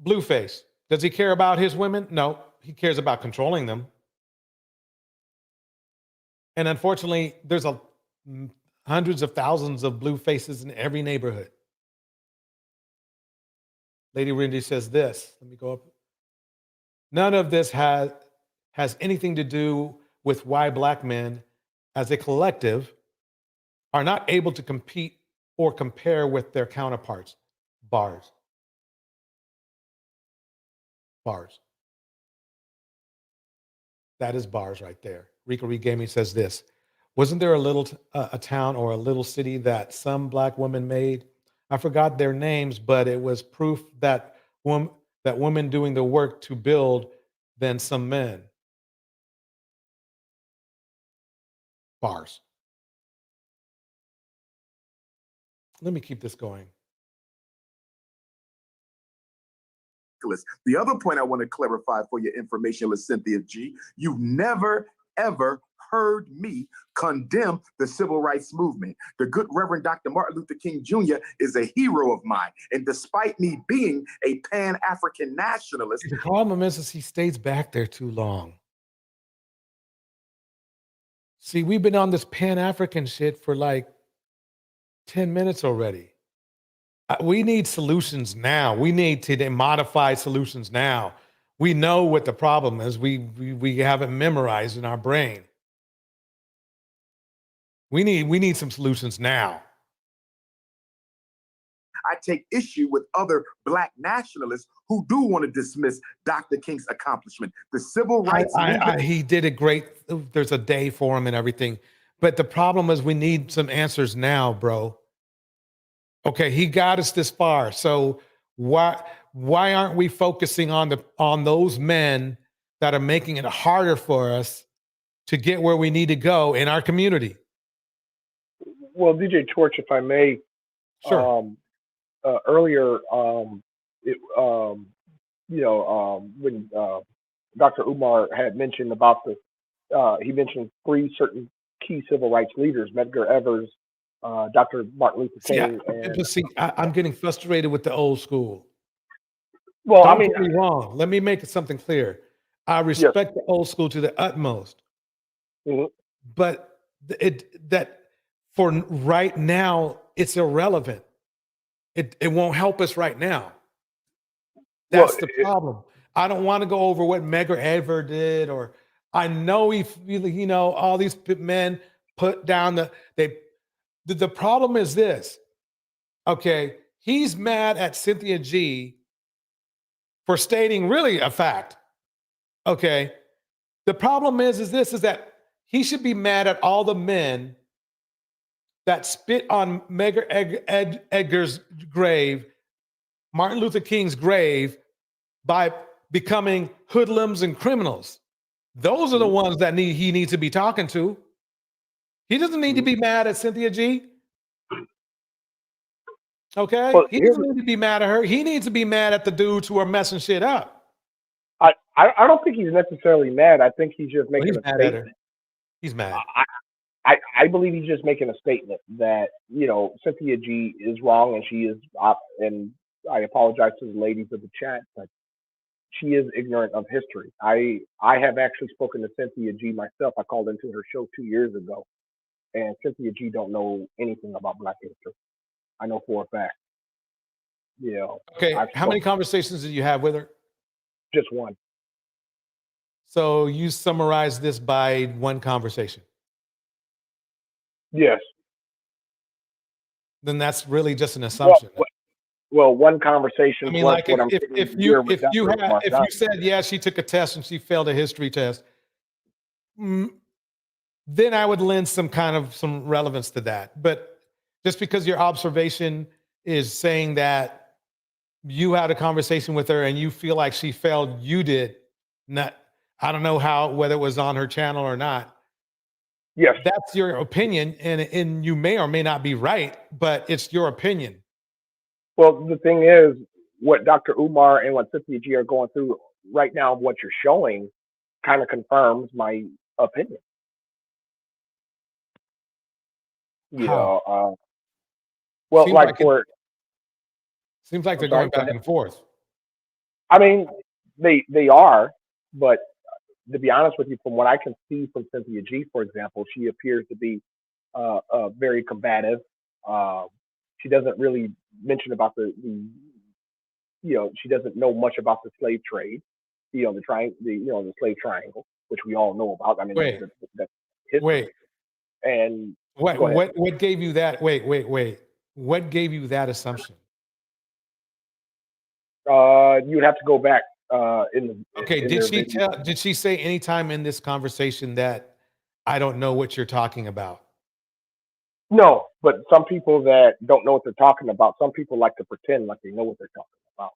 Blueface, Does he care about his women? No, he cares about controlling them. And unfortunately, there's hundreds of thousands of blue faces in every neighborhood. Lady Rindy says this. Let me go up. None of this has anything to do with why Black men, as a collective, are not able to compete or compare with their counterparts. Bars. Bars. That is bars right there. Rika Reed Gaming says this. Wasn't there a town or a little city that some Black women made? I forgot their names, but it was proof that women doing the work to build than some men. Bars. Let me keep this going. The other point I want to clarify for your information, Cynthia G, you've never, ever heard me condemn the civil rights movement. The good Reverend Dr. Martin Luther King Jr. is a hero of mine. And despite me being a Pan-African nationalist. The problem is he stays back there too long. See, we've been on this Pan-African shit for like 10 minutes already. We need solutions now. We need to modify solutions now. We know what the problem is. We have it memorized in our brain. We need some solutions now. I take issue with other Black nationalists who do want to dismiss Dr. King's accomplishment. The civil rights movement. He did a great, there's a day for him and everything. But the problem is we need some answers now, bro. Okay, he got us this far. So why aren't we focusing on those men that are making it harder for us to get where we need to go in our community? Well, DJ Torch, if I may, sure. Earlier, when Dr. Umar had mentioned about he mentioned 3 certain key civil rights leaders: Medgar Evers, Dr. Martin Luther King. I'm getting frustrated with the old school. Well, Don't get me wrong. Let me make something clear. I respect the old school to the utmost, but that for right now, it's irrelevant. It won't help us right now. That's the problem. I don't want to go over what Medgar Evers did, or I know all these men put down the problem is this. Okay, he's mad at Cynthia G for stating really a fact. Okay, the problem is that he should be mad at all the men that spit on Medgar Evers' grave, Martin Luther King's grave, by becoming hoodlums and criminals. Those are the ones that he needs to be talking to. He doesn't need to be mad at Cynthia G. Okay? He doesn't need to be mad at her. He needs to be mad at the dudes who are messing shit up. I don't think he's necessarily mad. I think he's just making a statement. He's mad. I believe he's just making a statement that, Cynthia G is wrong, and she is, and I apologize to the ladies of the chat, but she is ignorant of history. I have actually spoken to Cynthia G myself. I called into her show 2 years ago, and Cynthia G don't know anything about Black history. I know for a fact. Okay, how many conversations did you have with her? Just one. So you summarize this by one conversation? Yes. Then that's really just an assumption. Well, one conversation. I mean, like if you said, yeah, she took a test and she failed a history test, then I would lend some relevance to that. But just because your observation is saying that you had a conversation with her and you feel like she failed, you did not. I don't know whether it was on her channel or not. Yes. That's your opinion, and you may or may not be right, but it's your opinion. Well, the thing is, what Dr. Umar and what Cynthia G are going through right now, what you're showing kind of confirms my opinion. Well, seems like they're going back and forth. I mean, They are, but to be honest with you, from what I can see from Cynthia G, for example, she appears to be very combative. She doesn't really mention about she doesn't know much about the slave trade, the slave triangle, which we all know about. I mean, Wait, that's history. wait. And What go ahead. what gave you that? Wait. What gave you that assumption? You'd have to go back in Okay, their video. did she say anytime in this conversation that I don't know what you're talking about? No, but some people that don't know what they're talking about, some people like to pretend like they know what they're talking about.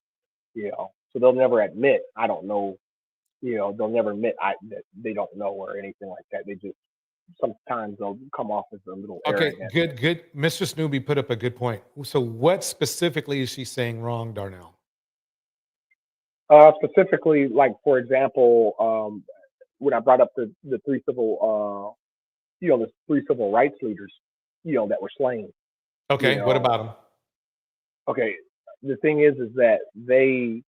So they'll never admit I don't know. They'll never admit that they don't know or anything like that. They just sometimes they'll come off as a little Okay, arrogant. good. Mr. Snoopy put up a good point. So what specifically is she saying wrong, Darnell? Specifically, like for example, when I brought up the three civil the three civil rights leaders, that were slain. Okay, what about them? Okay, the thing is that they,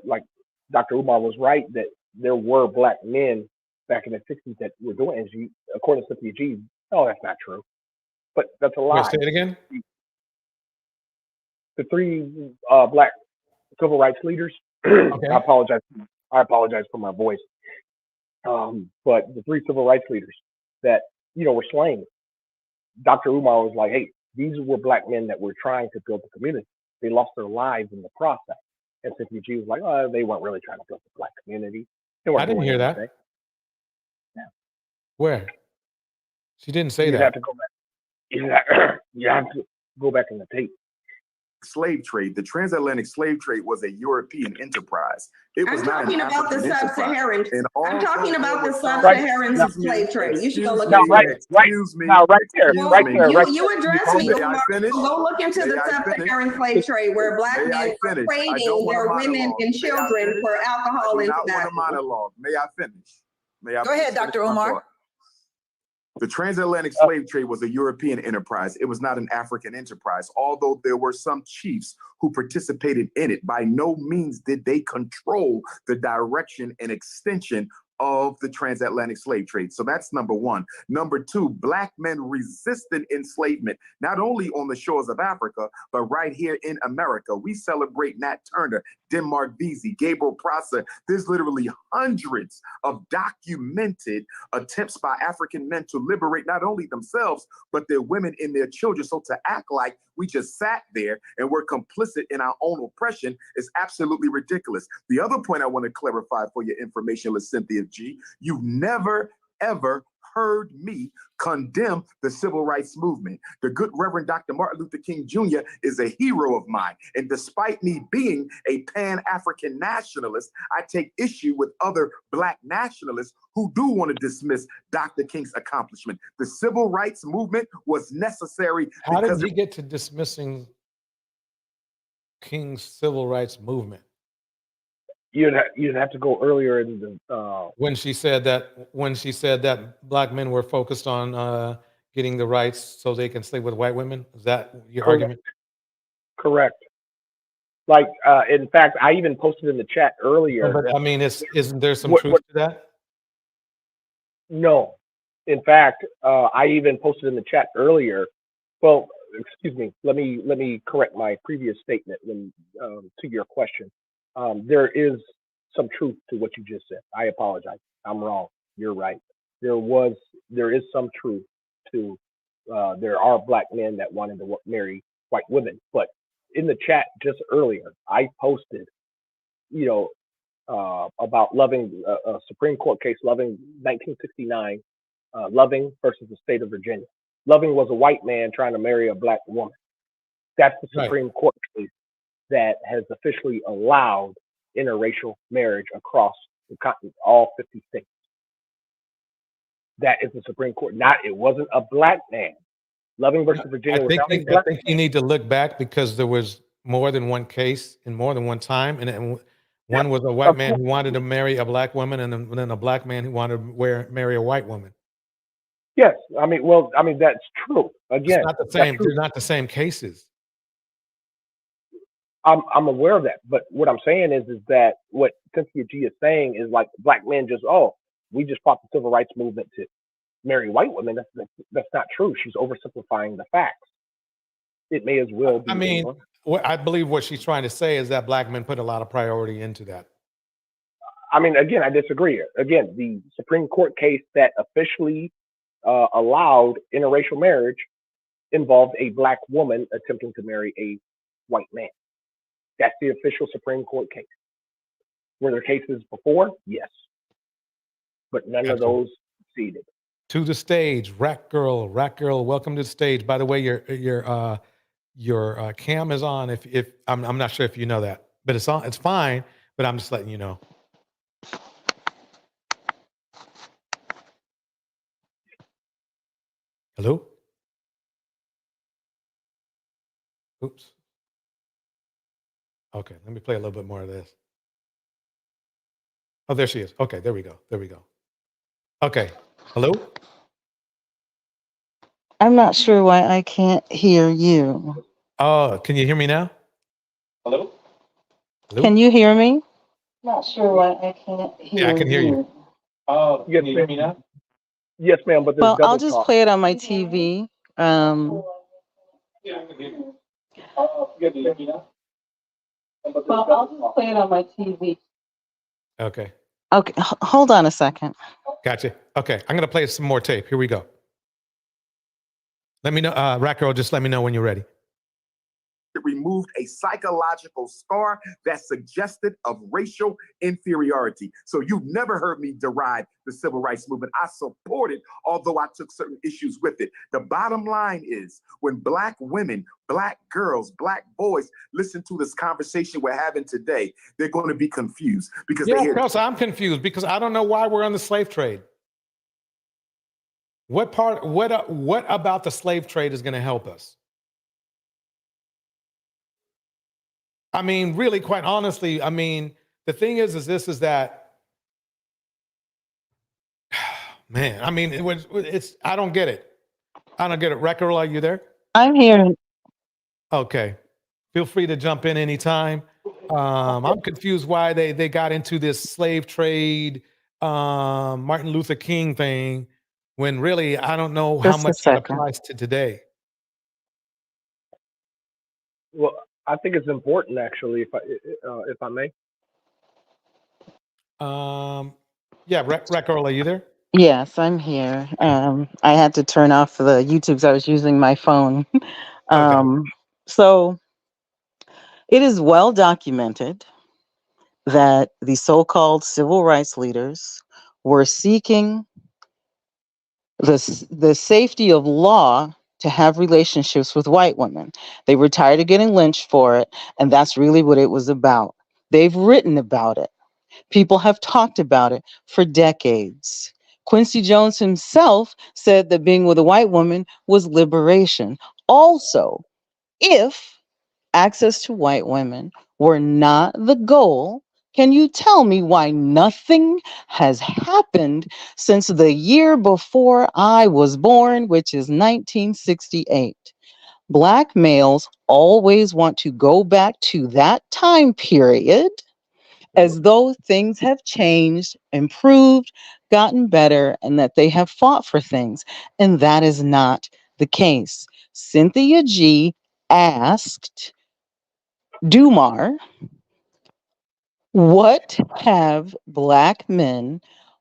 like Dr. Umar was right that there were black men back in the 60s that were doing it. According to Cynthia G, oh, that's not true. But that's a lie. Wait, say it again? The three black civil rights leaders, Okay. I apologize for my voice. But the three civil rights leaders that, were slain, Dr. Umar was like, hey, these were black men that were trying to build the community. They lost their lives in the process. And Cynthia G was like, oh, they weren't really trying to build the black community. I didn't hear that. Yeah. Where? She didn't say that. You have to go back. You have to go back in the tape. Slave trade, the transatlantic slave trade was a European enterprise. It was I'm not talking an about the African enterprise. sub-Saharans. And I'm talking about the Right. sub-Saharans slave trade. You should go look Now, into right, it. Excuse me. now, right there, Well, right there, right you there. addressed me, May I Umar. finish? Go look into May the I finish? sub-Saharan slave trade where black May I men were finish? I trading don't want their a women monologue. and May I children finish? for I alcohol do and not want a tobacco. monologue. May I finish? May I Go ahead, finish Dr. my Umar. thought? The transatlantic slave trade was a European enterprise. It was not an African enterprise. Although there were some chiefs who participated in it, by no means did they control the direction and extension of the transatlantic slave trade. So that's number one. Number two, black men resisted enslavement, not only on the shores of Africa, but right here in America. We celebrate Nat Turner, Denmark Vesey, Gabriel Prosser. There's literally hundreds of documented attempts by African men to liberate not only themselves, but their women and their children. So to act like we just sat there and were complicit in our own oppression is absolutely ridiculous. The other point I want to clarify for your information, Cynthia G, you've never, ever heard me condemn the civil rights movement. The good Reverend Dr. Martin Luther King Jr. is a hero of mine. And despite me being a Pan-African nationalist, I take issue with other black nationalists who do want to dismiss Dr. King's accomplishment. The civil rights movement was necessary. How did he get to dismissing King's civil rights movement? You'd have to go earlier in the When she said that black men were focused on getting the rights so they can sleep with white women. Is that your argument? Correct. Like, in fact, I even posted in the chat earlier. But I mean, isn't there some What- truth what- to that? No. In fact, I even posted in the chat earlier. Well, excuse me. Let me correct my previous statement when to your question. There is some truth to what you just said. I apologize. I'm wrong. You're right. There is some truth to there are black men that wanted to marry white women. But in the chat just earlier, I posted, about Loving, a Supreme Court case, Loving 1969, Loving versus the state of Virginia. Loving was a white man trying to marry a black woman. That's the Right. Supreme Court case that has officially allowed interracial marriage across the continent, all 50 states. That is the Supreme Court. It wasn't a black man. Loving versus Virginia I was think, not a I black think you need to look back because there was more than one case in more than one time, and one was a white man who wanted to marry a black woman, and then a black man who wanted to marry a white woman. Yes, that's true. Again, It's not the same. They're not the same cases. I'm aware of that, but what I'm saying is that what Cynthia G is saying is like black men just, oh, we just fought the civil rights movement to marry white women. That's not true. She's oversimplifying the facts. It may as well be. I mean, I believe what she's trying to say is that black men put a lot of priority into that. I mean, again, I disagree. Again, the Supreme Court case that officially allowed interracial marriage involved a black woman attempting to marry a white man. That's the official Supreme Court case. Were there cases before? Yes. But none of those succeeded. To the stage, Rat Girl, welcome to the stage. By the way, your cam is on. If I'm not sure if you know that, but it's on. It's fine. But I'm just letting you know. Hello. Oops. Okay, let me play a little bit more of this. Oh, there she is. Okay, there we go. There we go. Okay. Hello. I'm not sure why I can't hear you. Oh, can you hear me now? Hello? Hello? Can you hear me? Not sure why I can't hear you. Yeah, I can hear you. Oh, yes, can you hear me now? Yes, ma'am, but there's Well, double I'll just talk. play it on my TV. Yeah, I can hear you. Well, I'll just play it on my TV. Okay. Okay, hold on a second. Gotcha. Okay, I'm gonna play some more tape. Here we go. Let me know, Rat Girl, just let me know when you're ready. It removed a psychological scar that suggested of racial inferiority. So you've never heard me deride the civil rights movement. I support it, although I took certain issues with it. The bottom line is when black women, black girls, black boys listen to this conversation we're having today, they're going to be confused because they hear. Kelsey, I'm confused because I don't know why we're on the slave trade. What about the slave trade is going to help us? I mean, really, quite honestly, I mean, the thing is that, man, I mean, I don't get it. I don't get it. Rat Girl, are you there? I'm here. Okay. Feel free to jump in anytime. I'm confused why they got into this slave trade, Martin Luther King thing, when really I don't know how Just a much that second. applies to today. Well, I think it's important, actually, if I may. Yeah, Rat Girl, are you there? Yes, I'm here. I had to turn off the YouTubes. I was using my phone. So it is well documented that the so-called civil rights leaders were seeking the safety of law to have relationships with white women. They were tired of getting lynched for it, and that's really what it was about. They've written about it. People have talked about it for decades. Quincy Jones himself said that being with a white woman was liberation. Also, if access to white women were not the goal, can you tell me why nothing has happened since the year before I was born, which is 1968? Black males always want to go back to that time period as though things have changed, improved, gotten better, and that they have fought for things. And that is not the case. Cynthia G asked Umar, what have Black men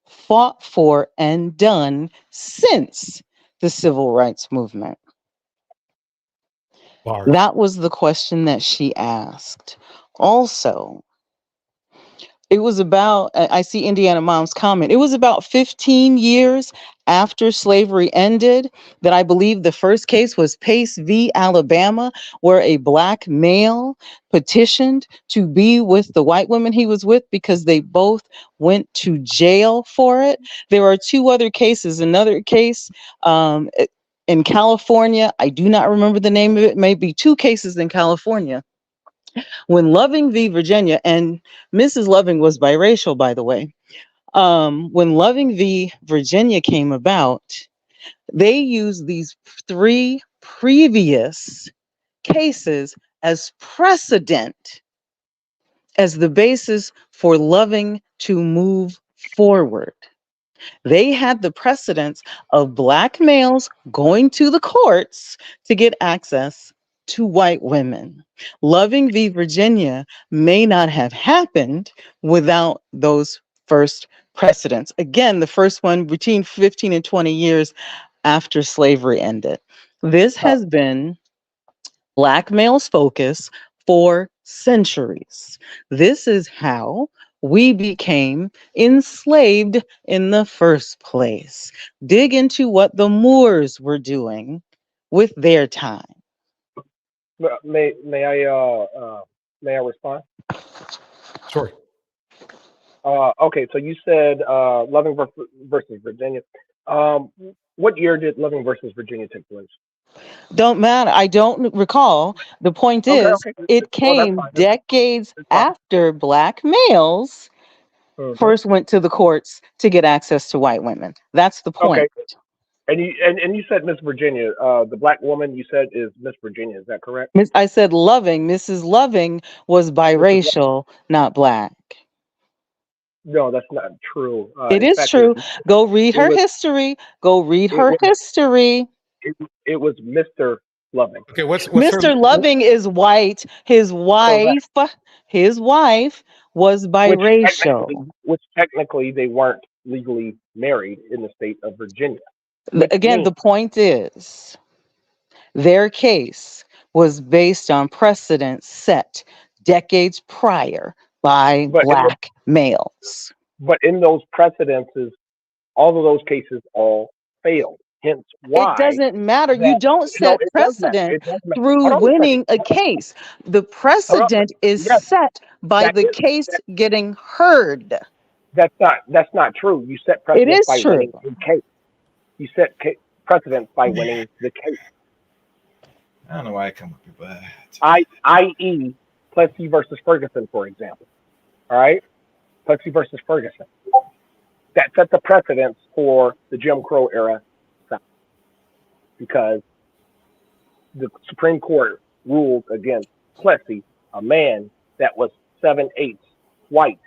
fought for and done since the civil rights movement? Bars. That was the question that she asked. Also, it was about, I see Indiana Mom's comment, it was about 15 years after slavery ended that I believe the first case was Pace v. Alabama, where a Black male petitioned to be with the white woman he was with because they both went to jail for it. There are two other cases. Another case in California, I do not remember the name of it, maybe two cases in California. When Loving v. Virginia, and Mrs. Loving was biracial, by the way. When Loving v. Virginia came about, they used these three previous cases as precedent as the basis for loving to move forward. They had the precedence of Black males going to the courts to get access to white women. Loving v. Virginia may not have happened without those first precedents. Again, the first one between 15 and 20 years after slavery ended. This has been Black males' focus for centuries. This is how we became enslaved in the first place. Dig into what the Moors were doing with their time. May I respond? Sure. Okay, so you said Loving versus Virginia. What year did Loving versus Virginia take place? Don't matter. I don't recall. The point is, Okay. it Oh, that's came fine. decades That's fine. after Black males first went to the courts to get access to white women. That's the point. Okay. And you said Miss Virginia. The Black woman you said is Miss Virginia. Is that correct? I said Loving. Mrs. Loving was biracial, not Black. No, that's not true. It In is fact, true. Go read it her was history. Go read it her was history. it was Mr. Loving. Okay, what's her? Mr. Loving is white. His wife was biracial. Which technically they weren't legally married in the state of Virginia. Again, the point is, their case was based on precedent set decades prior by Black males. But in those precedences, all of those cases all failed. Hence why It doesn't matter. You don't no, set it does matter. precedent It does matter. through Hold on a second. winning a case. The Hold on. precedent is Yes, set by that the is case getting heard. that's not true. You set It precedent is by true. winning a case. You set precedent by winning the case. I don't know why I come up here, but I.e. Plessy versus Ferguson, for example. All right, Plessy versus Ferguson. That set the precedence for the Jim Crow era South, because the Supreme Court ruled against Plessy, a man that was 7/8 white,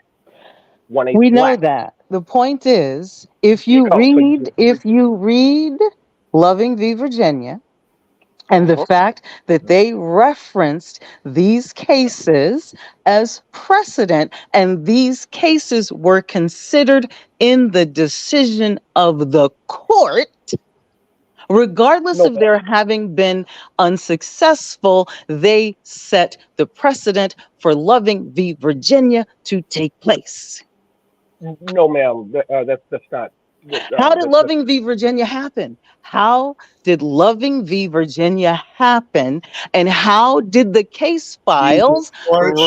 1/8 We know black. that. The point is, if you read Loving v. Virginia, and the fact that they referenced these cases as precedent, and these cases were considered in the decision of the court, regardless of their having been unsuccessful, they set the precedent for Loving v. Virginia to take place. No, ma'am. That's not. How did Loving v. Virginia happen? How did Loving v. Virginia happen? And how did the case files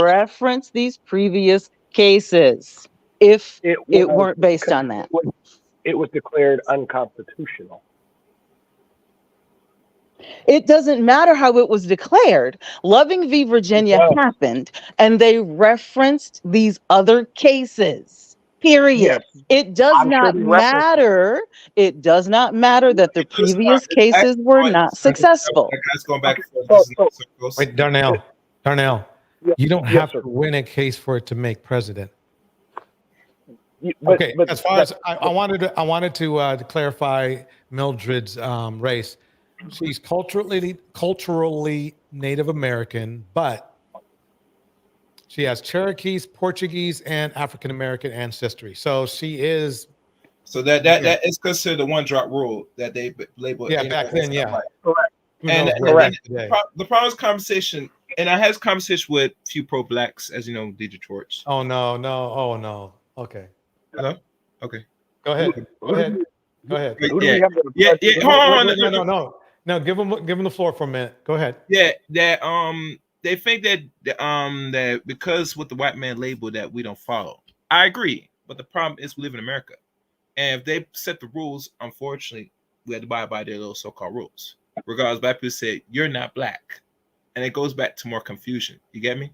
reference these previous cases if it weren't based on that? It was declared unconstitutional. It doesn't matter how it was declared. Loving v. Virginia happened, and they referenced these other cases. Period. Yes, it does not matter. It does not matter that the previous cases were not successful. Let's go back. Wait, Darnell, you don't have to win a case for it to make president. Okay, as far as I wanted to clarify Mildred's race. She's culturally Native American, but she has Cherokees, Portuguese, and African American ancestry. So she is. So that is considered the one drop rule that they labeled. Yeah, back then, yeah. Correct. And today. the problem is conversation, and I had this conversation with a few pro blacks, as you know, DJ Torch. Oh no. Okay. Hello. Okay. Go ahead. Yeah. Hold on. No, give them the floor for a minute. Go ahead. Yeah, they think that that because with the white man label that we don't follow. I agree, but the problem is we live in America, and if they set the rules, unfortunately, we have to abide by their little so-called rules. Regardless, black people say you're not black, and it goes back to more confusion. You get me?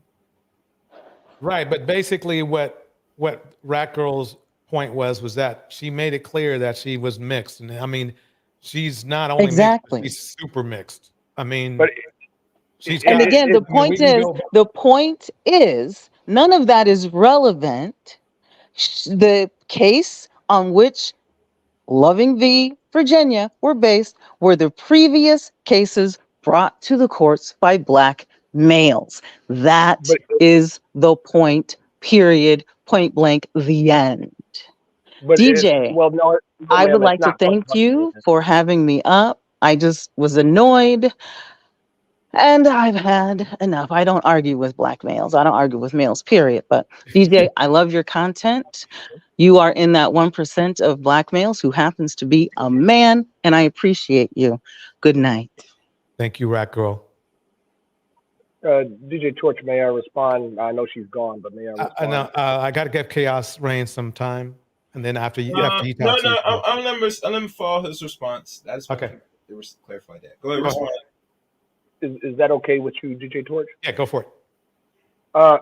Right, but basically, what Rat Girl's point was that she made it clear that she was mixed, and I mean. She's not only mixed, she's super mixed. I mean, And again, the point is, none of that is relevant. The case on which Loving v. Virginia were based were the previous cases brought to the courts by Black males. That is the point, period, point blank, the end. DJ, I would like to thank you for having me up. I just was annoyed. And I've had enough. I don't argue with Black males. I don't argue with males, period. But DJ, I love your content. You are in that 1% of Black males who happens to be a man, and I appreciate you. Good night. Thank you, Rat Girl. DJ Torch, may I respond? I know she's gone, but may I respond? I got to give Chaos Reign some time, and then after you, No, talk, I'm let me follow his response. That's okay. They were clarify that. Go ahead, respond. Is that okay with you, DJ Torch? Yeah, go for it.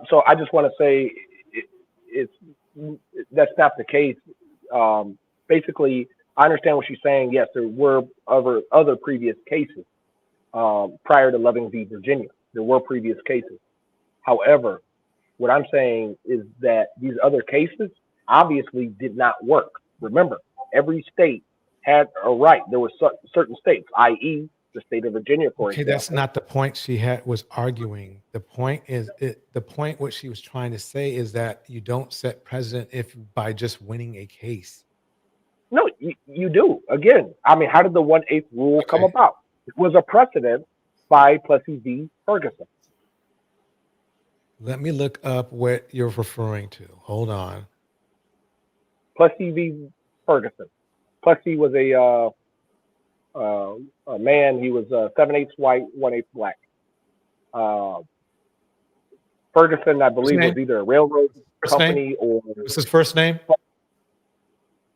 So I just want to say that's not the case. Basically, I understand what she's saying. Yes, there were other previous cases prior to Loving v. Virginia. There were previous cases. However, what I'm saying is that these other cases obviously did not work. Remember, every state had a right. There were certain states, i.e., the state of Virginia, for example. That's not the point she was arguing. The point is, what she was trying to say is that you don't set precedent by just winning a case. No, you do. Again, I mean, how did the 1/8 rule come about? It was a precedent by Plessy v. Ferguson. Let me look up what you're referring to. Hold on. Plessy v. Ferguson. Plessy was a man. He was 7/8 white, 1/8 Black. Ferguson, I believe, was either a railroad company or. What's his first name?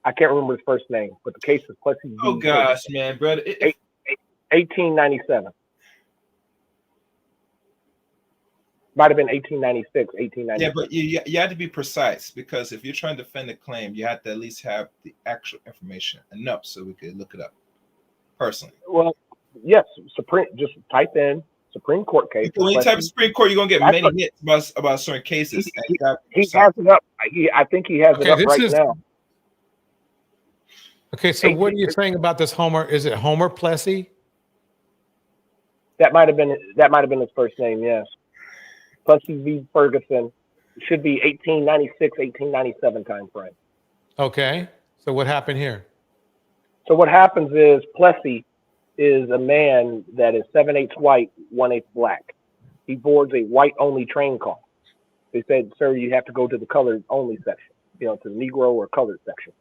I can't remember his first name, but the case is Plessy v. Oh gosh, Ferguson. man, brother. 1897. Might have been 1896, 1897. Yeah, but you have to be precise, because if you're trying to defend a claim, you have to at least have the actual information enough so we could look it up personally. Well, yes, just type in Supreme Court case. When you type Supreme Court, you're gonna get many hits about certain cases. He has it up. I think he has it up right now. Okay, so what are you saying about this Homer? Is it Homer Plessy? That might have been his first name. Yes, Plessy v. Ferguson. It should be 1896, 1897 time frame. Okay, so what happened here? So what happens is Plessy is a man that is 7/8 white, 1/8 Black. He boards a white-only train car. They said, "Sir, you have to go to the colored-only section, to the Negro or colored section."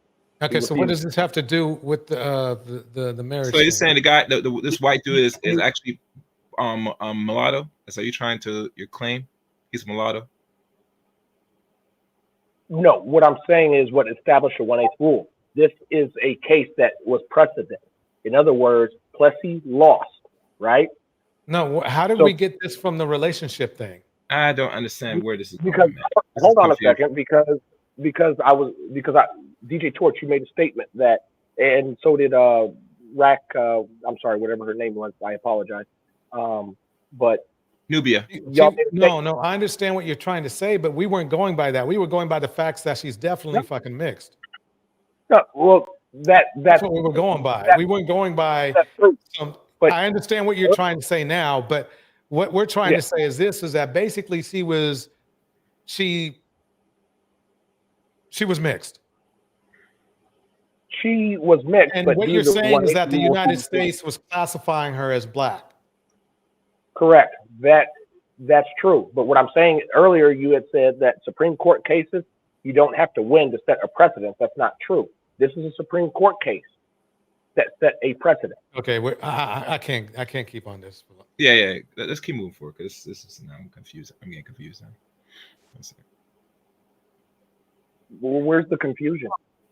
Okay, so what does this have to do with the marriage? So you're saying the guy, this white dude is actually mulatto? Is that your claim? He's mulatto? No, what I'm saying is what established the 1/8 rule. This is a case that was precedent. In other words, Plessy lost, right? No, how did we get this from the relationship thing? I don't understand where this is because going, hold on a second, because DJ Torch, you made a statement that, and so did Rack. I'm sorry, whatever her name was. I apologize. But Nubia. No, I understand what you're trying to say, but we weren't going by that. We were going by the facts that she's definitely fucking mixed. No, well, that's what we were going by. We weren't going by some. But I understand what you're trying to say now, but what we're trying to say is that basically she was mixed. She was mixed. And but what you're saying is that the United States was classifying her as Black. Correct. That's true. But what I'm saying earlier, you had said that Supreme Court cases, you don't have to win to set a precedent. That's not true. This is a Supreme Court case that set a precedent. Okay, I can't keep on this. Yeah. Let's keep moving forward, because this is now I'm confused. I'm getting confused now. Well, where's the confusion?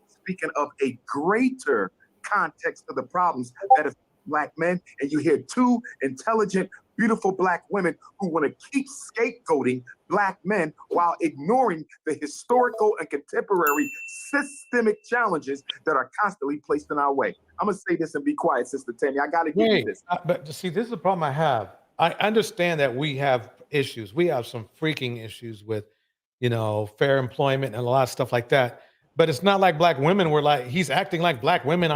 Speaking of a greater context of the problems that affect Black men, and you hear two intelligent, beautiful Black women who want to keep scapegoating Black men while ignoring the historical and contemporary systemic challenges that are constantly placed in our way. I'm gonna say this and be quiet, Sister Tanya. I gotta give you this. But see, this is the problem I have. I understand that we have issues. We have some freaking issues with, fair employment and a lot of stuff like that. But it's not like black women were like, he's acting like black women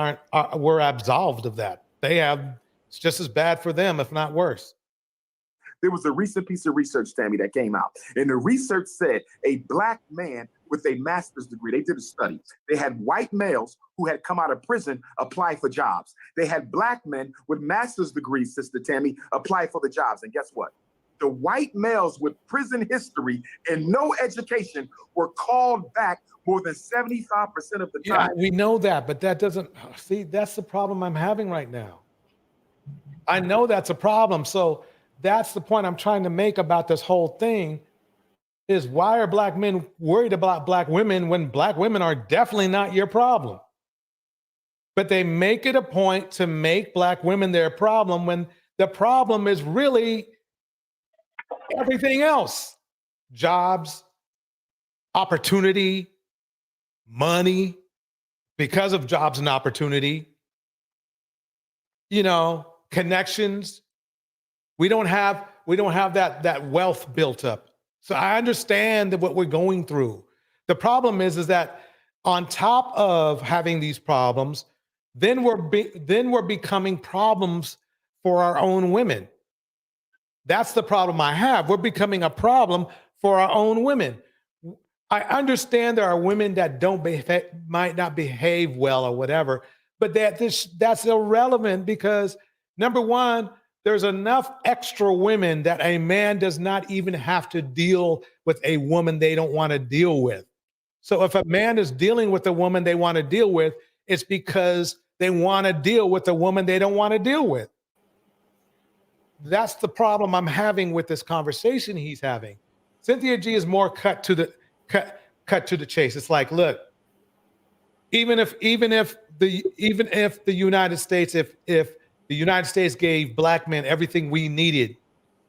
were absolved of that. It's just as bad for them, if not worse. There was a recent piece of research, Tammy, that came out. And the research said a black man with a master's degree, they did a study. They had white males who had come out of prison apply for jobs. They had black men with master's degrees, Sister Tammy, apply for the jobs. And guess what? The white males with prison history and no education were called back more than 75% of the time. Yeah, we know that, but that doesn't, see, that's the problem I'm having right now. I know that's a problem. So that's the point I'm trying to make about this whole thing is why are black men worried about black women when black women are definitely not your problem? But they make it a point to make black women their problem when the problem is really everything else. Jobs, opportunity, money, because of jobs and opportunity, connections. We don't have that wealth built up. So I understand what we're going through. The problem is that on top of having these problems, then we're becoming problems for our own women. That's the problem I have. We're becoming a problem for our own women. I understand there are women that might not behave well or whatever, but that's irrelevant because number one, there's enough extra women that a man does not even have to deal with a woman they don't want to deal with. So if a man is dealing with a woman they want to deal with, it's because they want to deal with a woman they don't want to deal with. That's the problem I'm having with this conversation he's having. Cynthia G is more cut to the chase. It's like, look, even if the United States, if the United States gave black men everything we needed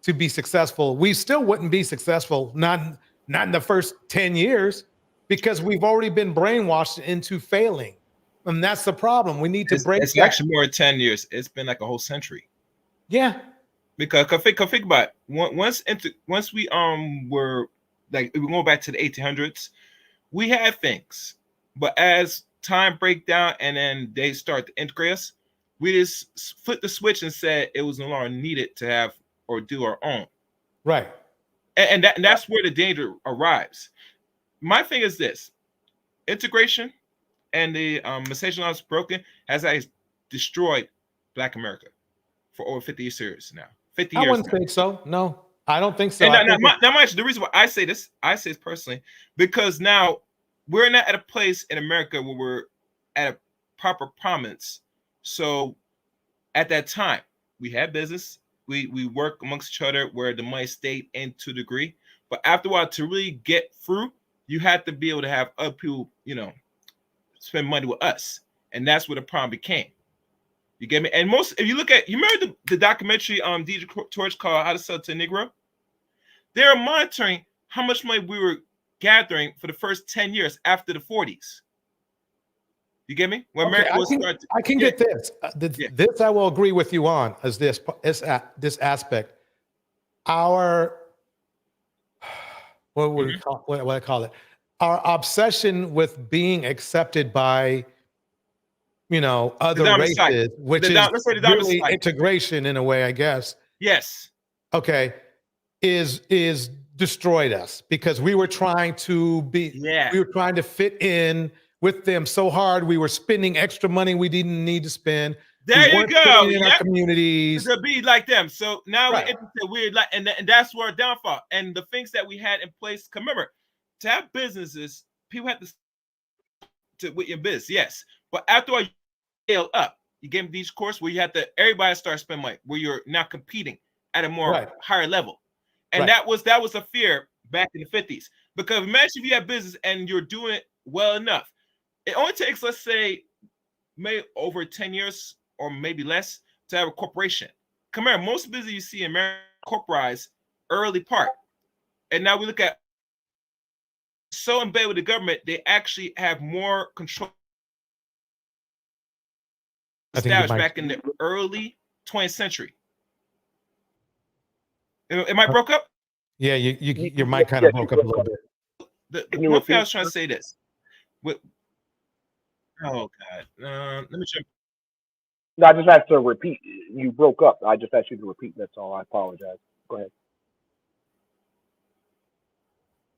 to be successful, we still wouldn't be successful, not in the first 10 years, because we've already been brainwashed into failing. And that's the problem. We need to break It's that. actually more than 10 years. It's been like a whole century. Yeah. Because think about it. Once we were like, we go back to the 1800s, we had things, but as time break down and then they start to integrate us, we just flipped the switch and said it was no longer needed to have or do our own. Right. And that's where the danger arrives. My thing is this: integration and the Message laws broken has destroyed Black America for over 50 years now. 50 years. I wouldn't think so. No, I don't think so. And the reason why I say this personally, because now we're not at a place in America where we're at a proper prominence. So at that time, we had business, we work amongst each other where the money stayed in to a degree. But after a while, to really get through, you have to be able to have other people, spend money with us. And that's where the problem became. You get me? And if you look at, you remember the documentary DJ Torch called How to Sell to a Negro? They're monitoring how much money we were gathering for the first 10 years after the 40s. You get me? When America I can get this. This I will agree with you on as this aspect. Our what I call it? Our obsession with being accepted by other races, which is really integration in a way, I guess. Yes. Okay. Is destroyed us because we were trying to we were trying to fit in with them so hard. We were spending extra money we didn't need to spend. There you go. In our communities to be like them. So now we're like, and that's where our downfall. And the things that we had in place. Remember, to have businesses, people have to with your business, yes. But after all, you scale up. You get these courses where you have to everybody start spending money, where you're now competing at a more higher level. And that was a fear back in the 50s. Because imagine if you have business and you're doing it well enough. It only takes, let's say, maybe over 10 years or maybe less to have a corporation. Come here, most business you see in America corporatized early part. And now we look at so embedded with the government, they actually have more control established back in the early 20th century. Am I broke up? Yeah, your mic kind of broke up a little bit. The one thing I was trying to say this. Oh God. Let me jump. No, I just asked to repeat. You broke up. I just asked you to repeat. That's all. I apologize. Go ahead.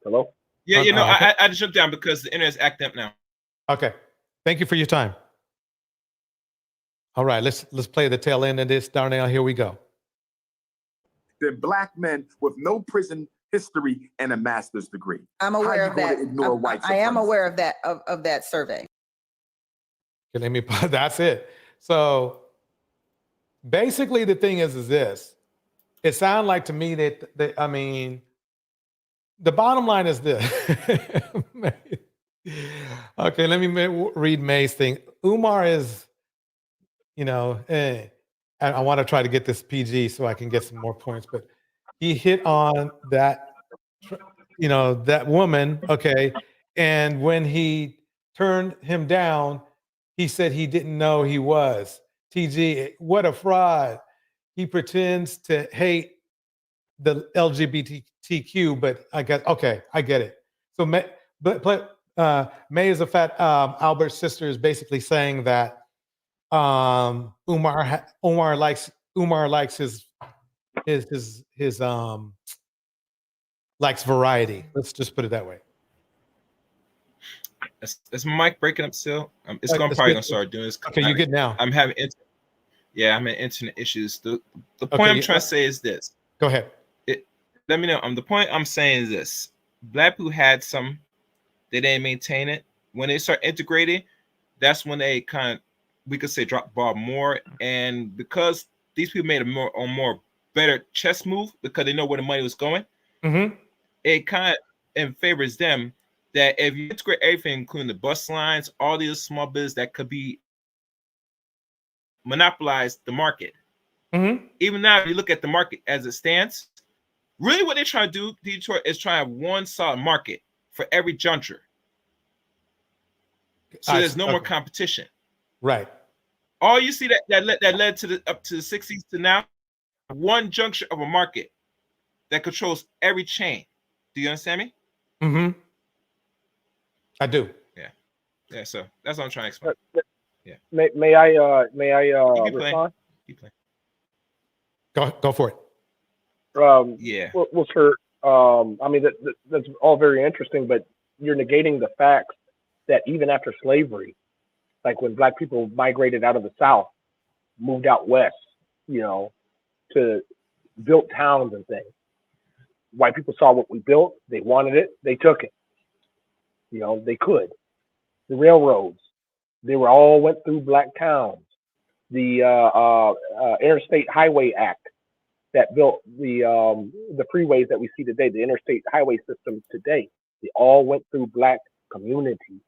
Hello? Yeah, I just jumped down because the internet's acting up now. Okay. Thank you for your time. All right, let's play the tail end of this. Darnell, here we go. Than black men with no prison history and a master's degree. I'm aware of that. I am aware of that of that survey. Okay, let me. That's it. So basically, the thing is this. It sounds like to me that I mean, the bottom line is this. Okay, let me read May's thing. Umar is, I want to try to get this PG so I can get some more points, but he hit on that, that woman, okay, and when he turned him down, he said he didn't know he was. TG, what a fraud. He pretends to hate the LGBTQ, but I get it. So May is a fat Albert's sister is basically saying that Umar likes his likes variety. Let's just put it that way. Is my mic breaking up still? It's probably gonna start doing this. Okay, you good now? I'm having I'm in internet issues. The point I'm trying to say is this. Go ahead. Let me know. The point I'm saying is this: Black people had some, they didn't maintain it. When they start integrating, that's when they we could say drop the ball more. And because these people made a more better chess move because they know where the money was going, it kind of favors them that if you integrate everything, including the bus lines, all these small business that could be monopolize the market. Even now, if you look at the market as it stands, really what they're trying to do, Detroit, is try to have one solid market for every juncture. So there's no more competition. Right. All you see that led to up to the 60s to now, one juncture of a market that controls every chain. Do you understand me? I do. Yeah. So that's what I'm trying to explain. Yeah. May I respond? Go for it. Well, sir. I mean that's all very interesting, but you're negating the facts that even after slavery, like when Black people migrated out of the South, moved out west, to built towns and things. White people saw what we built, they wanted it, they took it. They could. The railroads, they were all went through Black towns. The Interstate Highway Act that built the freeways that we see today, the interstate highway system today, they all went through Black communities.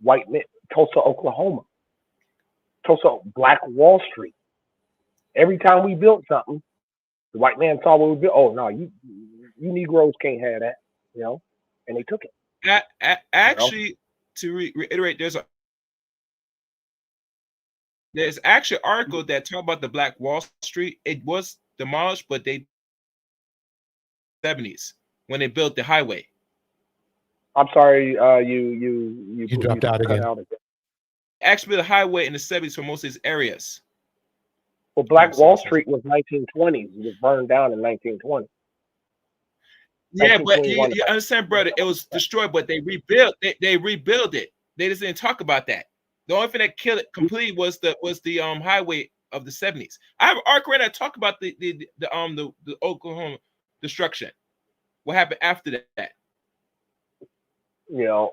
White men, Tulsa, Oklahoma, Black Wall Street. Every time we built something, the white man saw what we built. Oh no, you Negroes can't have that, and they took it. Actually, to reiterate, there's actually an article that talk about the Black Wall Street. It was demolished, but they 70s when they built the highway. I'm sorry, you dropped out again. Actually, the highway in the 70s for most of these areas. Well, Black Wall Street was 1920s. It was burned down in 1920. Yeah, but you understand, brother, it was destroyed, but they rebuilt. They rebuilt it. They just didn't talk about that. The only thing that killed it completely was the highway of the 70s. I have an article that talk about the Oklahoma destruction. What happened after that? Well,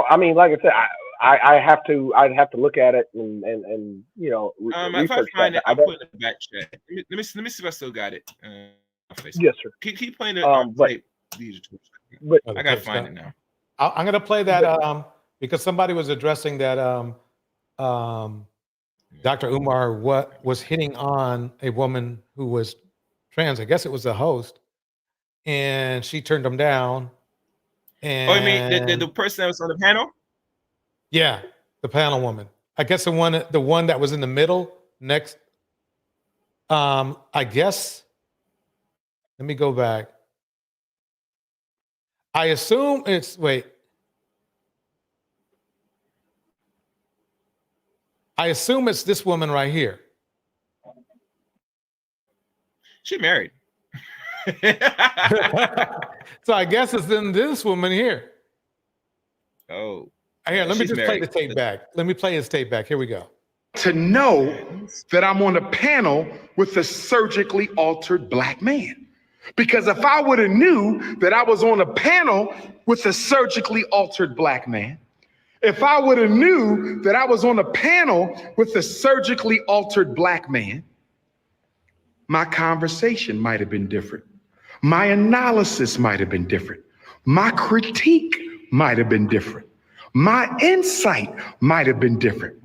I mean, like I said, I'd have to look at it and if I find it, I'll put it in the back chat. Let me see if I still got it. Yes, sir. Keep playing it. But I gotta find it now. I'm gonna play that because somebody was addressing that Dr. Umar was hitting on a woman who was trans. I guess it was the host, and she turned him down. And, you mean the person that was on the panel? Yeah, the panel woman. I guess the one that was in the middle next. I guess Let me go back. I assume it's, wait. I assume it's this woman right here. She married. So I guess it's in this woman here. Oh. Here, let me she's just play married. the tape back. Let me play his tape back. Here we go. To know that I'm on a panel with a surgically altered black man. Because if I would have knew that I was on a panel with a surgically altered black man, if I would have knew that I was on a panel with a surgically altered black man, my conversation might have been different. My analysis might have been different. My critique might have been different. My insight might have been different.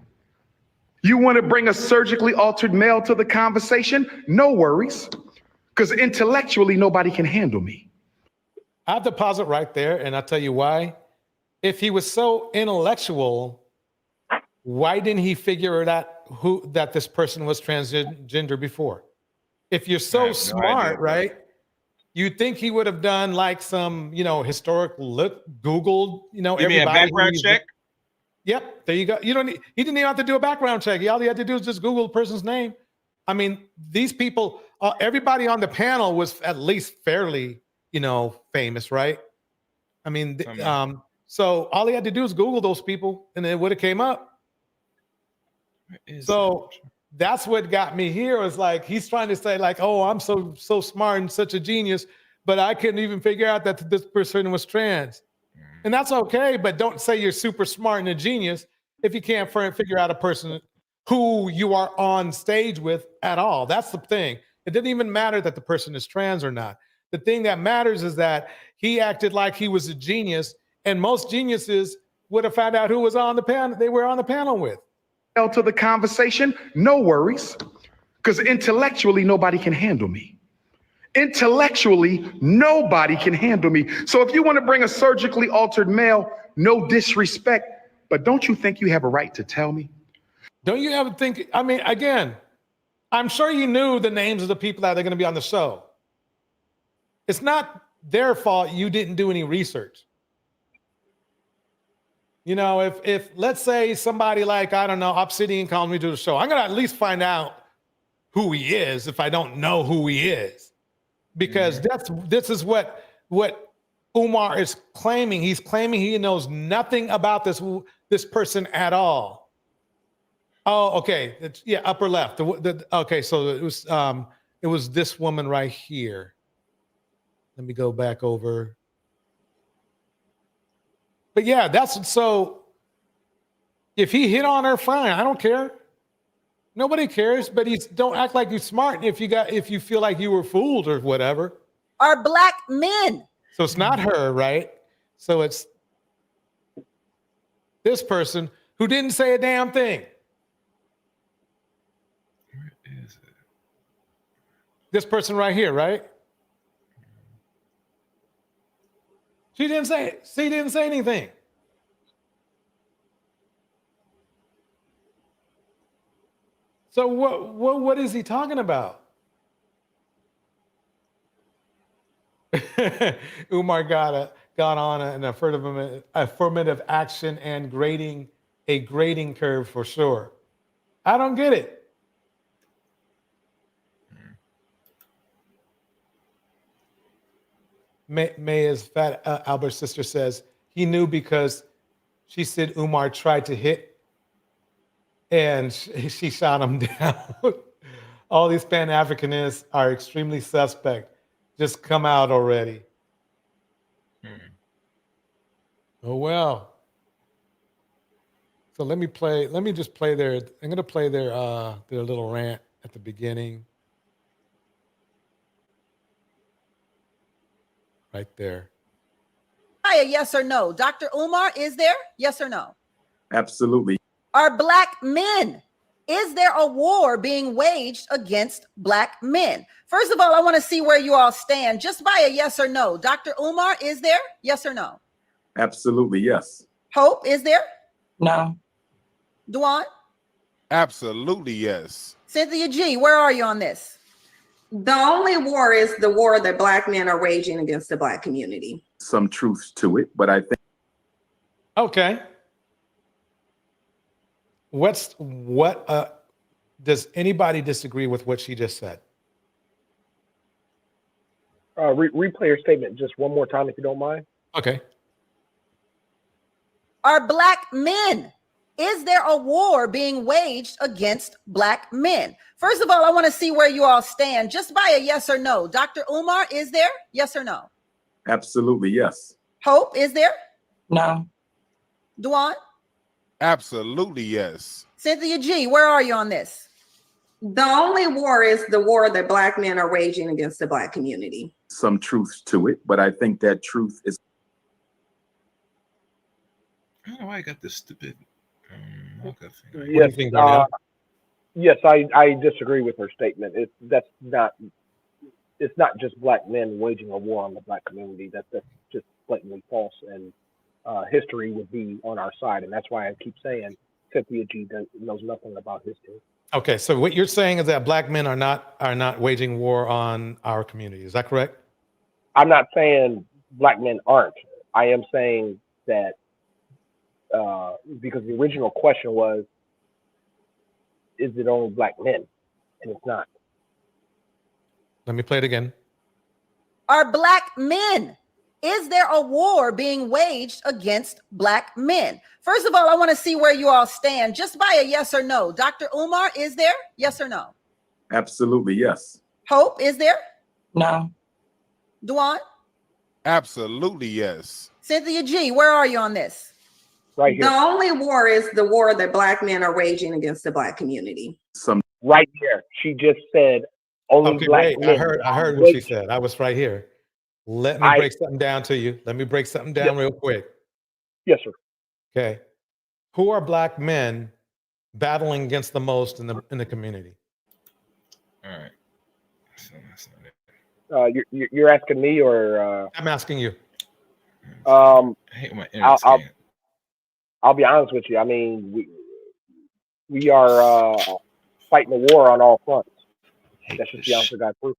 You want to bring a surgically altered male to the conversation? No worries, because intellectually, nobody can handle me. I have to pause it right there, and I'll tell you why. If he was so intellectual, why didn't he figure it out that this person was transgender before? If you're so smart, right? You'd think he would have done like some, historical look, Googled, You mean a everybody. background check? Yep, there you go. He didn't even have to do a background check. All he had to do is just Google the person's name. I mean, these people, everybody on the panel was at least fairly, famous, right? I mean, so all he had to do is Google those people, and it would have came up. So that's what got me here. Was like he's trying to say, like, oh, I'm so smart and such a genius, but I couldn't even figure out that this person was trans. And that's okay, but don't say you're super smart and a genius if you can't figure out a person who you are on stage with at all. That's the thing. It didn't even matter that the person is trans or not. The thing that matters is that he acted like he was a genius, and most geniuses would have found out who was on the panel. They were on the panel with. To the conversation, no worries, because intellectually, nobody can handle me. Intellectually, nobody can handle me. So if you want to bring a surgically altered male, no disrespect, but don't you think you have a right to tell me? Don't you ever think, I mean, again, I'm sure you knew the names of the people that are going to be on the show. It's not their fault you didn't do any research. If let's say somebody like, I don't know, Obsidian calls me to the show, I'm going to at least find out who he is if I don't know who he is. Because this is what Umar is claiming. He's claiming he knows nothing about this person at all. Oh, okay. Upper left. Okay, so it was this woman right here. Let me go back over. But yeah, so if he hit on her, fine. I don't care. Nobody cares, but don't act like you're smart if you feel like you were fooled or whatever. Are black men. So it's not her, right? So it's this person who didn't say a damn thing. Where is it? This person right here, right? She didn't say anything. So what is he talking about? Umar got on an affirmative action and a grading curve for sure. I don't get it. Maya's fat Albert's sister says he knew because she said Umar tried to hit and she shot him down. All these Pan-Africanists are extremely suspect. Just come out already. Oh, well. So let me just play I'm going to play their little rant at the beginning. Right there. Hi, yes or no? Dr. Umar, is there? Yes or no? Absolutely. Are black men? Is there a war being waged against black men? First of all, I want to see where you all stand just by a yes or no. Dr. Umar, is there? Yes or no? Absolutely, yes. Hope, is there? No. Duan? Absolutely, yes. Cynthia G, where are you on this? The only war is the war that Black men are waging against the Black community. Some truth to it, but I think. Okay. Does anybody disagree with what she just said? Replay your statement just one more time, if you don't mind. Okay. Are Black men? Is there a war being waged against Black men? First of all, I want to see where you all stand just by a yes or no. Dr. Umar, is there? Yes or no? Absolutely, yes. Hope, is there? No. Duan? Absolutely, yes. Cynthia G, where are you on this? The only war is the war that Black men are waging against the Black community. Some truth to it, but I think that truth is. I don't know why I got this stupid. Yes, yes, I disagree with her statement. It's not just Black men waging a war on the Black community. That's just blatantly false, and history would be on our side, and that's why I keep saying Cynthia G knows nothing about history. Okay, so what you're saying is that Black men are not waging war on our community. Is that correct? I'm not saying Black men aren't. I am saying that because the original question was, is it only Black men? And it's not. Let me play it again. Are Black men? Is there a war being waged against Black men? First of all, I want to see where you all stand just by a yes or no. Dr. Umar, is there? Yes or no? Absolutely, yes. Hope, is there? No. Duan? Absolutely, yes. Cynthia G, where are you on this? Right here. The only war is the war that Black men are waging against the Black community. Right here. She just said only Okay, Black wait. men. I heard what she said. I was right here. Let me break something down to you. Let me break something down real quick. Yes, sir. Okay. Who are Black men battling against the most in the community? All right. So that's not it. You're asking me, or I'm asking you. I hate my internet I'll be honest with you. I mean, we are fighting the war on all fronts. That's just the honest to God truth.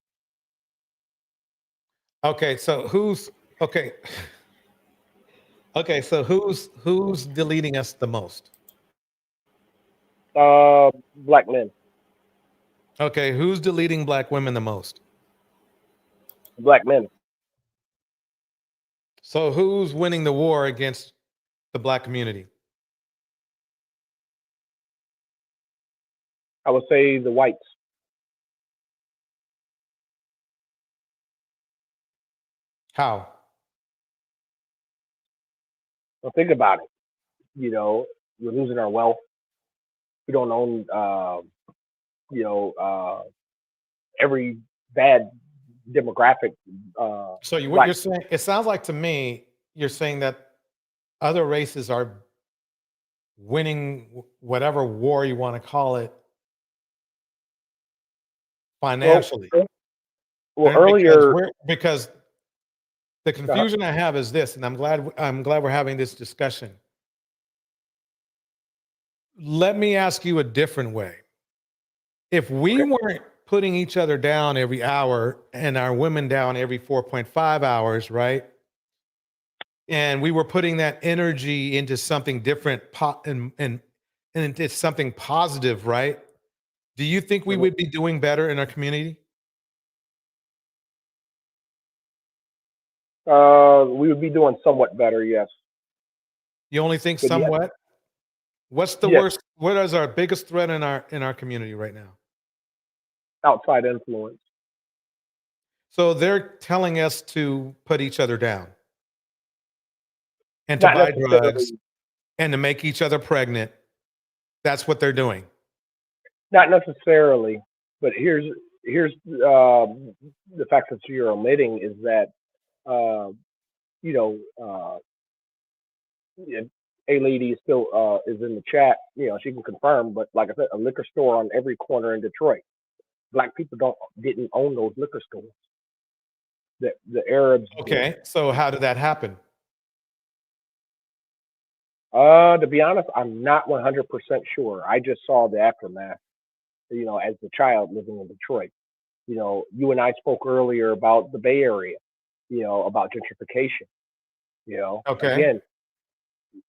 Okay, so who's deleting us the most? Black men. Okay, who's deleting Black women the most? Black men. So who's winning the war against the Black community? I would say the whites. How? Well, think about it. You know, we're losing our wealth. We don't own, every bad demographic. So what you're saying, it sounds like to me, you're saying that other races are winning whatever war you want to call it financially. Well, earlier, because the confusion I have is this, and I'm glad we're having this discussion. Let me ask you a different way. If we weren't putting each other down every hour and our women down every 4.5 hours, right? And we were putting that energy into something different and into something positive, right? Do you think we would be doing better in our community? we would be doing somewhat better, yes. You only think But somewhat? yes. What's the Yes. worst? What is our biggest threat in our community right now? Outside influence. So they're telling us to put each other down and to Not buy necessarily. drugs and to make each other pregnant. That's what they're doing. Not necessarily, but here's the fact that you're omitting is that if a lady is still is in the chat, she can confirm. But like I said, a liquor store on every corner in Detroit. Black people didn't own those liquor stores. The Arabs. Okay, so how did that happen? To be honest, I'm not 100% sure. I just saw the aftermath, as a child living in Detroit. You know, you and I spoke earlier about the Bay Area, about gentrification. Okay.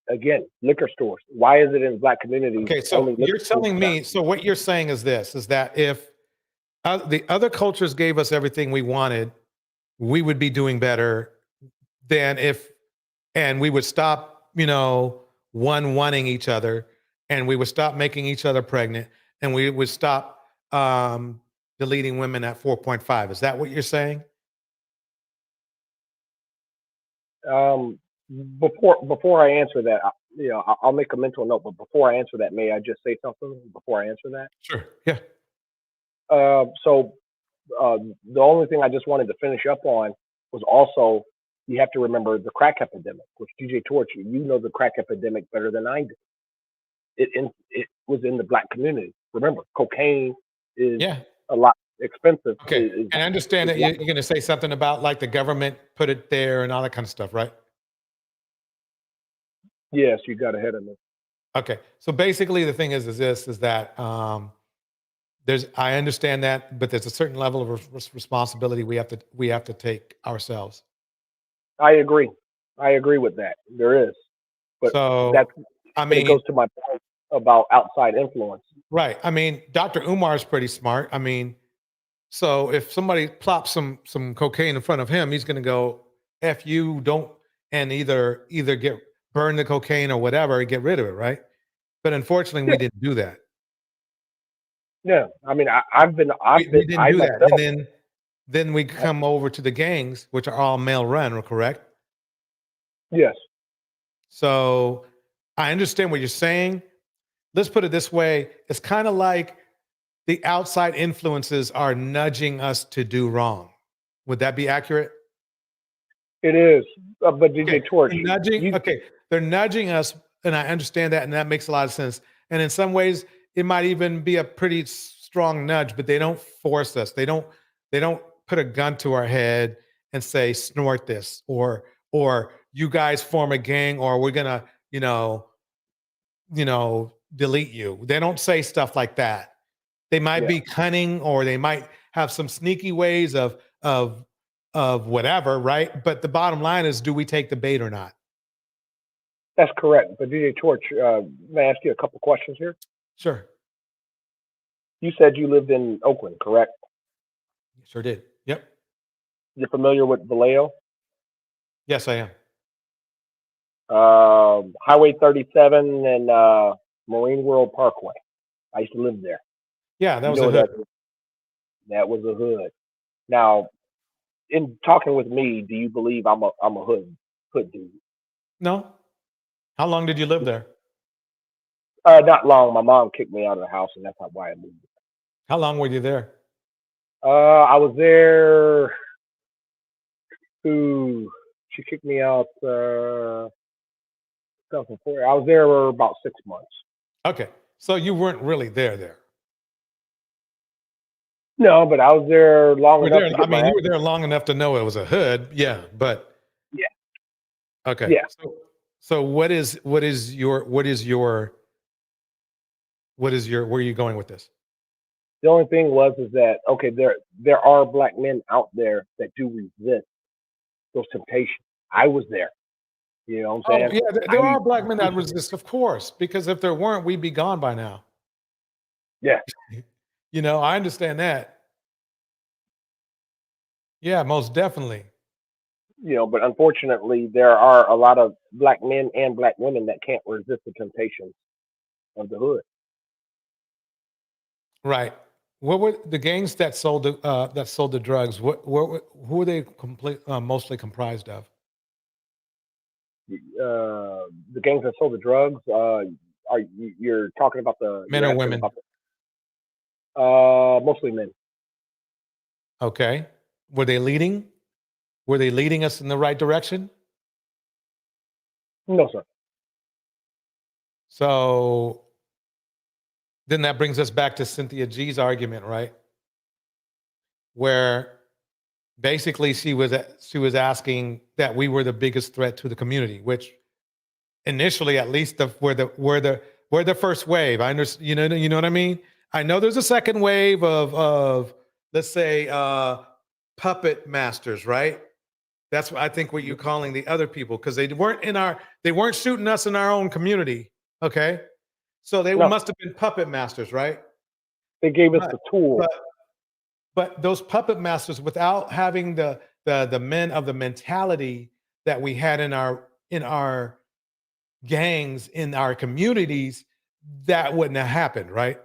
Again, liquor stores. Why is it in black communities Okay, so only you're liquor stores? telling me, so what you're saying is this, is that if the other cultures gave us everything we wanted, we would be doing better than if, and we would stop, wanting each other, and we would stop making each other pregnant, and we would stop deleting women at 4.5. Is that what you're saying? Before I answer that, I'll make a mental note. But before I answer that, may I just say something before I answer that? Sure. Yeah. So the only thing I just wanted to finish up on was also you have to remember the crack epidemic, which DJ Torch, the crack epidemic better than I do. It was in the black community. Remember, cocaine is a lot expensive. Okay, and I understand that you're going to say something about like the government put it there and all that kind of stuff, right? Yes, you got ahead of me. Okay, so basically the thing is that I understand that, but there's a certain level of responsibility we have to take ourselves. I agree with that. There is, but it goes to my point about outside influence. Right. I mean, Dr. Umar is pretty smart. I mean, so if somebody plops some cocaine in front of him, he's going to go, "F you, don't," and either burn the cocaine or whatever and get rid of it, right? But unfortunately, we didn't do that. Yeah, I mean, we didn't do that, and then we come over to the gangs, which are all male run, correct? Yes. So I understand what you're saying. Let's put it this way: it's kind of like the outside influences are nudging us to do wrong. Would that be accurate? It is, but DJ Torch, they're nudging us, and I understand that, and that makes a lot of sense. And in some ways, it might even be a pretty strong nudge, but they don't force us. They don't put a gun to our head and say, "Snort this," or "You guys form a gang," or "We're gonna, delete you." They don't say stuff like that. They might be cunning, or they might have some sneaky ways of whatever, right? But the bottom line is, do we take the bait or not? That's correct. But DJ Torch, may I ask you a couple questions here? Sure. You said you lived in Oakland, correct? Sure did. Yep. You're familiar with Vallejo? Yes, I am. Highway 37 and Marine World Parkway. I used to live there. Yeah, that was a hood. That was a hood. Now, in talking with me, do you believe I'm a hood dude? No. How long did you live there? Not long. My mom kicked me out of the house, and that's why I moved. How long were you there? I was there. She kicked me out. 2004. I was there for about 6 months. Okay, so you weren't really there. No, but I was there long enough. You were there long enough to know it was a hood. Yeah, but yeah. Okay. Yeah. So where are you going with this? The only thing is that okay, there are black men out there that do resist those temptations. I was there. You know what I'm saying? Yeah, there are black men that resist, of course, because if there weren't, we'd be gone by now. Yeah. I understand that. Yeah, most definitely. But unfortunately, there are a lot of black men and black women that can't resist the temptations of the hood. Right. What were the gangs that sold the drugs? Who were they mostly comprised of? The gangs that sold the drugs. You're talking about the men or women? Mostly men. Okay. Were they leading? Were they leading us in the right direction? No, sir. So then that brings us back to Cynthia G's argument, right? Where basically she was asking that we were the biggest threat to the community, which initially, at least, we're the first wave. I understand. You know what I mean? I know there's a second wave of let's say, puppet masters, right? That's what I think what you're calling the other people, because they weren't shooting us in our own community. Okay. So they No. must have been puppet masters, right? They gave us the tool. But those puppet masters, without having the men of the mentality that we had in our gangs, in our communities, that wouldn't have happened, right?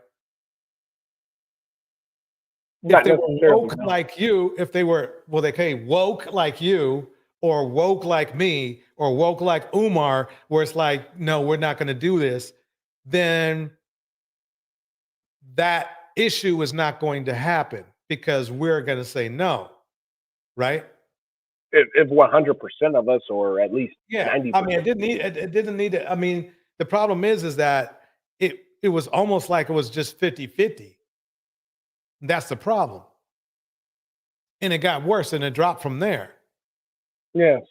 If they were woke like you, if they were, well, woke like you, or woke like me, or woke like Umar, where it's like, no, we're not going to do this, then that issue is not going to happen because we're going to say no, right? If 100% of us, or at least 90%. I mean, it didn't need it. I mean, the problem is that it was almost like it was just 50-50. That's the problem. And it got worse and it dropped from there. Yes.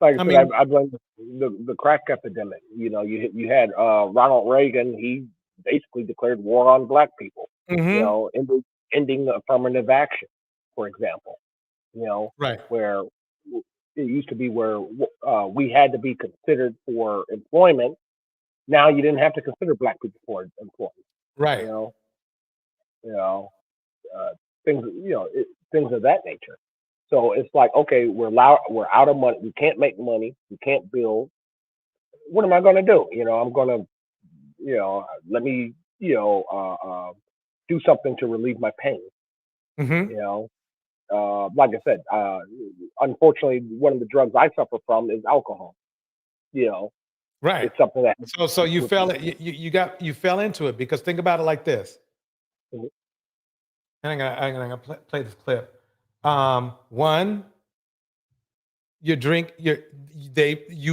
Like I said, mean, I blame the crack epidemic. You know, you had Ronald Reagan. He basically declared war on black people. You know, ending affirmative action, for example. You know, right? Where it used to be where we had to be considered for employment. Now you didn't have to consider black people for employment. Right. You know, things. You know, things of that nature. So it's like, okay, we're out of money. We can't make money. We can't build. What am I going to do? You know, I'm going to, let me, do something to relieve my pain. You know, like I said, unfortunately, one of the drugs I suffer from is alcohol. You know, right. It's something that. So you fell you fell into it, because think about it like this. And I'm gonna play this clip. One, you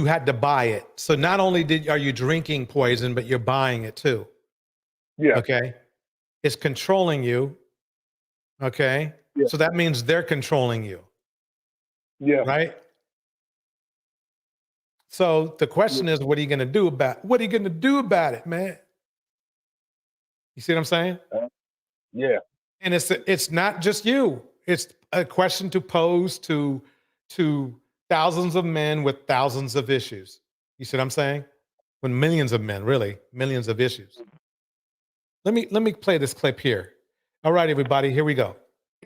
had to buy it. So not only are you drinking poison, but you're buying it too. Yeah. Okay. It's controlling you. Okay. Yeah. So that means they're controlling you. Yeah. Right. So the question is, what are you going to do about it, man? You see what I'm saying? Yeah. And it's not just you. It's a question to pose to thousands of men with thousands of issues. You see what I'm saying? With millions of men, really, millions of issues. Let me play this clip here. All right, everybody, here we go.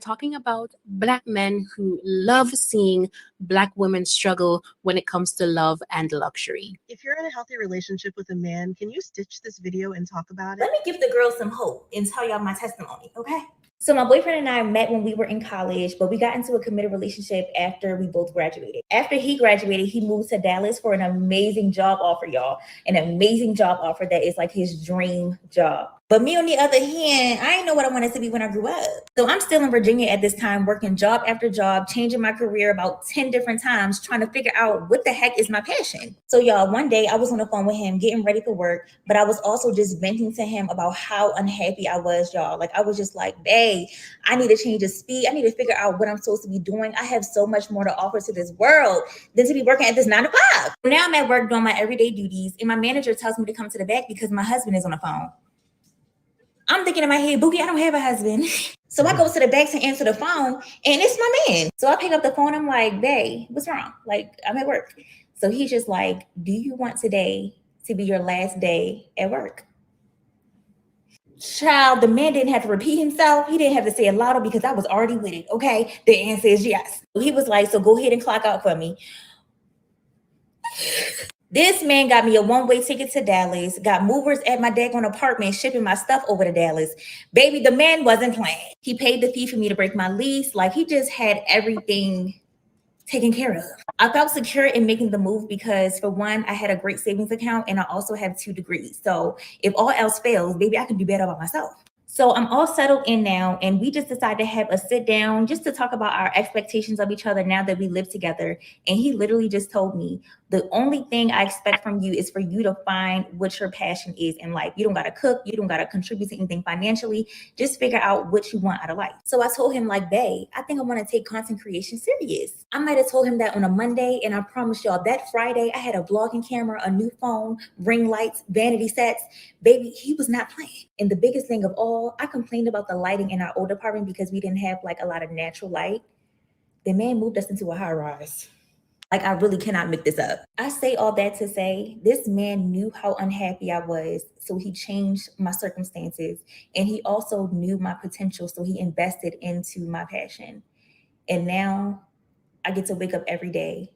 Talking about Black men who love seeing Black women struggle when it comes to love and luxury. If you're in a healthy relationship with a man, can you stitch this video and talk about it? Let me give the girls some hope and tell y'all my testimony, okay? So my boyfriend and I met when we were in college, but we got into a committed relationship after we both graduated. After he graduated, he moved to Dallas for an amazing job offer, y'all. An amazing job offer that is like his dream job. But me, on the other hand, I didn't know what I wanted to be when I grew up. So I'm still in Virginia at this time, working job after job, changing my career about 10 different times, trying to figure out what the heck is my passion. So y'all, one day I was on the phone with him, getting ready for work, but I was also just venting to him about how unhappy I was, y'all. Like, I was just like, babe, I need to change the speed. I need to figure out what I'm supposed to be doing. I have so much more to offer to this world than to be working at this 9 to 5. Now I'm at work doing my everyday duties, and my manager tells me to come to the back because my husband is on the phone. I'm thinking in my head, Boogie, I don't have a husband. So I go to the back to answer the phone, and it's my man. So I pick up the phone. I'm like, babe, what's wrong? Like, I'm at work. So he's just like, do you want today to be your last day at work? Child, the man didn't have to repeat himself. He didn't have to say it louder because I was already with it. Okay. The answer is yes. He was like, so go ahead and clock out for me. This man got me a one-way ticket to Dallas, got movers at my daggone apartment, shipping my stuff over to Dallas. Baby, the man wasn't playing. He paid the fee for me to break my lease. Like, he just had everything taken care of. I felt secure in making the move because, for one, I had a great savings account and I also have 2 degrees. So if all else fails, baby, I can do better by myself. So I'm all settled in now, and we just decided to have a sit down just to talk about our expectations of each other now that we live together. And he literally just told me, The only thing I expect from you is for you to find what your passion is in life. You don't gotta cook, you don't gotta contribute to anything financially. Just figure out what you want out of life. So I told him, like, babe, I think I want to take content creation serious. I might have told him that on a Monday, and I promise y'all that Friday I had a vlogging camera, a new phone, ring lights, vanity sets. Baby, he was not playing. And the biggest thing of all, I complained about the lighting in our old apartment because we didn't have like a lot of natural light. The man moved us into a high rise. Like, I really cannot make this up. I say all that to say, this man knew how unhappy I was, so he changed my circumstances. And he also knew my potential, so he invested into my passion. And now I get to wake up every day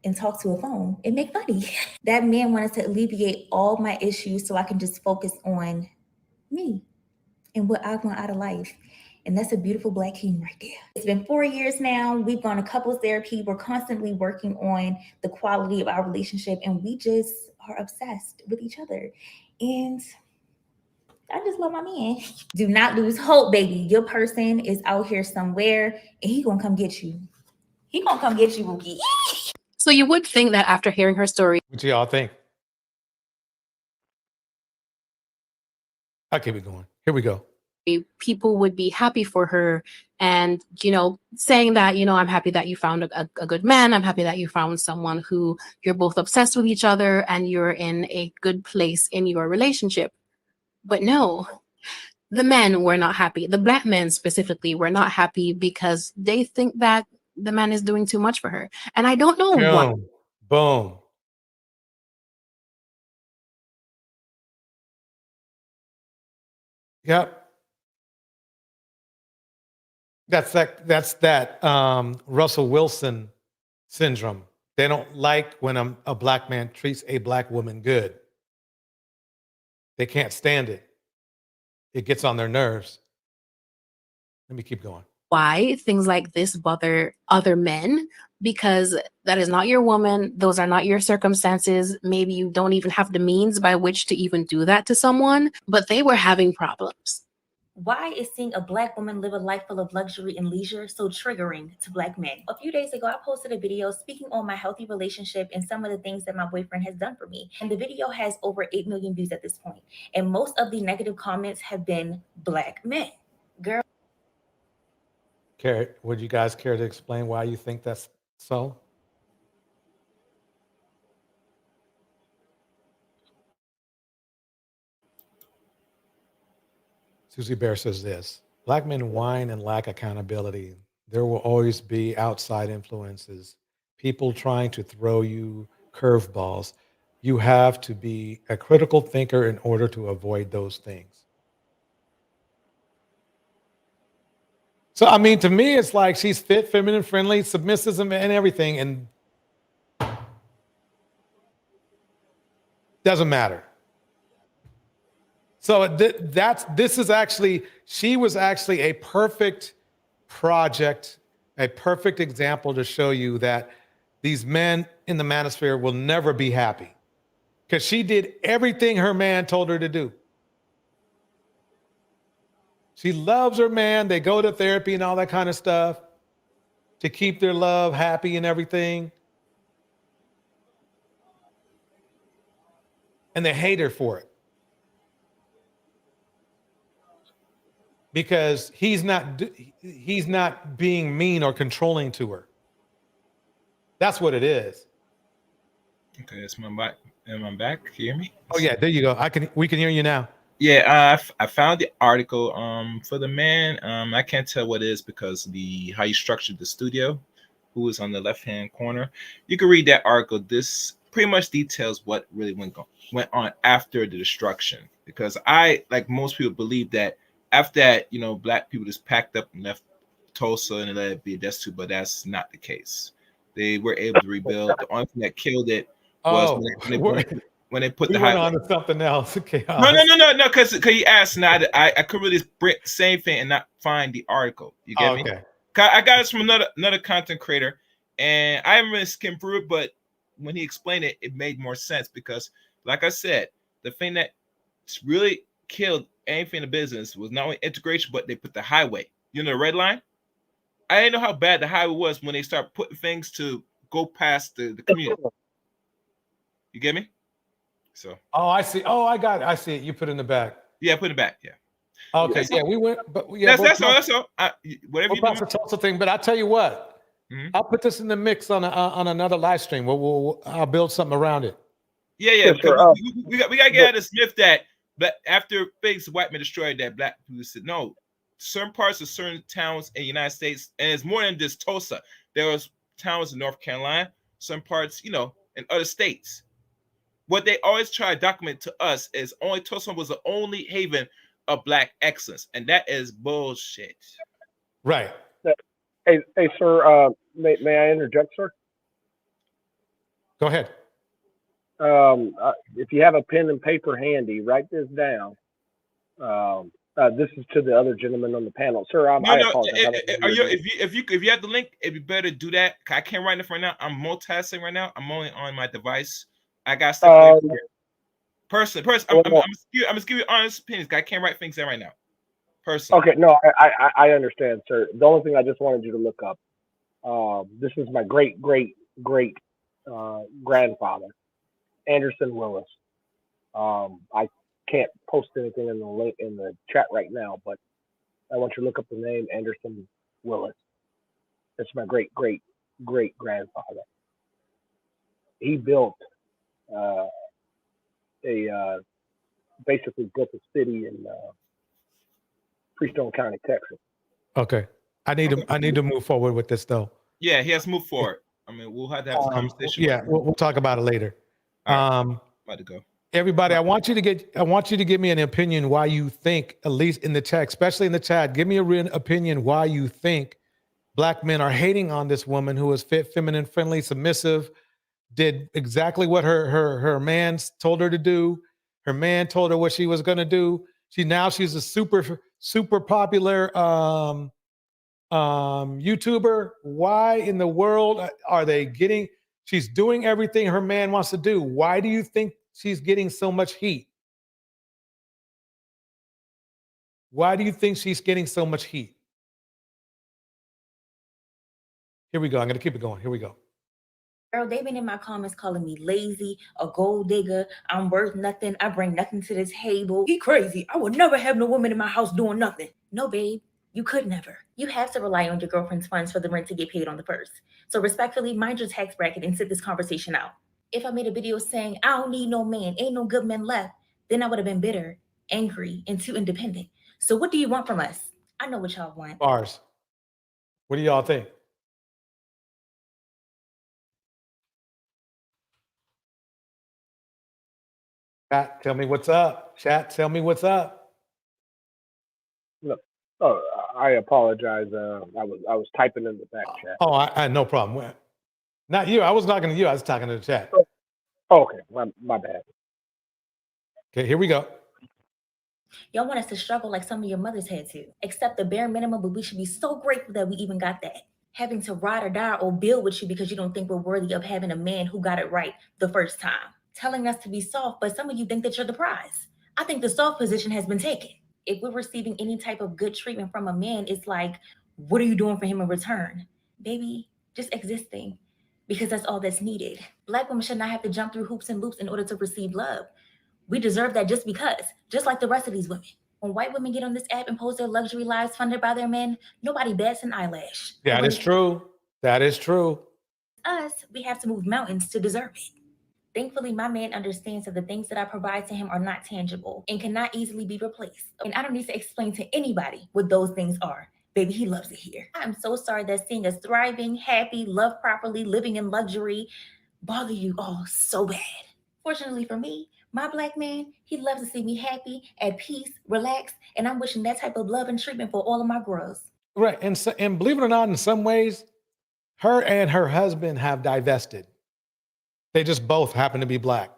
and talk to a phone and make money. That man wanted to alleviate all my issues so I can just focus on me and what I want out of life. And that's a beautiful Black king right there. It's been 4 years now. We've gone to couples therapy. We're constantly working on the quality of our relationship, and we just are obsessed with each other. And I just love my man. Do not lose hope, baby. Your person is out here somewhere, and he gonna come get you. He gonna come get you, Mookie. So you would think that after hearing her story, What do y'all think? I'll keep it going. Here we go. people would be happy for her and, you know, saying that, you know, I'm happy that you found a good man. I'm happy that you found someone who you're both obsessed with each other and you're in a good place in your relationship. But no, the men were not happy. The Black men specifically were not happy because they think that the man is doing too much for her. And I don't know why. Boom. Boom. Yep. That's that Russell Wilson syndrome. They don't like when a Black man treats a Black woman good. They can't stand it. It gets on their nerves. Let me keep going. Why things like this bother other men, because that is not your woman. Those are not your circumstances. Maybe you don't even have the means by which to even do that to someone, but they were having problems. Why is seeing a Black woman live a life full of luxury and leisure so triggering to Black men? A few days ago, I posted a video speaking on my healthy relationship and some of the things that my boyfriend has done for me. And the video has over 8 million views at this point. And most of the negative comments have been Black men. Girl. Would you guys care to explain why you think that's so? Susie Bear says this: Black men whine and lack accountability. There will always be outside influences, people trying to throw you curveballs. You have to be a critical thinker in order to avoid those things. So, I mean, to me, it's like she's fit, feminine, friendly, submissive, and everything, and doesn't matter. So she was actually a perfect project, a perfect example to show you that these men in the manosphere will never be happy because she did everything her man told her to do. She loves her man. They go to therapy and all that kind of stuff to keep their love happy and everything. And they hate her for it. Because he's not being mean or controlling to her. That's what it is. Okay, am I back? Can you hear me? Oh yeah, there you go. We can hear you now. Yeah, I found the article for the man. I can't tell what it is because how you structured the studio, who is on the left-hand corner. You can read that article. This pretty much details what really went on after the destruction. Because I, like most people, believe that after that, you know, Black people just packed up and left Tulsa and let it be a destitute, but that's not the case. They were able to rebuild. The only thing that killed it was when they put the went on to something else. Okay. No, because you asked, and I could really same thing and not find the article. You get me? Okay. I got this from another content creator, and I haven't really skimmed through it, but when he explained it, it made more sense because, like I said, the thing that really killed anything in the business was not only integration, but they put the highway. You know, the red line. I didn't know how bad the highway was when they start putting things to go past the community. You get me? So. Oh, I see. Oh, I got it. I see it. You put it in the back. Yeah, put it back. Yeah. Okay. That's Yeah, all. we went. But yeah, That's all. That's all. Whatever you do. That's the Tulsa thing. But I tell you what, I'll put this in the mix on another live stream. I'll build something around it. Yeah, yeah. Because we got to get out of this myth that after things white men destroyed, that black people said no. Certain parts of certain towns in the United States, and it's more than just Tulsa. There was towns in North Carolina, some parts, in other states. What they always try to document to us is only Tulsa was the only haven of black excellence, and that is bullshit. Right. Hey, sir. May I interject, sir? Go ahead. If you have a pen and paper handy, write this down. This is to the other gentleman on the panel, sir. I apologize. If you have the link, it'd be better to do that. I can't write it right now. I'm multitasking right now. I'm only on my device. I got stuff here. Person. I'm just give you honest opinions. I can't write things down right now. Person. Okay, no, I understand, sir. The only thing I just wanted you to look up. This is my great grandfather, Anderson Willis. I can't post anything in the link in the chat right now, but I want you to look up the name Anderson Willis. It's my great grandfather. He built basically built a city in Freestone County, Texas. Okay. I need to move forward with this though. Yeah, he has to move forward. I mean, we'll have to have a conversation. Yeah, we'll talk about it later. About to go. Everybody, I want you to give me an opinion why you think, at least in the chat, especially in the chat, give me a real opinion why you think black men are hating on this woman who is fit, feminine, friendly, submissive, did exactly what her man told her to do. Her man told her what she was going to do. She's a super popular YouTuber. Why in the world are they getting? She's doing everything her man wants to do. Why do you think she's getting so much heat? Why do you think she's getting so much heat? Here we go. I'm going to keep it going. Here we go. Girl, they've been in my comments calling me lazy, a gold digger. I'm worth nothing. I bring nothing to the table. He crazy. I would never have no woman in my house doing nothing. No, babe, you could never. You have to rely on your girlfriend's funds for the rent to get paid on the first. So respectfully, mind your tax bracket and sit this conversation out. If I made a video saying, I don't need no man, ain't no good men left, then I would have been bitter, angry, and too independent. So what do you want from us? I know what y'all want. Bars. What do y'all think? Chat, tell me what's up. Chat, tell me what's up. Look, I apologize. I was typing in the back chat. Oh, I no problem. Not you. I was talking to you. I was talking to the chat. Okay, my bad. Okay, here we go. Y'all want us to struggle like some of your mothers had to. Accept the bare minimum, but we should be so grateful that we even got that. Having to ride or die or build with you because you don't think we're worthy of having a man who got it right the first time. Telling us to be soft, but some of you think that you're the prize. I think the soft position has been taken. If we're receiving any type of good treatment from a man, it's like, what are you doing for him in return? Baby, just existing, because that's all that's needed. Black women should not have to jump through hoops and loops in order to receive love. We deserve that just because, just like the rest of these women. When white women get on this app and post their luxury lives funded by their men, nobody bats an eyelash. That is true. That is true. Us, we have to move mountains to deserve it. Thankfully, my man understands that the things that I provide to him are not tangible and cannot easily be replaced. And I don't need to explain to anybody what those things are. Baby, he loves it here. I'm so sorry that seeing us thriving, happy, loved properly, living in luxury, bother you all so bad. Fortunately for me, my black man, he loves to see me happy, at peace, relaxed, and I'm wishing that type of love and treatment for all of my girls. Right, and believe it or not, in some ways, her and her husband have divested. They just both happen to be black.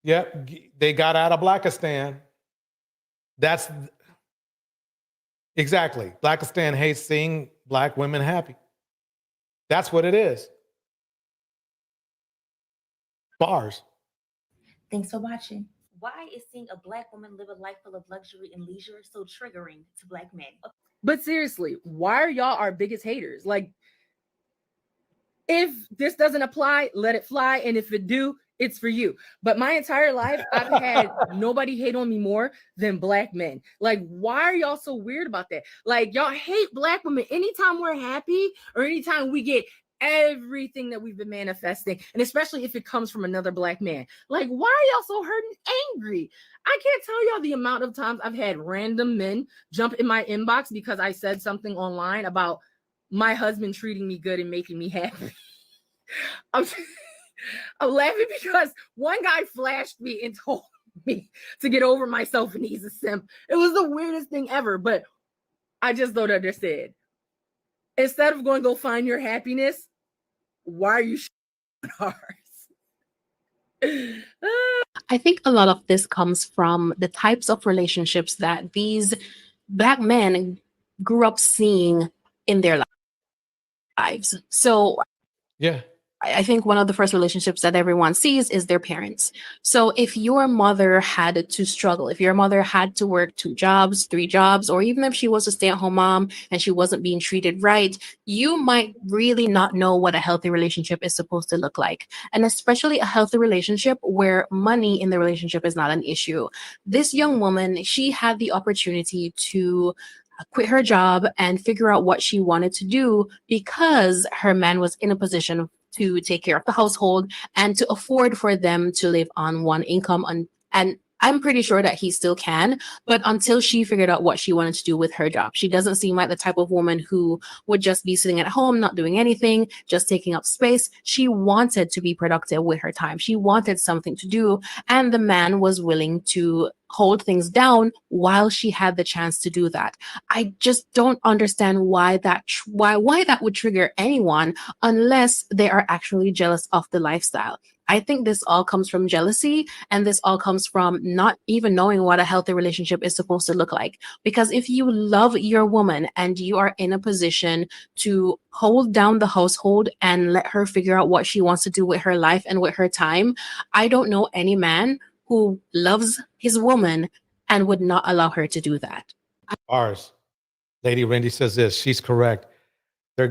Yep, they got out of Blackistan. That's exactly. Blackistan hates seeing black women happy. That's what it is. Bars. Thanks for watching. Why is seeing a black woman live a life full of luxury and leisure so triggering to black men? But seriously, why are y'all our biggest haters? Like, if this doesn't apply, let it fly. And if it do, it's for you. But my entire life, I've had nobody hate on me more than Black men. Like, why are y'all so weird about that? Like, y'all hate Black women anytime we're happy or anytime we get everything that we've been manifesting, and especially if it comes from another Black man. Like, why are y'all so hurt and angry? I can't tell y'all the amount of times I've had random men jump in my inbox because I said something online about my husband treating me good and making me happy. I'm laughing because one guy flashed me and told me to get over myself and he's a simp. It was the weirdest thing ever, but I just don't understand. Instead of going, go find your happiness, why are you ours? I think a lot of this comes from the types of relationships that these Black men grew up seeing in their lives. So Yeah. I think one of the first relationships that everyone sees is their parents. So if your mother had to struggle, if your mother had to work 2 jobs, 3 jobs, or even if she was a stay-at-home mom and she wasn't being treated right, you might really not know what a healthy relationship is supposed to look like. And especially a healthy relationship where money in the relationship is not an issue. This young woman, she had the opportunity to quit her job and figure out what she wanted to do because her man was in a position to take care of the household and to afford for them to live on one income. And I'm pretty sure that he still can, but until she figured out what she wanted to do with her job, she doesn't seem like the type of woman who would just be sitting at home, not doing anything, just taking up space. She wanted to be productive with her time. She wanted something to do, and the man was willing to hold things down while she had the chance to do that. I just don't understand why that would trigger anyone unless they are actually jealous of the lifestyle. I think this all comes from jealousy, and this all comes from not even knowing what a healthy relationship is supposed to look like. Because if you love your woman and you are in a position to hold down the household and let her figure out what she wants to do with her life and with her time, I don't know any man who loves his woman and would not allow her to do that. Ours. Lady Randy says this. She's correct. They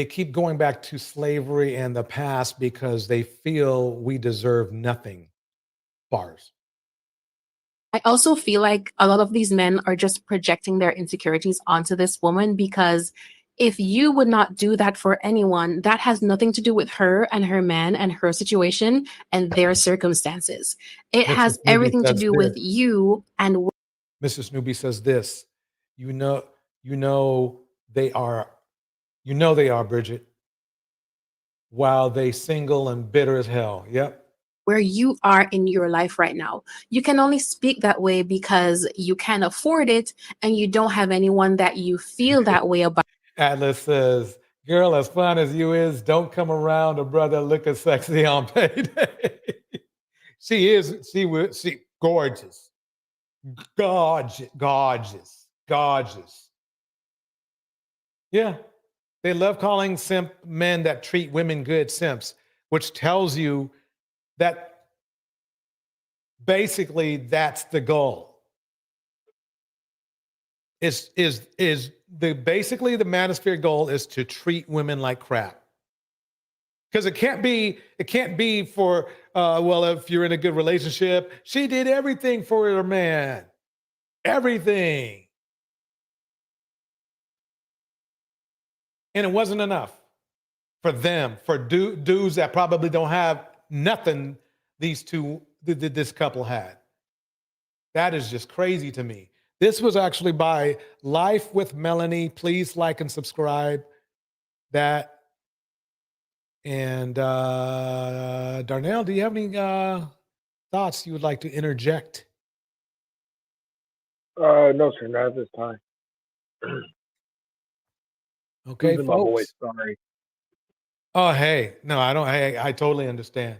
keep going back to slavery and the past because they feel we deserve nothing. Bars. I also feel like a lot of these men are just projecting their insecurities onto this woman, because if you would not do that for anyone, that has nothing to do with her and her man and her situation and their circumstances. It has Mrs. Newby everything to says do with this. you and Mrs. Newby says this. You know they are, Bridget, while they single and bitter as hell. Yep. where you are in your life right now. You can only speak that way because you can't afford it and you don't have anyone that you feel that way about. Atlas says, girl, as fun as you is, don't come around a brother looking sexy on payday. She gorgeous. Gorgeous. Yeah. They love calling simp men that treat women good simps, which tells you that basically that's the goal. Basically the manosphere goal is to treat women like crap. Because it can't be for well, if you're in a good relationship, she did everything for her man. Everything. And it wasn't enough for them, for dudes that probably don't have nothing this couple had. That is just crazy to me. This was actually by Life with Melanie. Please like and subscribe. That. And Darnell, do you have any thoughts you would like to interject? No, sir, not at this time. Okay, Losing my voice, folks. sorry. Oh, hey, no, I don't. Hey, I totally understand.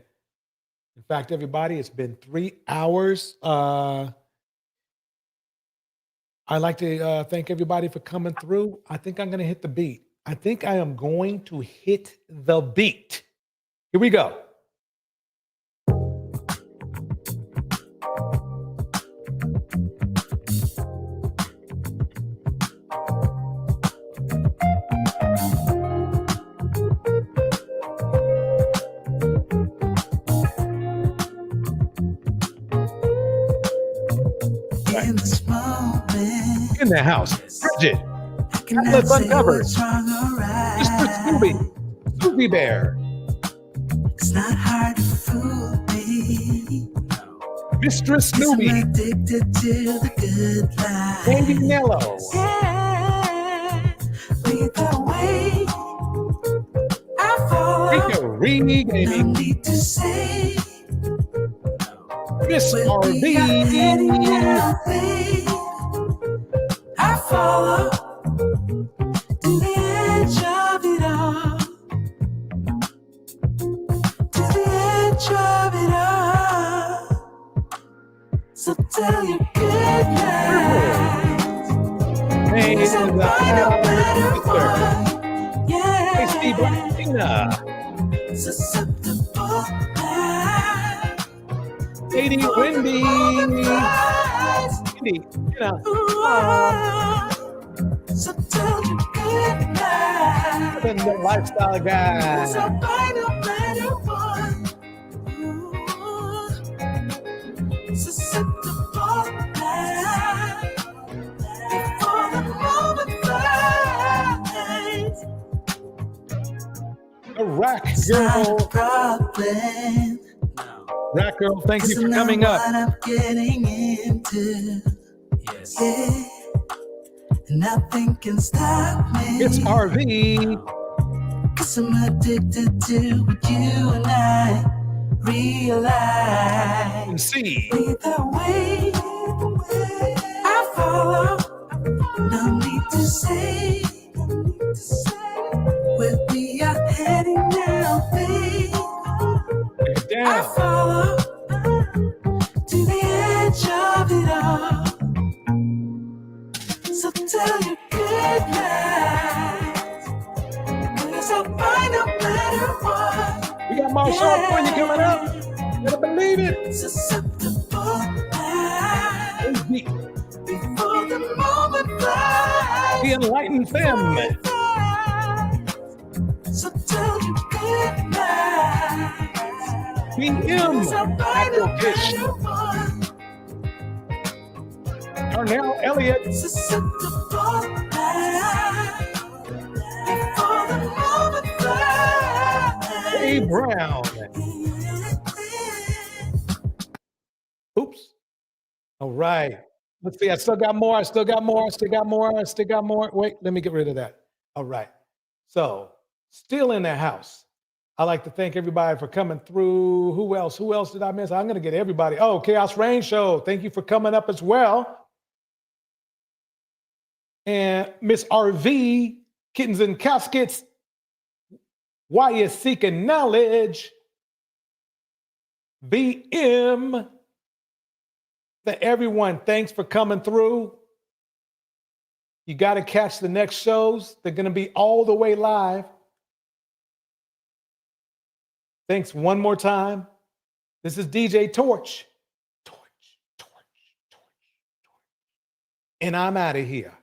In fact, everybody, it's been 3 hours. I'd like to thank everybody for coming through. I think I'm going to hit the beat. I think I am going to hit the beat. Here we go. right. In the house, Bridget, Atlas Uncovered, Mr. Scooby, Scooby Bear, It's not hard to fool me. Mistress Snoopy, I'm addicted to the good life. Baby Nello, Yeah, lead the way. I follow. Rika Reed No Gaming, need to say. Miss Where RV, we are heading now, babe. I follow to the edge of it all. To the edge of it all. So tell your good night. Hey, Cause I'll find a better one. Yeah. Steve Blackina, Susceptible night. Lady Wendy, So tell your good night. and the lifestyle guy. Cause I'll find a better one. Susceptible night. Before the moment flies. The Rack It's not Girl, a problem. Rack Girl, thank you 'Cause for I know coming up. what I'm getting into. Yes. Yeah. Nothing can stop me. It's RV, 'Cause I'm addicted to what you and I realize. and C. Lead the way. I follow. No need to say. Where we are heading now, babe. I follow to the edge of it all. So tell your good night. Cause I'll find a better one. We got Marshall California coming up. Better believe it. Susceptible night. Before the moment flies. The Enlightened Family. So tell your good night. BM, Apple Fish, Darnell Elliott, Susceptible night. Before the moment flies. Dave Brown. Oops. All right. Let's see. I still got more. Wait, let me get rid of that. All right. So, still in the house. I'd like to thank everybody for coming through. Who else? Who else did I miss? I'm going to get everybody. Oh, Chaos Rain Show. Thank you for coming up as well. And Miss RV, Kittens and Caskets. Why you seeking knowledge? VM. To everyone, thanks for coming through. You got to catch the next shows. They're going to be all the way live. Thanks one more time. This is DJ Torch. And I'm out of here.